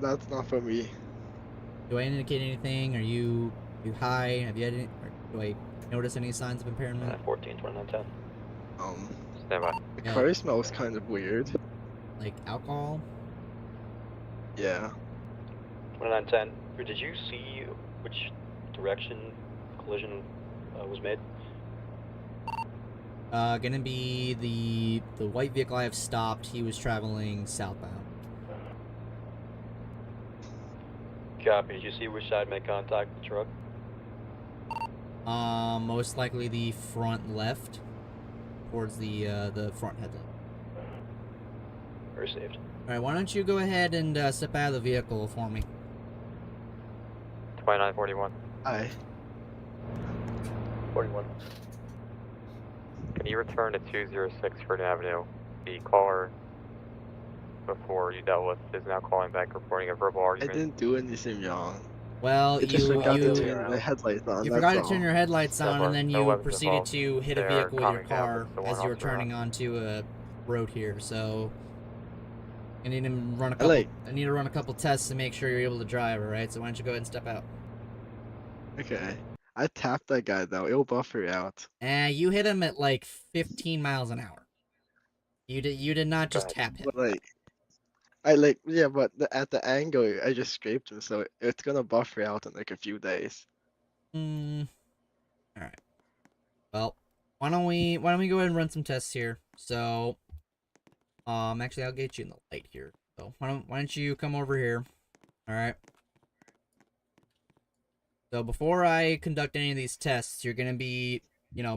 Speaker 11: that's not for me.
Speaker 2: Do I indicate anything? Are you high? Have you had any? Or do I notice any signs of impairment?
Speaker 4: 14, 29, 10.
Speaker 8: Stand by.
Speaker 11: The
Speaker 2: Yeah,
Speaker 11: car smells kind of weird.
Speaker 2: like alcohol?
Speaker 11: Yeah.
Speaker 4: 29, 10. Did you see which direction the collision was made?
Speaker 2: Gonna be the white vehicle I have stopped. He was traveling southbound.
Speaker 4: Copy. Did you see which side made contact with the truck?
Speaker 2: Most likely the front left, towards the front headlight.
Speaker 4: Received.
Speaker 2: All right, why don't you go ahead and step out of the vehicle for me?
Speaker 4: 2941.
Speaker 11: Hi.
Speaker 4: 41. Can you return to 206 Ferdinand Avenue? The caller before you dealt with is now calling back reporting a verbal
Speaker 11: I
Speaker 4: argument.
Speaker 11: didn't do anything wrong.
Speaker 2: Well,
Speaker 11: I just
Speaker 2: you
Speaker 11: forgot to turn the headlights on.
Speaker 2: you
Speaker 11: That's
Speaker 2: forgot to
Speaker 11: all.
Speaker 2: turn your headlights on, and then
Speaker 4: No
Speaker 2: you
Speaker 4: weapons
Speaker 2: proceeded
Speaker 4: involved.
Speaker 2: to hit a
Speaker 4: They are
Speaker 2: vehicle with your
Speaker 4: calming down,
Speaker 2: car
Speaker 4: but the
Speaker 2: as
Speaker 4: one
Speaker 2: you were
Speaker 4: officer
Speaker 2: turning onto a road here. So I need to run a
Speaker 11: I
Speaker 2: couple.
Speaker 11: like-
Speaker 2: I need to run a couple tests to make sure you're able to drive. All right. So why don't you go ahead and step out?
Speaker 11: Okay. I tapped that guy though. It'll buffer out.
Speaker 2: You hit him at like 15 miles an hour. You did not just tap him.
Speaker 11: But at the angle, I just scraped him, so it's gonna buffer out in like a few days.
Speaker 2: All right. Well, why don't we go ahead and run some tests here? So, actually, I'll get you in the light here. So why don't you come over here? All right. So before I conduct any of these tests, you're gonna be,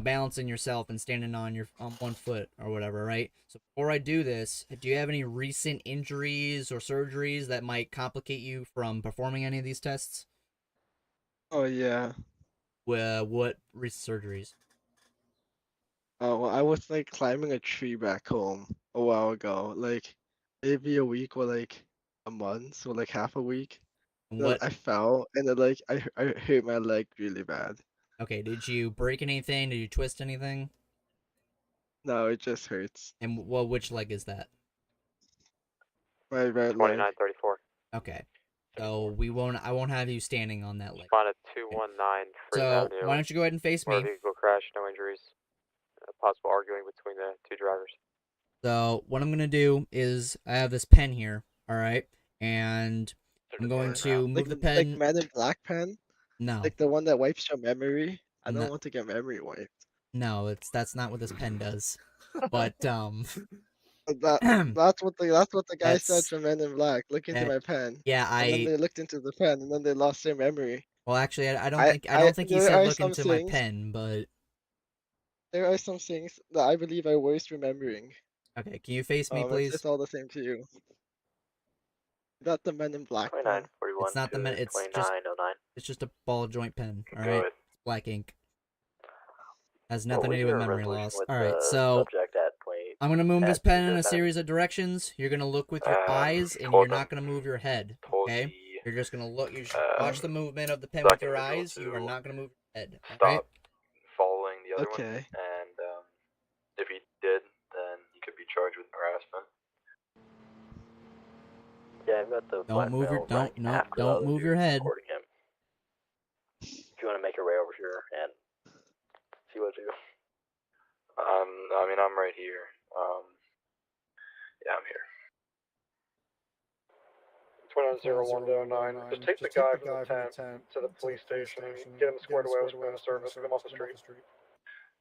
Speaker 2: balancing yourself and standing on one foot or whatever, right? So before I do this, do you have any recent injuries or surgeries that might complicate you from performing any of these tests?
Speaker 11: Oh yeah.
Speaker 2: What recent surgeries?
Speaker 11: Oh, well, I was like climbing a tree back home a while ago, like maybe a week or like a month, so like half a week. Then
Speaker 2: What?
Speaker 11: I fell and then I hurt my leg really bad.
Speaker 2: Okay, did you break anything? Did you twist anything?
Speaker 11: No, it just hurts.
Speaker 2: And which leg is that?
Speaker 11: My right leg.
Speaker 4: 2934.
Speaker 2: Okay. So I won't have you standing on that leg.
Speaker 4: Respond at 219 Ferdinand
Speaker 2: So
Speaker 4: Avenue.
Speaker 2: why don't you go ahead and face
Speaker 4: Motor
Speaker 2: me?
Speaker 4: vehicle crash, no injuries. Possible arguing between the two drivers.
Speaker 2: So what I'm gonna do is I have this pen here, all right, and I'm going to move the
Speaker 11: Like
Speaker 2: pen.
Speaker 11: Man in Black pen,
Speaker 2: No,
Speaker 11: like the one that wipes your memory. I
Speaker 2: no,
Speaker 11: don't want to get memory wiped.
Speaker 2: no, that's not what this pen does. But
Speaker 11: That that's what the guy said
Speaker 2: that's
Speaker 11: from Men in Black. Look into my pen,
Speaker 2: yeah.
Speaker 11: and then they looked into the pen, and then they lost their memory.
Speaker 2: Well, actually, I don't
Speaker 11: I
Speaker 2: think
Speaker 11: I
Speaker 2: he
Speaker 11: there
Speaker 2: said
Speaker 11: are
Speaker 2: look
Speaker 11: some
Speaker 2: into my
Speaker 11: things.
Speaker 2: pen, but
Speaker 11: There are some things that I believe are worth remembering.
Speaker 2: okay. Can you face me,
Speaker 11: It's
Speaker 2: please?
Speaker 11: all the same to you. Not the Men in Black pen.
Speaker 4: 2941
Speaker 2: It's not the
Speaker 4: to
Speaker 2: it's
Speaker 4: 2909.
Speaker 2: just a ball joint pen. All
Speaker 4: Go
Speaker 2: right,
Speaker 4: ahead.
Speaker 2: it's black ink. Has
Speaker 4: What
Speaker 2: nothing to
Speaker 4: was
Speaker 2: do with
Speaker 4: your
Speaker 2: memory
Speaker 4: resolution
Speaker 2: loss.
Speaker 4: with
Speaker 2: All right,
Speaker 4: the
Speaker 2: so
Speaker 4: subject at 20?
Speaker 2: I'm gonna move this
Speaker 4: at
Speaker 2: pen in a
Speaker 4: 207?
Speaker 2: series of directions. You're gonna look with your eyes, and
Speaker 4: told
Speaker 2: you're not
Speaker 4: them-
Speaker 2: gonna move your head.
Speaker 4: told
Speaker 2: Okay?
Speaker 4: the,
Speaker 2: You're just gonna look. You should watch the movement of the pen with
Speaker 4: second
Speaker 2: your
Speaker 4: individual
Speaker 2: eyes. You are
Speaker 4: to
Speaker 2: not gonna move your head. All
Speaker 4: stop
Speaker 2: right?
Speaker 4: following the other one,
Speaker 11: Okay.
Speaker 4: and if he did, then he could be charged with harassment. Yeah, I've got the
Speaker 2: Don't move your don't move your head.
Speaker 4: recording him. If you want to make your way over here and see what to do. I mean, I'm right here. Yeah, I'm here.
Speaker 5: 290109. Just take the guy from the tent to the police station and get him squared away with the service. Get him off the street.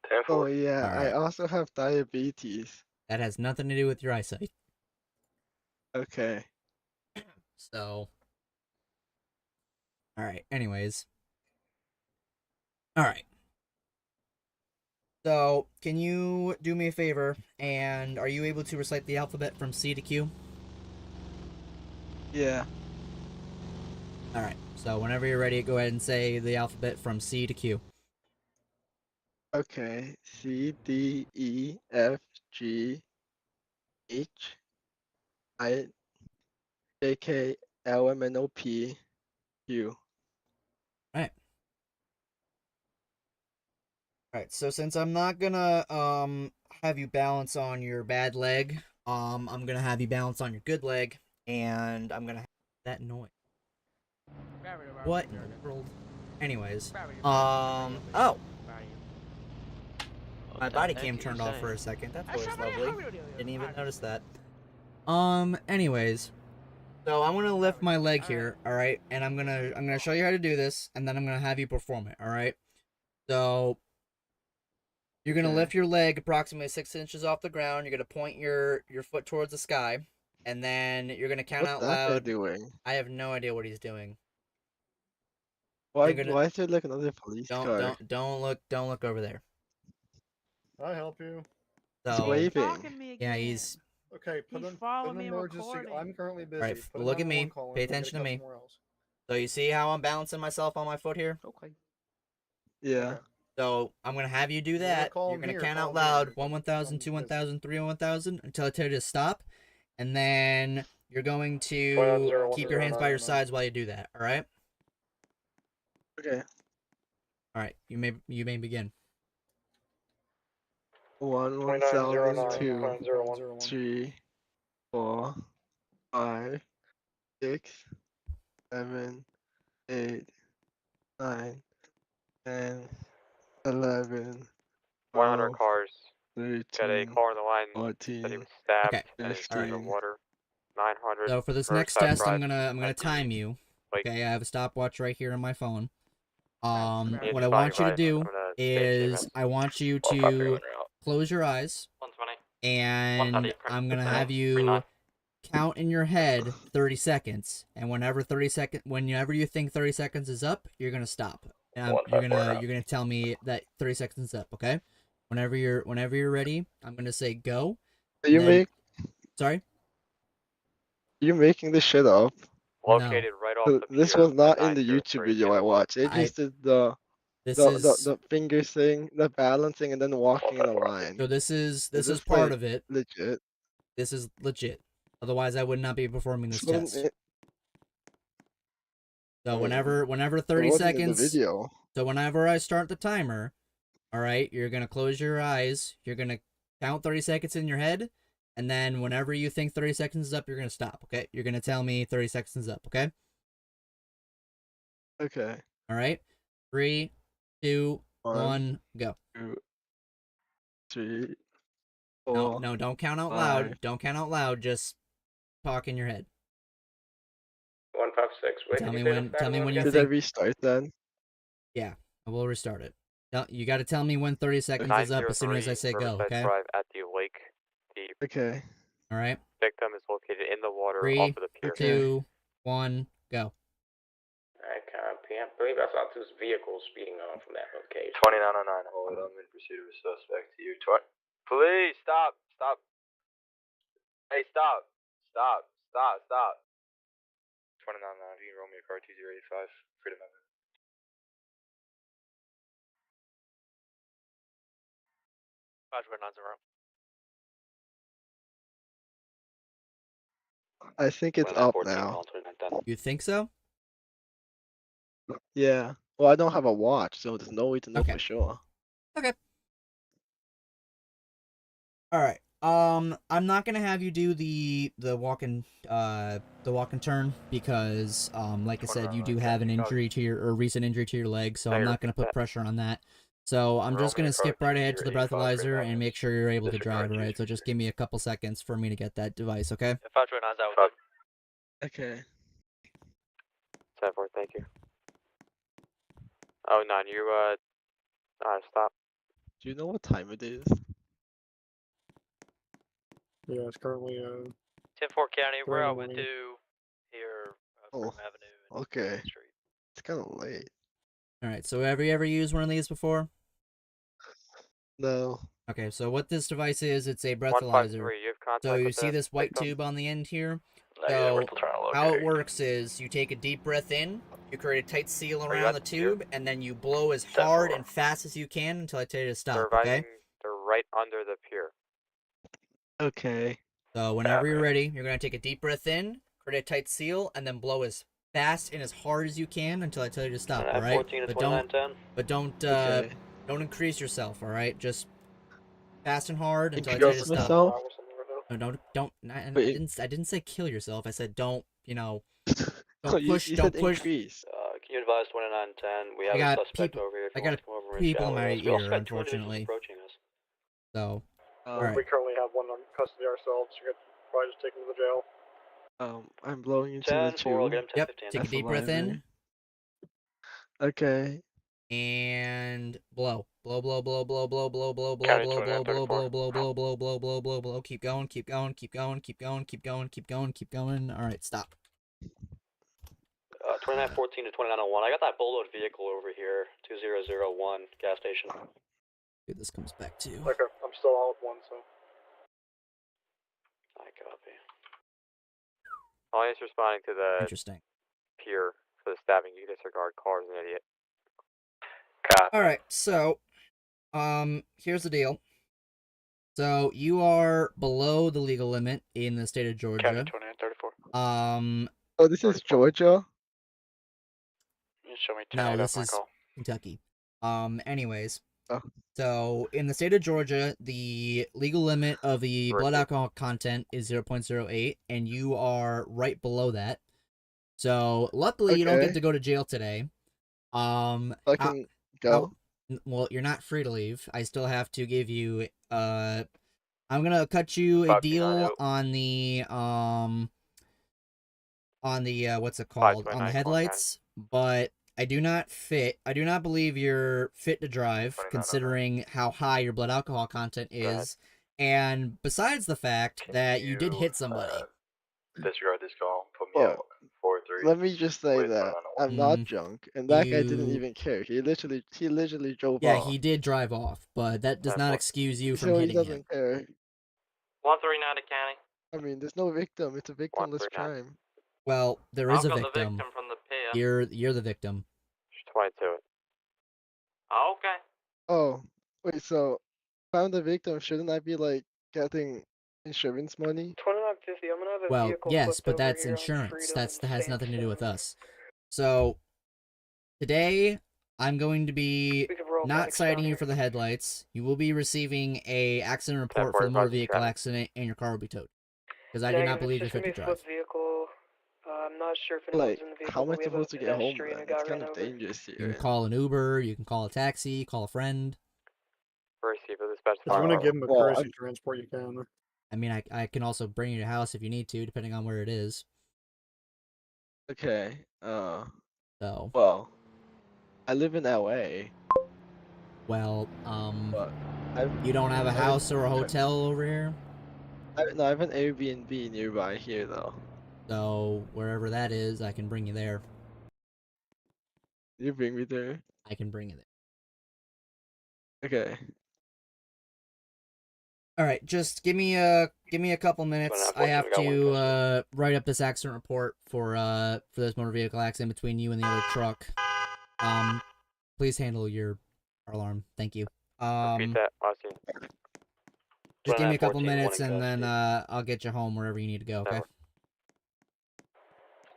Speaker 4: 10-4.
Speaker 11: Oh yeah,
Speaker 2: All
Speaker 11: I
Speaker 2: right.
Speaker 11: also have diabetes.
Speaker 2: That has nothing to do with your eyesight.
Speaker 11: Okay.
Speaker 2: So, all right. Anyways, all right. So, can you do me a favor? And are you able to recite the alphabet from C to Q?
Speaker 11: Yeah.
Speaker 2: All right. So, whenever you're ready, go ahead and say the alphabet from C to Q.
Speaker 11: Okay. C D E F G H I J K L M N O P Q.
Speaker 2: All right. Alright, so since I'm not gonna have you balance on your bad leg, I'm gonna have you balance on your good leg, and I'm gonna have that noise. What in the world? Anyways, oh! My body cam turned off for a second. That's always lovely. Didn't even notice that. Anyways, so I'm gonna lift my leg here, alright? And I'm gonna show you how to do this, and then I'm gonna have you perform it, alright? So you're gonna lift your leg approximately 6 inches off the ground. You're gonna point your foot towards the sky, and then you're gonna count out loud.
Speaker 11: What's that guy doing?
Speaker 2: I have no idea what he's doing.
Speaker 11: Why
Speaker 2: You're gonna
Speaker 11: why is there like another police car?
Speaker 2: don't look over there.
Speaker 5: Can I help you?
Speaker 11: He's
Speaker 2: So
Speaker 11: waving.
Speaker 2: yeah, he's
Speaker 5: Okay, put an emergency. I'm currently busy.
Speaker 2: Alright,
Speaker 5: Put a
Speaker 2: look at
Speaker 5: 911
Speaker 2: me.
Speaker 5: call in,
Speaker 2: Pay
Speaker 5: we'll get
Speaker 2: attention to
Speaker 5: it
Speaker 2: me.
Speaker 5: somewhere else.
Speaker 2: So you see how I'm balancing myself on my foot here?
Speaker 10: Okay.
Speaker 11: Yeah.
Speaker 2: So I'm gonna have you do
Speaker 5: You're gonna
Speaker 2: that.
Speaker 5: call
Speaker 2: You're
Speaker 5: him
Speaker 2: gonna
Speaker 5: here,
Speaker 2: count
Speaker 5: call
Speaker 2: out
Speaker 5: him here.
Speaker 2: loud 1 1000, 2 1000, 3 1000 until I tell you to stop, and then you're going to
Speaker 5: 210,
Speaker 2: keep your hands by your
Speaker 5: 109.
Speaker 2: sides while you do that. All right.
Speaker 11: Okay.
Speaker 2: All right. You may begin.
Speaker 11: 1
Speaker 5: 2909,
Speaker 11: 1002
Speaker 5: 2901.
Speaker 11: 3 4 5 6 7 8 9 10 11
Speaker 4: 100
Speaker 11: 12
Speaker 4: cars. Got a
Speaker 11: 13
Speaker 4: car on the line that he
Speaker 11: 14
Speaker 4: was stabbed
Speaker 2: Okay.
Speaker 4: and is in the
Speaker 11: 15.
Speaker 4: water. 900.
Speaker 2: So for this next test, I'm gonna time you. Okay. I have a stopwatch right here on my phone. What I want you to do is I want you to close your eyes,
Speaker 10: 120.
Speaker 2: and I'm gonna have you count in your head 30 seconds, and whenever you think 30 seconds is up, you're gonna stop. And you're gonna tell me that 30 seconds is up, okay? Whenever you're ready, I'm gonna say go.
Speaker 11: Are you
Speaker 2: Sorry?
Speaker 11: you making this shit up?
Speaker 4: Located right off the
Speaker 11: This
Speaker 4: pier
Speaker 11: was not
Speaker 4: at
Speaker 11: in the YouTube video I
Speaker 4: 903.
Speaker 11: watched. It just did the finger thing, the balancing, and then walking in a line.
Speaker 2: So this is
Speaker 11: this
Speaker 2: part
Speaker 11: like
Speaker 2: of it.
Speaker 11: legit?
Speaker 2: This is legit. Otherwise, I would not be performing this
Speaker 11: So
Speaker 2: test. So
Speaker 11: Oh,
Speaker 2: whenever 30
Speaker 11: wasn't in the
Speaker 2: seconds.
Speaker 11: video.
Speaker 2: So whenever I start the timer, all right, you're gonna close your eyes. You're gonna count 30 seconds in your head, and then whenever you think 30 seconds is up, you're gonna stop. Okay, you're gonna tell me 30 seconds is up. Okay.
Speaker 11: Okay.
Speaker 2: All right. 3, 2, 1, go.
Speaker 11: 2, 3, 4.
Speaker 2: No, don't count out
Speaker 11: 5.
Speaker 2: loud. Don't count out loud. Just talk in your head.
Speaker 12: 156. Wait,
Speaker 2: Tell me when you
Speaker 11: Did
Speaker 2: think.
Speaker 11: I restart then?
Speaker 2: Yeah, I will restart it. You got to tell me when 30 seconds is up as soon as I say go.
Speaker 4: Riverside
Speaker 2: Okay.
Speaker 4: Drive at the lake. The
Speaker 11: Okay.
Speaker 2: All right.
Speaker 4: victim is located in the water
Speaker 2: 3,
Speaker 4: off of the pier.
Speaker 2: 2, 1, go.
Speaker 12: I can't believe I saw two vehicles speeding off from that location.
Speaker 8: 2909, hold. I'm in pursuit of a suspect to you. Please stop. Hey, stop. 2909, you can roll me a car 2085, Freedom Avenue.
Speaker 11: I think it's up now.
Speaker 2: You think so?
Speaker 11: Yeah. Well, I don't have a watch, so there's no way to know for sure.
Speaker 2: Okay. All right. I'm not gonna have you do the walk and turn because like I said, you do have an injury to your recent injury to your leg, so I'm not gonna put pressure on that. So I'm just gonna skip right ahead to the breathalyzer and make sure you're able to drive. All right. So just give me a couple seconds for me to get that device. Okay.
Speaker 4: 529's out.
Speaker 11: Okay.
Speaker 4: 10-4, thank you. Oh, 9, you stop.
Speaker 11: Do you know what time it is?
Speaker 5: Yeah, it's currently
Speaker 4: 10-4 County, we're out with 2 here,
Speaker 11: Oh,
Speaker 4: Avenue.
Speaker 11: okay. It's kind of late.
Speaker 2: All right. So have you ever used one of these before?
Speaker 11: No.
Speaker 2: Okay. So what this device is, it's a
Speaker 4: 153,
Speaker 2: breathalyzer.
Speaker 4: you have contact
Speaker 2: So you
Speaker 4: with
Speaker 2: see
Speaker 4: the
Speaker 2: this white
Speaker 4: victim?
Speaker 2: tube on the end here?
Speaker 8: Yeah, we're
Speaker 2: So
Speaker 8: still trying to locate.
Speaker 2: how it works is you take a deep breath in, you create a tight seal
Speaker 4: you
Speaker 2: around
Speaker 4: at
Speaker 2: the
Speaker 4: the pier?
Speaker 2: tube, and then you blow as hard and fast as you can until I tell you to stop, okay?
Speaker 4: They're right under the pier.
Speaker 11: Okay.
Speaker 2: So whenever you're ready, you're going to take a deep breath in, create a tight seal, and then blow as fast and as hard as you can until I tell you to stop, alright?
Speaker 10: 14 to 2910.
Speaker 2: But don't
Speaker 11: Okay.
Speaker 2: Don't increase yourself, all right? Just fast and hard until I tell you to
Speaker 11: Increase
Speaker 2: stop.
Speaker 11: myself?
Speaker 2: No, don't.
Speaker 11: Wait.
Speaker 2: I didn't say kill yourself. I said don't.
Speaker 11: Oh,
Speaker 2: Don't
Speaker 11: you
Speaker 2: push.
Speaker 11: said
Speaker 2: Don't push.
Speaker 11: increase.
Speaker 8: Can you advise 2910? We have
Speaker 2: I
Speaker 8: a
Speaker 2: got
Speaker 8: suspect
Speaker 2: people.
Speaker 8: over here. If
Speaker 2: I
Speaker 8: you
Speaker 2: got
Speaker 8: want to come over and
Speaker 2: people
Speaker 8: chat
Speaker 2: in
Speaker 8: with
Speaker 2: my
Speaker 8: us. We also
Speaker 2: ear,
Speaker 8: got 2 individuals
Speaker 2: unfortunately.
Speaker 8: approaching us.
Speaker 2: So, all
Speaker 5: We
Speaker 2: right.
Speaker 5: currently have one on custody ourselves. You could probably just take him to the jail.
Speaker 11: I'm blowing into
Speaker 8: 10-4,
Speaker 11: the
Speaker 8: I'll
Speaker 11: tube.
Speaker 8: get him 10-15.
Speaker 2: Yep. Take a
Speaker 11: That's
Speaker 2: deep breath in.
Speaker 11: Okay.
Speaker 2: And blow. Blow, blow, blow, blow, blow, blow, blow, blow,
Speaker 4: County
Speaker 2: blow, blow,
Speaker 4: 29,
Speaker 2: blow,
Speaker 4: 34.
Speaker 2: blow, blow, blow, blow, blow, blow, blow. Keep going, keep going, keep going, keep going, keep going, keep going, keep going. All right, stop.
Speaker 8: 2914 to 2901. I got that bulldog vehicle over here. 2001 gas station.
Speaker 2: Here this comes back to.
Speaker 5: Okay, I'm still out with one, so.
Speaker 8: I copy.
Speaker 4: All he's responding to the
Speaker 2: Interesting.
Speaker 4: peer for the stabbing. You disregard car is an idiot.
Speaker 2: All right, so, here's the deal. So you are below the legal limit in the state of Georgia.
Speaker 4: County 29, 34.
Speaker 11: Oh, this is Georgia?
Speaker 4: You show me 10
Speaker 2: No,
Speaker 4: off
Speaker 2: this
Speaker 4: my
Speaker 2: is
Speaker 4: call.
Speaker 2: Kentucky. Anyways.
Speaker 11: Oh.
Speaker 2: So in the state of Georgia, the legal limit of the blood alcohol content is 0.08, and you are right below that. So luckily, you don't
Speaker 11: Okay.
Speaker 2: get to go to jail today.
Speaker 11: I can go.
Speaker 2: Well, you're not free to leave. I still have to give you. I'm gonna cut you a
Speaker 4: 529,
Speaker 2: deal
Speaker 4: yep.
Speaker 2: on the what's it called, on the
Speaker 4: 529,
Speaker 2: headlights, but I do not believe you're fit to drive
Speaker 4: 29,
Speaker 2: considering how high your blood alcohol content is, and besides the fact that you did hit somebody.
Speaker 8: Disregard this call. Put me
Speaker 11: Well,
Speaker 8: out. 4-3.
Speaker 11: let me just say
Speaker 8: Wait,
Speaker 11: that
Speaker 8: 2901.
Speaker 11: I'm not drunk, and that guy didn't
Speaker 2: you-
Speaker 11: even care. He literally drove
Speaker 2: Yeah,
Speaker 11: off.
Speaker 2: he did drive off, but that does not excuse you from
Speaker 11: So he
Speaker 2: hitting him.
Speaker 11: doesn't care.
Speaker 12: 139 to county.
Speaker 11: I mean, there's no victim. It's a victimless crime.
Speaker 2: Well, there is a
Speaker 12: I'll call
Speaker 2: victim.
Speaker 12: the victim from the pier.
Speaker 2: You're the victim.
Speaker 4: 22.
Speaker 12: Oh, okay.
Speaker 11: Oh, wait. So, if I'm the victim, shouldn't I be like getting insurance money?
Speaker 5: 2950. I'm gonna have a
Speaker 2: Well,
Speaker 5: vehicle
Speaker 2: yes,
Speaker 5: flipped
Speaker 2: but
Speaker 5: over
Speaker 2: that's
Speaker 5: here on
Speaker 2: insurance.
Speaker 5: Freedom
Speaker 2: That
Speaker 5: and
Speaker 2: has nothing to do with
Speaker 5: Sandstone.
Speaker 2: us. So today I'm going to be
Speaker 5: We could roll
Speaker 2: not
Speaker 5: medics
Speaker 2: citing
Speaker 5: down
Speaker 2: you
Speaker 5: here.
Speaker 2: for the headlights. You will be receiving a accident report for the
Speaker 4: 1045
Speaker 2: motor
Speaker 4: is
Speaker 2: vehicle
Speaker 4: traffic.
Speaker 2: accident, and your car will be towed. Because I do not believe you're
Speaker 5: it's
Speaker 2: fit
Speaker 5: gonna
Speaker 2: to
Speaker 5: be a
Speaker 2: drive.
Speaker 5: flipped vehicle. I'm not sure if anyone's
Speaker 11: Like,
Speaker 5: in the vehicle.
Speaker 11: how am I
Speaker 5: but we have a
Speaker 11: supposed to get home
Speaker 5: pedestrian
Speaker 11: then?
Speaker 5: who got
Speaker 11: It's kind
Speaker 5: ran
Speaker 11: of
Speaker 5: over.
Speaker 11: dangerous
Speaker 2: You
Speaker 11: here.
Speaker 2: can call an Uber, you can call a taxi, call a friend.
Speaker 4: Receiver, dispatch.
Speaker 5: If you want to give him a
Speaker 11: Well,
Speaker 5: courtesy transport, you can.
Speaker 2: I mean, I can also bring you to your house if you need to, depending on where it is.
Speaker 11: Okay.
Speaker 2: So,
Speaker 11: Well, I live in LA,
Speaker 2: well,
Speaker 11: but
Speaker 2: you don't have a house or a hotel over here?
Speaker 11: no, I have an Airbnb nearby here though.
Speaker 2: So, wherever that is, I can bring you there.
Speaker 11: You bring me there.
Speaker 2: I can bring you there.
Speaker 11: Okay.
Speaker 2: All right, just give me a couple minutes. I have to write up this accident report for this motor vehicle accident between you and the other truck. Please handle your alarm. Thank you.
Speaker 4: Repeat that. Last scene.
Speaker 2: Just give me a couple
Speaker 8: 2914,
Speaker 2: minutes
Speaker 8: one in
Speaker 2: and then
Speaker 8: custody.
Speaker 2: I'll get you home wherever you need to go. Okay.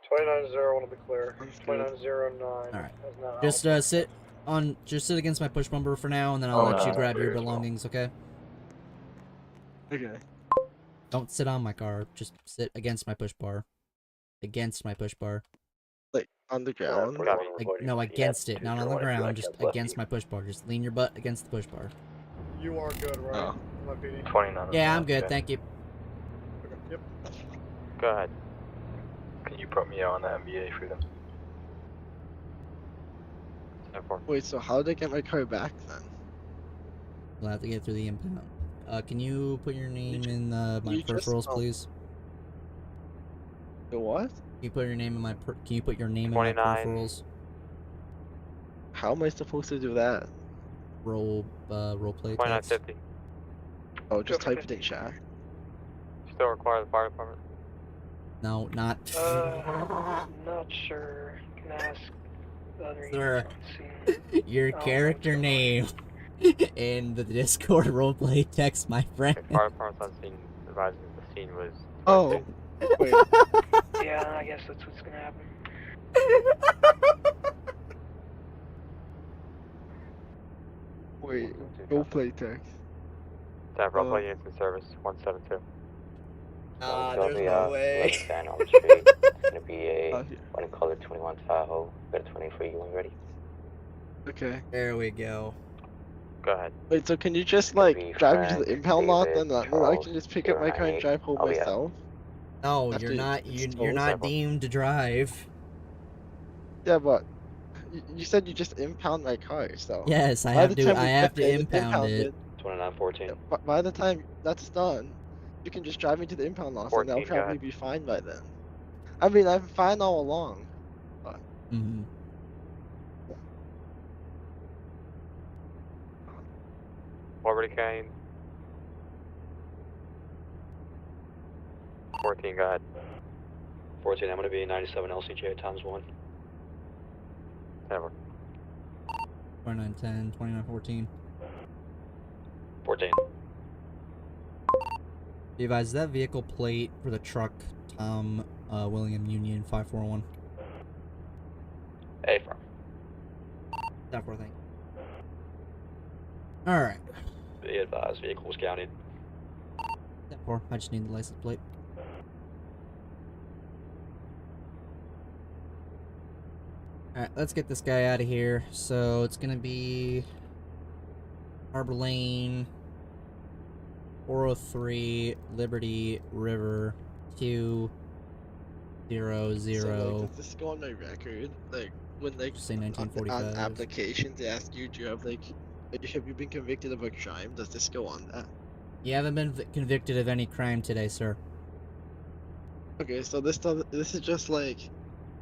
Speaker 5: 290, I want to be clear.
Speaker 11: Sounds good.
Speaker 5: 2909.
Speaker 2: All right.
Speaker 5: Is not
Speaker 2: Just
Speaker 5: out.
Speaker 2: sit against my push bumper for now, and then I'll
Speaker 11: Oh,
Speaker 2: let you
Speaker 11: no,
Speaker 2: grab your
Speaker 11: clear as well.
Speaker 2: belongings. Okay.
Speaker 11: Okay.
Speaker 2: Don't sit on my car. Just sit against my push bar. Against my push bar.
Speaker 11: Like on the ground.
Speaker 2: No, against it, not on the ground. Just against my push bar. Just lean your butt against the push bar.
Speaker 5: You are good, right?
Speaker 11: Oh.
Speaker 5: My PD.
Speaker 8: 29.
Speaker 2: Yeah, I'm good. Thank you.
Speaker 5: Okay, yep.
Speaker 4: Go ahead.
Speaker 8: Can you put me on that MBA Freedom?
Speaker 4: 10-4.
Speaker 11: Wait, so how did I get my car back then?
Speaker 2: We'll have to get through the impound. Can you put your name in my
Speaker 11: you just-
Speaker 2: peripherals,
Speaker 11: oh.
Speaker 2: please?
Speaker 11: The what?
Speaker 2: Can you put your name in my Can you put your name in my
Speaker 4: 29.
Speaker 2: peripherals?
Speaker 11: How am I supposed to do that?
Speaker 2: Role play text.
Speaker 4: 2950.
Speaker 11: Oh, just type it in chat.
Speaker 4: Still require the fire department.
Speaker 2: No, not.
Speaker 5: Not sure. Can ask the other
Speaker 2: Sir,
Speaker 5: units on scene.
Speaker 2: your character name in the Discord roleplay text, my friend.
Speaker 4: Okay, fire department's on scene. Advising that the scene was.
Speaker 11: Oh, wait.
Speaker 5: Yeah, I guess that's what's gonna happen.
Speaker 11: Wait, go play text.
Speaker 4: 10 for all play units in service, 172.
Speaker 2: There's no way.
Speaker 12: 1110 on the street. It's gonna be a
Speaker 11: Out here.
Speaker 12: one color 21 Tahoe. Got a 20 for you when ready.
Speaker 11: Okay.
Speaker 2: There we go.
Speaker 4: Go ahead.
Speaker 11: Wait, so can you just
Speaker 12: It's gonna
Speaker 11: like
Speaker 12: be
Speaker 11: drive me to
Speaker 12: Frank,
Speaker 11: the impound lot,
Speaker 12: David,
Speaker 11: then I
Speaker 12: Charles,
Speaker 11: can just pick up my car and
Speaker 12: 098.
Speaker 11: drive home
Speaker 12: I'll be out.
Speaker 11: myself?
Speaker 2: No,
Speaker 11: After
Speaker 2: you're not.
Speaker 11: it's
Speaker 2: You're
Speaker 11: towed?
Speaker 2: not deemed to drive.
Speaker 11: Yeah, but you said you just impound my car, so
Speaker 2: Yes, I
Speaker 11: by the
Speaker 2: have to.
Speaker 11: time
Speaker 2: I
Speaker 11: we
Speaker 2: have
Speaker 11: get
Speaker 2: to
Speaker 11: there and it's
Speaker 2: impound it.
Speaker 11: impounded,
Speaker 8: 2914.
Speaker 11: by the time that's done, you can just drive me to the impound lot, and I'll
Speaker 4: 14, go
Speaker 11: probably
Speaker 4: ahead.
Speaker 11: be fine by then. I mean, I'm fine all along. But
Speaker 2: Mm-hmm.
Speaker 4: Liberty Kane. 14, go ahead.
Speaker 10: 14, I'm gonna be 97 LCJ times 1.
Speaker 4: 10 for
Speaker 2: 2910, 2914.
Speaker 10: 14.
Speaker 2: Be advised, is that vehicle plate for the truck Tom William Union 541?
Speaker 10: Affirm.
Speaker 2: That for thing. Alright.
Speaker 10: Be advised, vehicles counted.
Speaker 2: That for. I just need the license plate. Alright, let's get this guy out of here. So it's gonna be Harbor Lane, 403 Liberty River 200.
Speaker 11: so does this go on my record? Like when
Speaker 2: Say
Speaker 11: on
Speaker 2: 1945.
Speaker 11: applications they ask you, do you have have you been convicted of a crime? Does this go on that?
Speaker 2: You haven't been convicted of any crime today, sir.
Speaker 11: Okay, so this is just like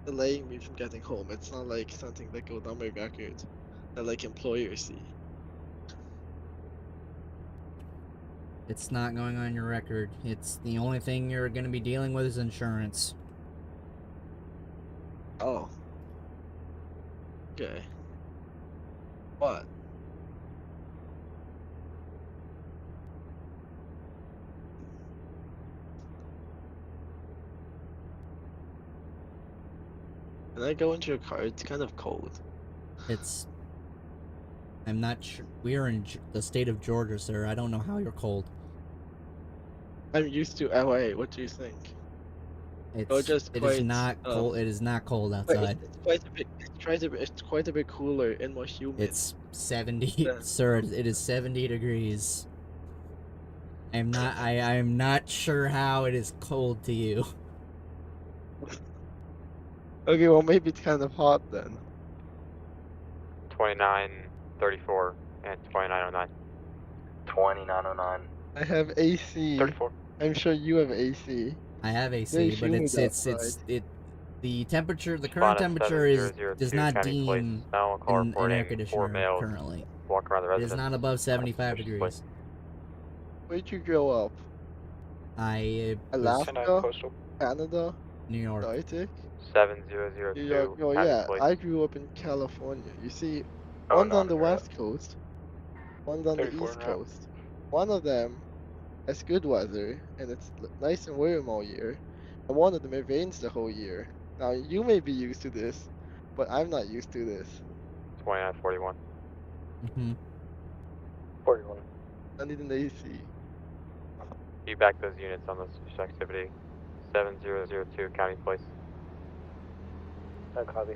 Speaker 11: delaying me from getting home. It's not like something that goes on my record that like employers see.
Speaker 2: It's not going on your record. It's the only thing you're going to be dealing with is insurance.
Speaker 11: Oh. Okay. What? Can I go into your car? It's kind of cold.
Speaker 2: It's... I'm not sure. We're in the state of Georgia, sir. I don't know how you're cold.
Speaker 11: I'm used to LA. What do you think?
Speaker 2: It is not cold. It is not cold outside.
Speaker 11: It's quite a bit. It's quite a bit cooler and more humid.
Speaker 2: It's 70, sir. It is 70 degrees. I'm not sure how it is cold to you.
Speaker 11: Okay, well maybe it's kind of hot then.
Speaker 4: 2934 and 2909.
Speaker 8: 2909.
Speaker 11: I have AC.
Speaker 4: 34.
Speaker 11: I'm sure you have AC.
Speaker 2: I have
Speaker 11: Very
Speaker 2: AC, but
Speaker 11: humid outside.
Speaker 2: the temperature, the current
Speaker 4: Spot at
Speaker 2: temperature does
Speaker 4: 7002
Speaker 2: not
Speaker 4: County Place.
Speaker 2: deem
Speaker 4: Now call
Speaker 2: an air
Speaker 4: reporting 4
Speaker 2: conditioner
Speaker 4: males
Speaker 2: currently.
Speaker 4: walk around the
Speaker 2: It
Speaker 4: residence.
Speaker 2: is not above 75
Speaker 4: suspiciously.
Speaker 2: degrees.
Speaker 11: Where'd you grow up?
Speaker 2: I was
Speaker 11: Alaska? Canada?
Speaker 2: New York.
Speaker 11: Arctic?
Speaker 4: 7002
Speaker 11: New York. Oh
Speaker 4: County
Speaker 11: yeah,
Speaker 4: Place.
Speaker 11: I grew up in California. You see,
Speaker 8: Oh,
Speaker 11: one's
Speaker 8: no,
Speaker 11: on the
Speaker 8: you're
Speaker 11: West Coast, one's on the
Speaker 8: 34
Speaker 11: East
Speaker 8: en route.
Speaker 11: Coast. One of them has good weather and it's nice and warm all year, and one of them it rains the whole year. Now you may be used to this, but I'm not used to this.
Speaker 4: 2941.
Speaker 2: Mm-hmm.
Speaker 8: 41.
Speaker 11: I need an AC.
Speaker 4: Feedback those units on the suspicious activity. 7002 County Place.
Speaker 8: No copy.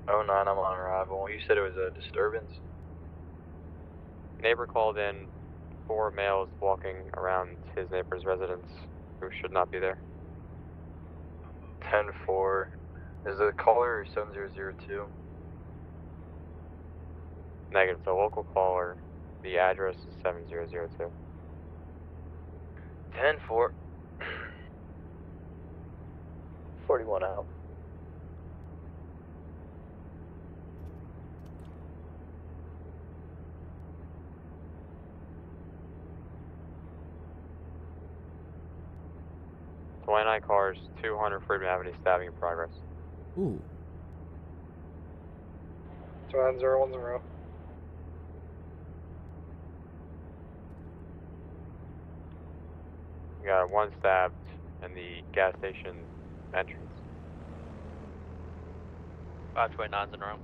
Speaker 8: Oh nine, I'm on arrival. You said it was a disturbance?
Speaker 4: Neighbor called in 4 males walking around his neighbor's residence who should not be there.
Speaker 8: 10-4. Is the caller 7002?
Speaker 4: Negative. The local caller. The address is 7002.
Speaker 8: 10-4. 41 out.
Speaker 4: '29 cars, 200 Freedom Avenue, stabbing in progress.
Speaker 2: Ooh.
Speaker 5: 29010.
Speaker 4: We got one stabbed in the gas station entrance.
Speaker 13: 529's in a row.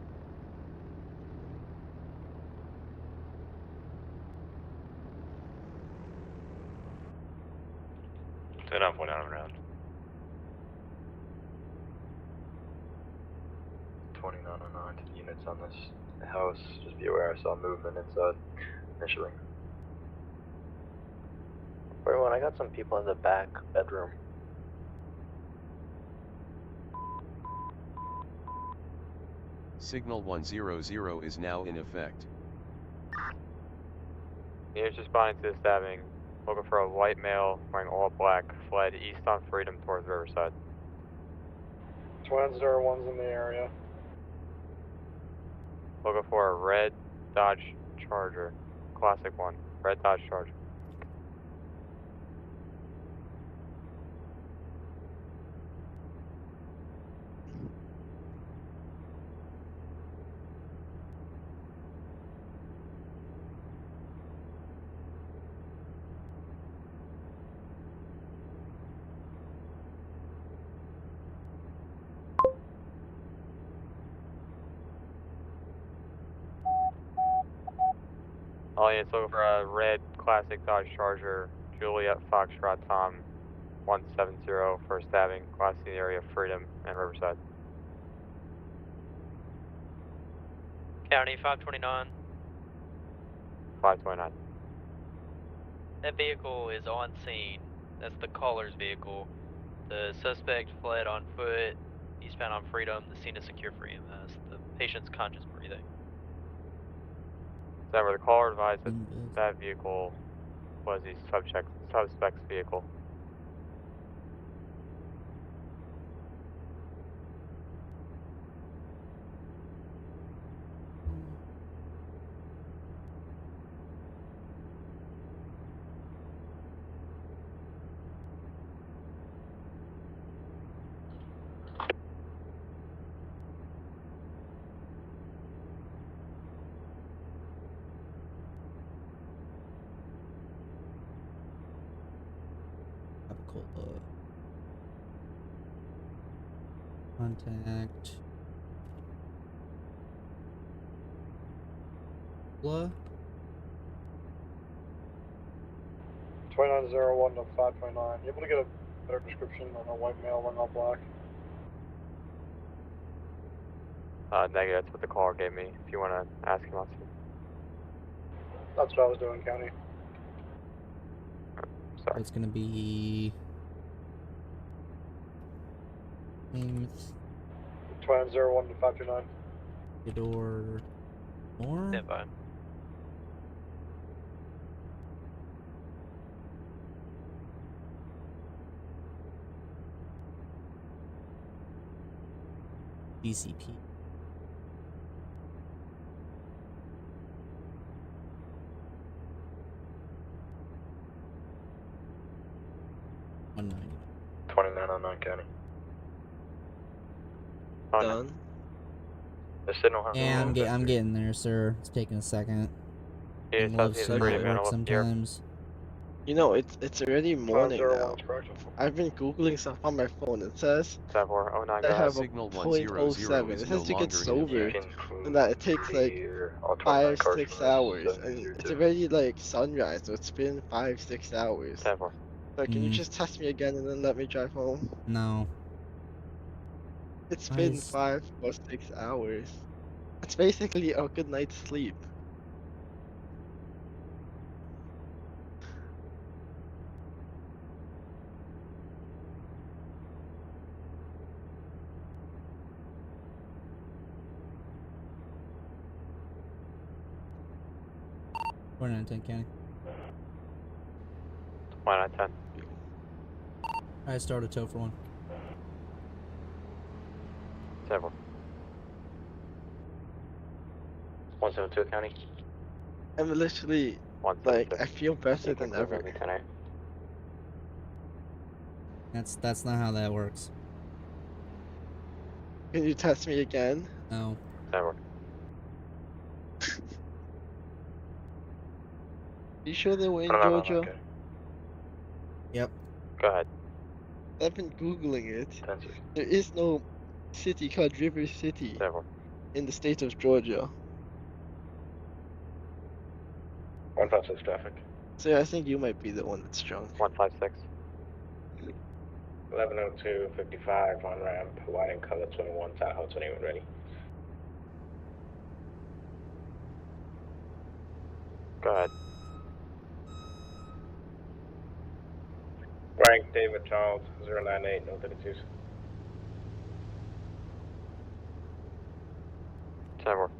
Speaker 4: Turn on 49 around.
Speaker 8: 2909 to the units on this house. Just be aware I saw movement inside initially.
Speaker 14: 41, I got some people in the back bedroom.
Speaker 7: Signal 100 is now in effect.
Speaker 4: Units responding to the stabbing, looking for a white male wearing all black, fled east on Freedom towards Riverside.
Speaker 5: Twins, there are ones in the area.
Speaker 4: Looking for a red Dodge Charger, classic one, red Dodge Charger. All units looking for a red classic Dodge Charger, Juliet Foxtrot Tom 170 for a stabbing, class in the area of Freedom and Riverside.
Speaker 13: County 529.
Speaker 4: 529.
Speaker 13: That vehicle is on scene. That's the caller's vehicle. The suspect fled on foot, eastbound on Freedom. The scene is secure for EMS. The patient's conscious breathing.
Speaker 4: Remember, the caller advised that that vehicle was the suspect's vehicle.
Speaker 2: Apicola. Contact. Blah.
Speaker 5: 2901 to 529. You able to get a better description on a white male wearing all black?
Speaker 4: Negative, that's what the caller gave me. If you want to ask him, I'll see.
Speaker 5: That's what I was doing, County.
Speaker 2: So it's gonna be James
Speaker 5: 2901 to 529.
Speaker 2: Theodore Moore.
Speaker 13: Stand by.
Speaker 2: DCP. $199.
Speaker 8: 2909 County.
Speaker 11: Done.
Speaker 8: The signal has
Speaker 2: Yeah, I'm getting there, sir. It's taking a second.
Speaker 4: Yeah,
Speaker 2: Thing loves to not work
Speaker 4: up
Speaker 2: sometimes.
Speaker 11: You know, it's already morning
Speaker 5: 501
Speaker 11: now.
Speaker 5: is correct.
Speaker 11: I've been googling stuff on my phone. It says
Speaker 4: 7409,
Speaker 11: I
Speaker 4: go ahead.
Speaker 11: have a
Speaker 7: Signal
Speaker 11: 0.07.
Speaker 7: 100
Speaker 11: It
Speaker 7: is no
Speaker 11: says you get
Speaker 7: longer in
Speaker 11: sober,
Speaker 7: effect.
Speaker 11: and that it takes like
Speaker 8: all 29 cars
Speaker 11: 5-6
Speaker 8: from this
Speaker 11: hours, and
Speaker 8: 702.
Speaker 11: it's already like sunrise, so it's been 5-6 hours.
Speaker 4: 74.
Speaker 11: So can you just test me again and then let me drive home?
Speaker 2: No.
Speaker 11: It's been 5 or 6 hours. It's basically a good night's sleep.
Speaker 2: We're not 10 County.
Speaker 4: 2910.
Speaker 2: I start a tow for one.
Speaker 4: 74.
Speaker 10: 172 County.
Speaker 11: I'm literally like, I feel better than ever.
Speaker 2: That's not how that works.
Speaker 11: Can you test me again?
Speaker 2: No.
Speaker 4: Never.
Speaker 11: You sure they were in
Speaker 8: 2909
Speaker 11: Georgia?
Speaker 8: County.
Speaker 2: Yep.
Speaker 4: Go ahead.
Speaker 11: I've been googling it.
Speaker 8: 10-6.
Speaker 11: There is no city called River City
Speaker 4: Several.
Speaker 11: in the state of Georgia.
Speaker 12: 156 traffic.
Speaker 11: So I think you might be the one that's drunk.
Speaker 4: 156.
Speaker 12: 1102, 55 on ramp, white and color 21, Tahoe 21 ready.
Speaker 4: Go ahead.
Speaker 12: Rank David Charles, 098, no 32s.
Speaker 4: Several.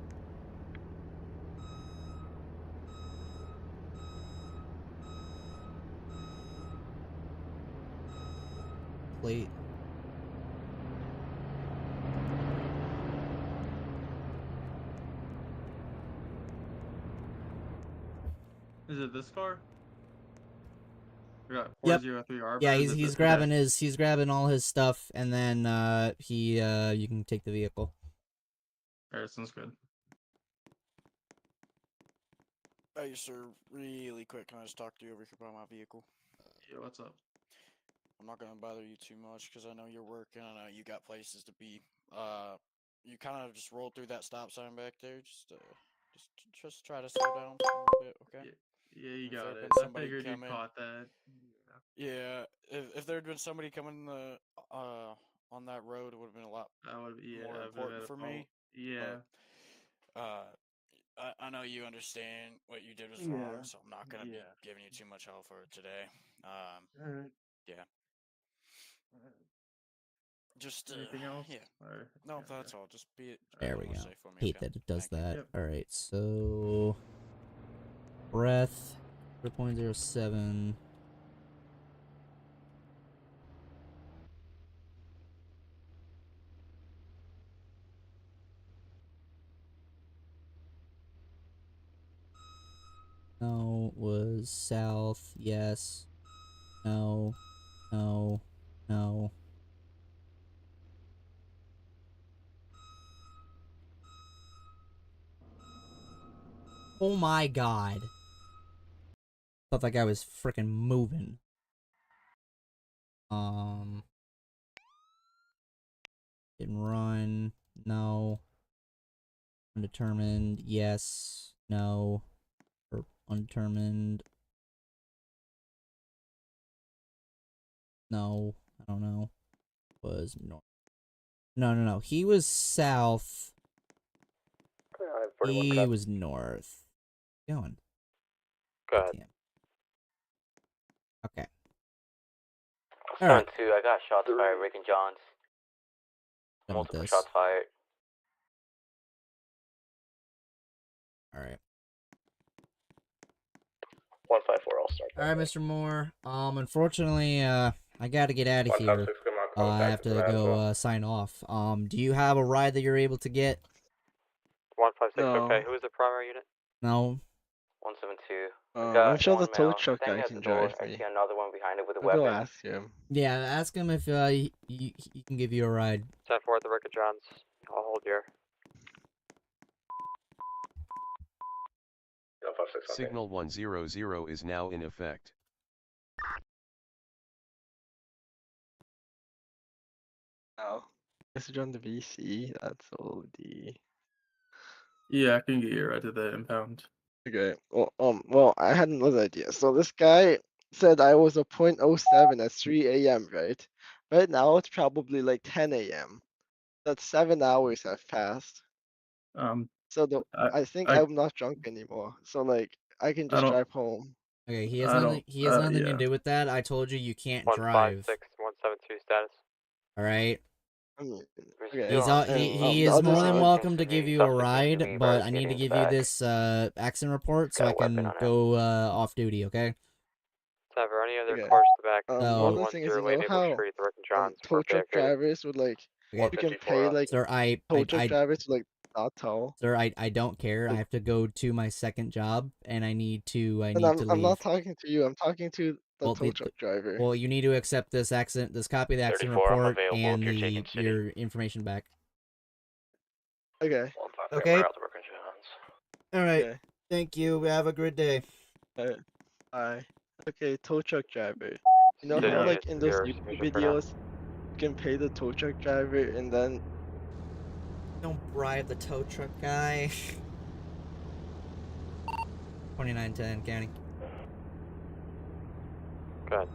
Speaker 2: Plate.
Speaker 15: Is it this car? We got
Speaker 2: Yep.
Speaker 15: 403R.
Speaker 2: Yeah, he's grabbing all his stuff, and then you can take the vehicle.
Speaker 15: Alright, sounds good.
Speaker 16: Hey, sir, really quick, can I just talk to you over here about my vehicle?
Speaker 15: Yeah, what's up?
Speaker 16: I'm not gonna bother you too much, because I know you're working, I know you got places to be. You kind of just rolled through that stop sign back there, just try to slow down a little bit, okay?
Speaker 15: Yeah, you
Speaker 16: If
Speaker 15: got
Speaker 16: there'd
Speaker 15: it.
Speaker 16: been
Speaker 15: I
Speaker 16: somebody
Speaker 15: figured you
Speaker 16: come in-
Speaker 15: caught that.
Speaker 16: Yeah, if there'd been somebody coming on that road, it would have been a lot more important for me.
Speaker 15: Yeah.
Speaker 16: But, I know you understand what you did was wrong, so I'm not gonna be giving you too much hell for it today.
Speaker 15: Alright.
Speaker 16: Yeah. Just
Speaker 15: Anything else?
Speaker 16: yeah. No, that's all. Just be
Speaker 2: There we go.
Speaker 16: safe for me.
Speaker 2: Hate
Speaker 16: Okay?
Speaker 2: that it does
Speaker 16: Thank you.
Speaker 2: that. All right, so breath 0.07. No, was south. Yes. No. No. No. Oh my god. Felt like I was freaking moving. Didn't run. No. Undetermined. Yes. No. Or undetermined. No. I don't know. Was north. No. He was south. He was north. Going.
Speaker 4: Go ahead.
Speaker 2: Damn. Okay.
Speaker 14: 7-2, I got shots fired, Rick and Johns.
Speaker 2: Done with
Speaker 14: Multiple
Speaker 2: this.
Speaker 14: shots fired.
Speaker 2: Alright.
Speaker 12: 154, I'll start.
Speaker 2: Alright, Mr. Moore. Unfortunately, I gotta get out of here.
Speaker 12: 156, come on,
Speaker 2: I have to go sign off. Do you have a ride that you're able to get?
Speaker 4: 156,
Speaker 11: No.
Speaker 4: okay. Who is the primary unit?
Speaker 2: No.
Speaker 14: 172.
Speaker 11: I'm sure the tow truck guy can drive
Speaker 14: I
Speaker 11: me.
Speaker 14: see another one behind it with a
Speaker 11: I'll
Speaker 14: weapon.
Speaker 11: go ask him.
Speaker 2: Yeah, ask him if he can give you a ride.
Speaker 4: 10-4 at the Rick and Johns. I'll hold your.
Speaker 7: Signal 100 is now in effect.
Speaker 11: Oh. Message on the VC? That's OD.
Speaker 15: Yeah, I can get you right to the impound.
Speaker 11: Okay. Well, I had another idea. So this guy said I was a .07 at 3 a.m., right? Right now it's probably like 10 a.m. That's 7 hours have passed. So I think I'm not drunk anymore. So like I can just drive home.
Speaker 2: Okay, he has nothing. He has nothing to do with that. I told you you can't drive.
Speaker 4: 156, 172 status.
Speaker 2: All right.
Speaker 11: I mean,
Speaker 2: He is more than welcome to give you a ride, but I need to give you this accident report so I can go off duty. Okay.
Speaker 4: Sever, any other cars to the back?
Speaker 11: Another thing is, you know how
Speaker 4: Street, the Rick and Johns.
Speaker 11: tow truck drivers would like you can pay like
Speaker 2: Sir,
Speaker 11: tow truck drivers to like not tow.
Speaker 2: Sir, I don't care. I have to go to my second job, and I need to leave.
Speaker 11: I'm not talking to you. I'm talking to the tow truck driver.
Speaker 2: Well, you need to accept this copy of the accident
Speaker 14: 34, I'm
Speaker 2: report
Speaker 14: available
Speaker 2: and
Speaker 14: if you're taking city.
Speaker 2: your information back.
Speaker 11: Okay.
Speaker 2: Okay.
Speaker 14: We're out the Rick and Johns.
Speaker 2: All right.
Speaker 11: Okay.
Speaker 2: Thank you. Have a good day.
Speaker 11: Alright. Bye. Okay, tow truck driver. You know
Speaker 4: City
Speaker 11: how
Speaker 4: unit
Speaker 11: like in those
Speaker 4: 0,
Speaker 11: YouTube
Speaker 4: submission for now.
Speaker 11: videos you can pay the tow truck driver and then
Speaker 2: Don't bribe the tow truck guy. 2910 County.
Speaker 4: Good.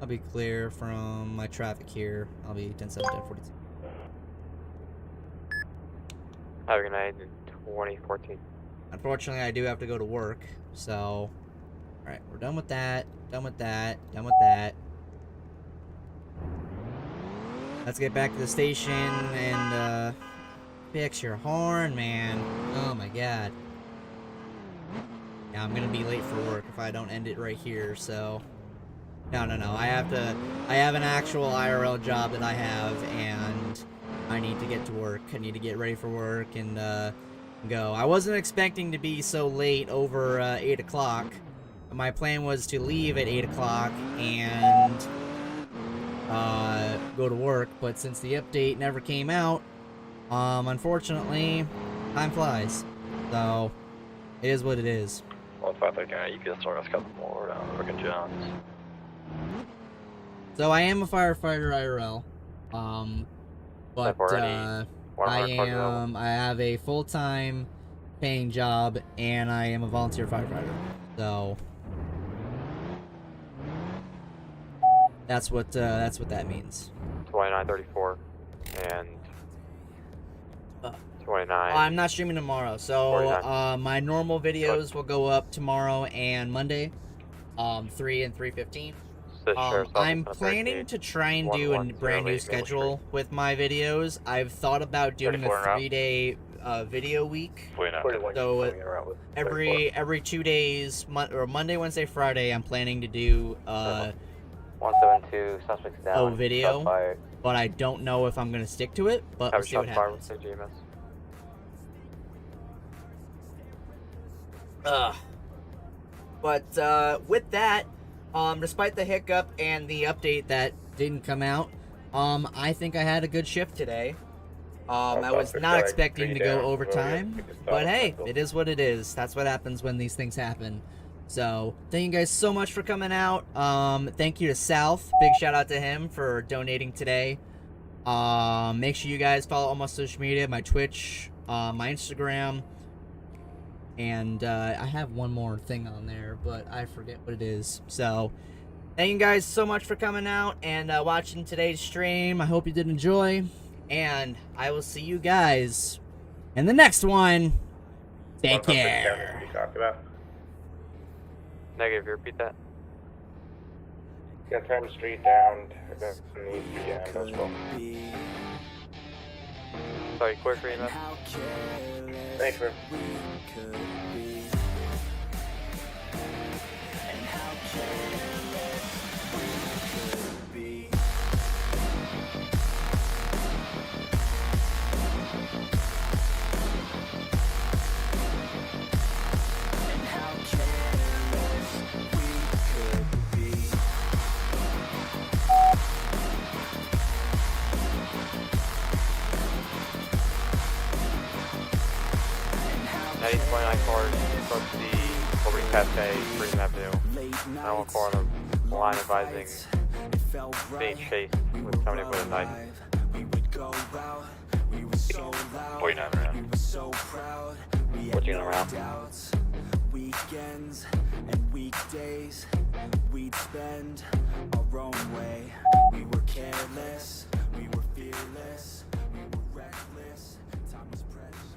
Speaker 2: I'll be clear from my traffic here. I'll be 10-7, 10-42.
Speaker 4: Have a good night in 2014.
Speaker 2: Unfortunately, I do have to go to work, so... Alright, we're done with that. Done with that. Done with that. Let's get back to the station and, fix your horn, man. Oh my god. Yeah, I'm gonna be late for work if I don't end it right here, so... No. I have an actual IRL job that I have, and I need to get to work. I need to get ready for work and, go. I wasn't expecting to be so late over, 8 o'clock. My plan was to leave at 8 o'clock and, go to work, but since the update never came out, unfortunately, time flies. So, it is what it is.
Speaker 8: 1539, you can start us a couple more freaking Johns.
Speaker 2: So I am a firefighter IRL, but I have a full-time paying job, and I am a volunteer firefighter. So that's what that means.
Speaker 4: 2934 and 29.
Speaker 2: I'm not streaming tomorrow, so
Speaker 4: 49.
Speaker 2: my normal videos will go up tomorrow and Monday, 3 and 3:15. I'm planning to try and do a brand new schedule with my videos. I've thought about doing a 3-day video week. So every 2 days, or Monday, Wednesday, Friday, I'm planning to do
Speaker 14: 172 suspects down.
Speaker 2: a video, but I don't know if I'm gonna stick to it. But we'll see what happens. But with that, despite the hiccup and the update that didn't come out, I think I had a good shift today. I was not expecting to go overtime, but hey, it is what it is. That's what happens when these things happen. So, thank you guys so much for coming out. Thank you to South. Big shout out to him for donating today. Make sure you guys follow all my social media, my Twitch, my Instagram. And I have one more thing on there, but I forget what it is. So, thank you guys so much for coming out and watching today's stream. I hope you did enjoy. And I will see you guys in the next one. Take care.
Speaker 4: Negative, you repeat that?
Speaker 12: Gonna turn the street down. As well.
Speaker 4: Sorry, quick email.
Speaker 12: Thanks, man.
Speaker 4: Cars approach the Liberty Cafe, Freedom Avenue. Now one car on the line advising being chased with somebody with a knife.
Speaker 8: 49 right now.
Speaker 14: What's you gonna round?
Speaker 17: Weekends and weekdays, we'd spend our own way. We were careless, we were fearless, we were reckless. Time was precious.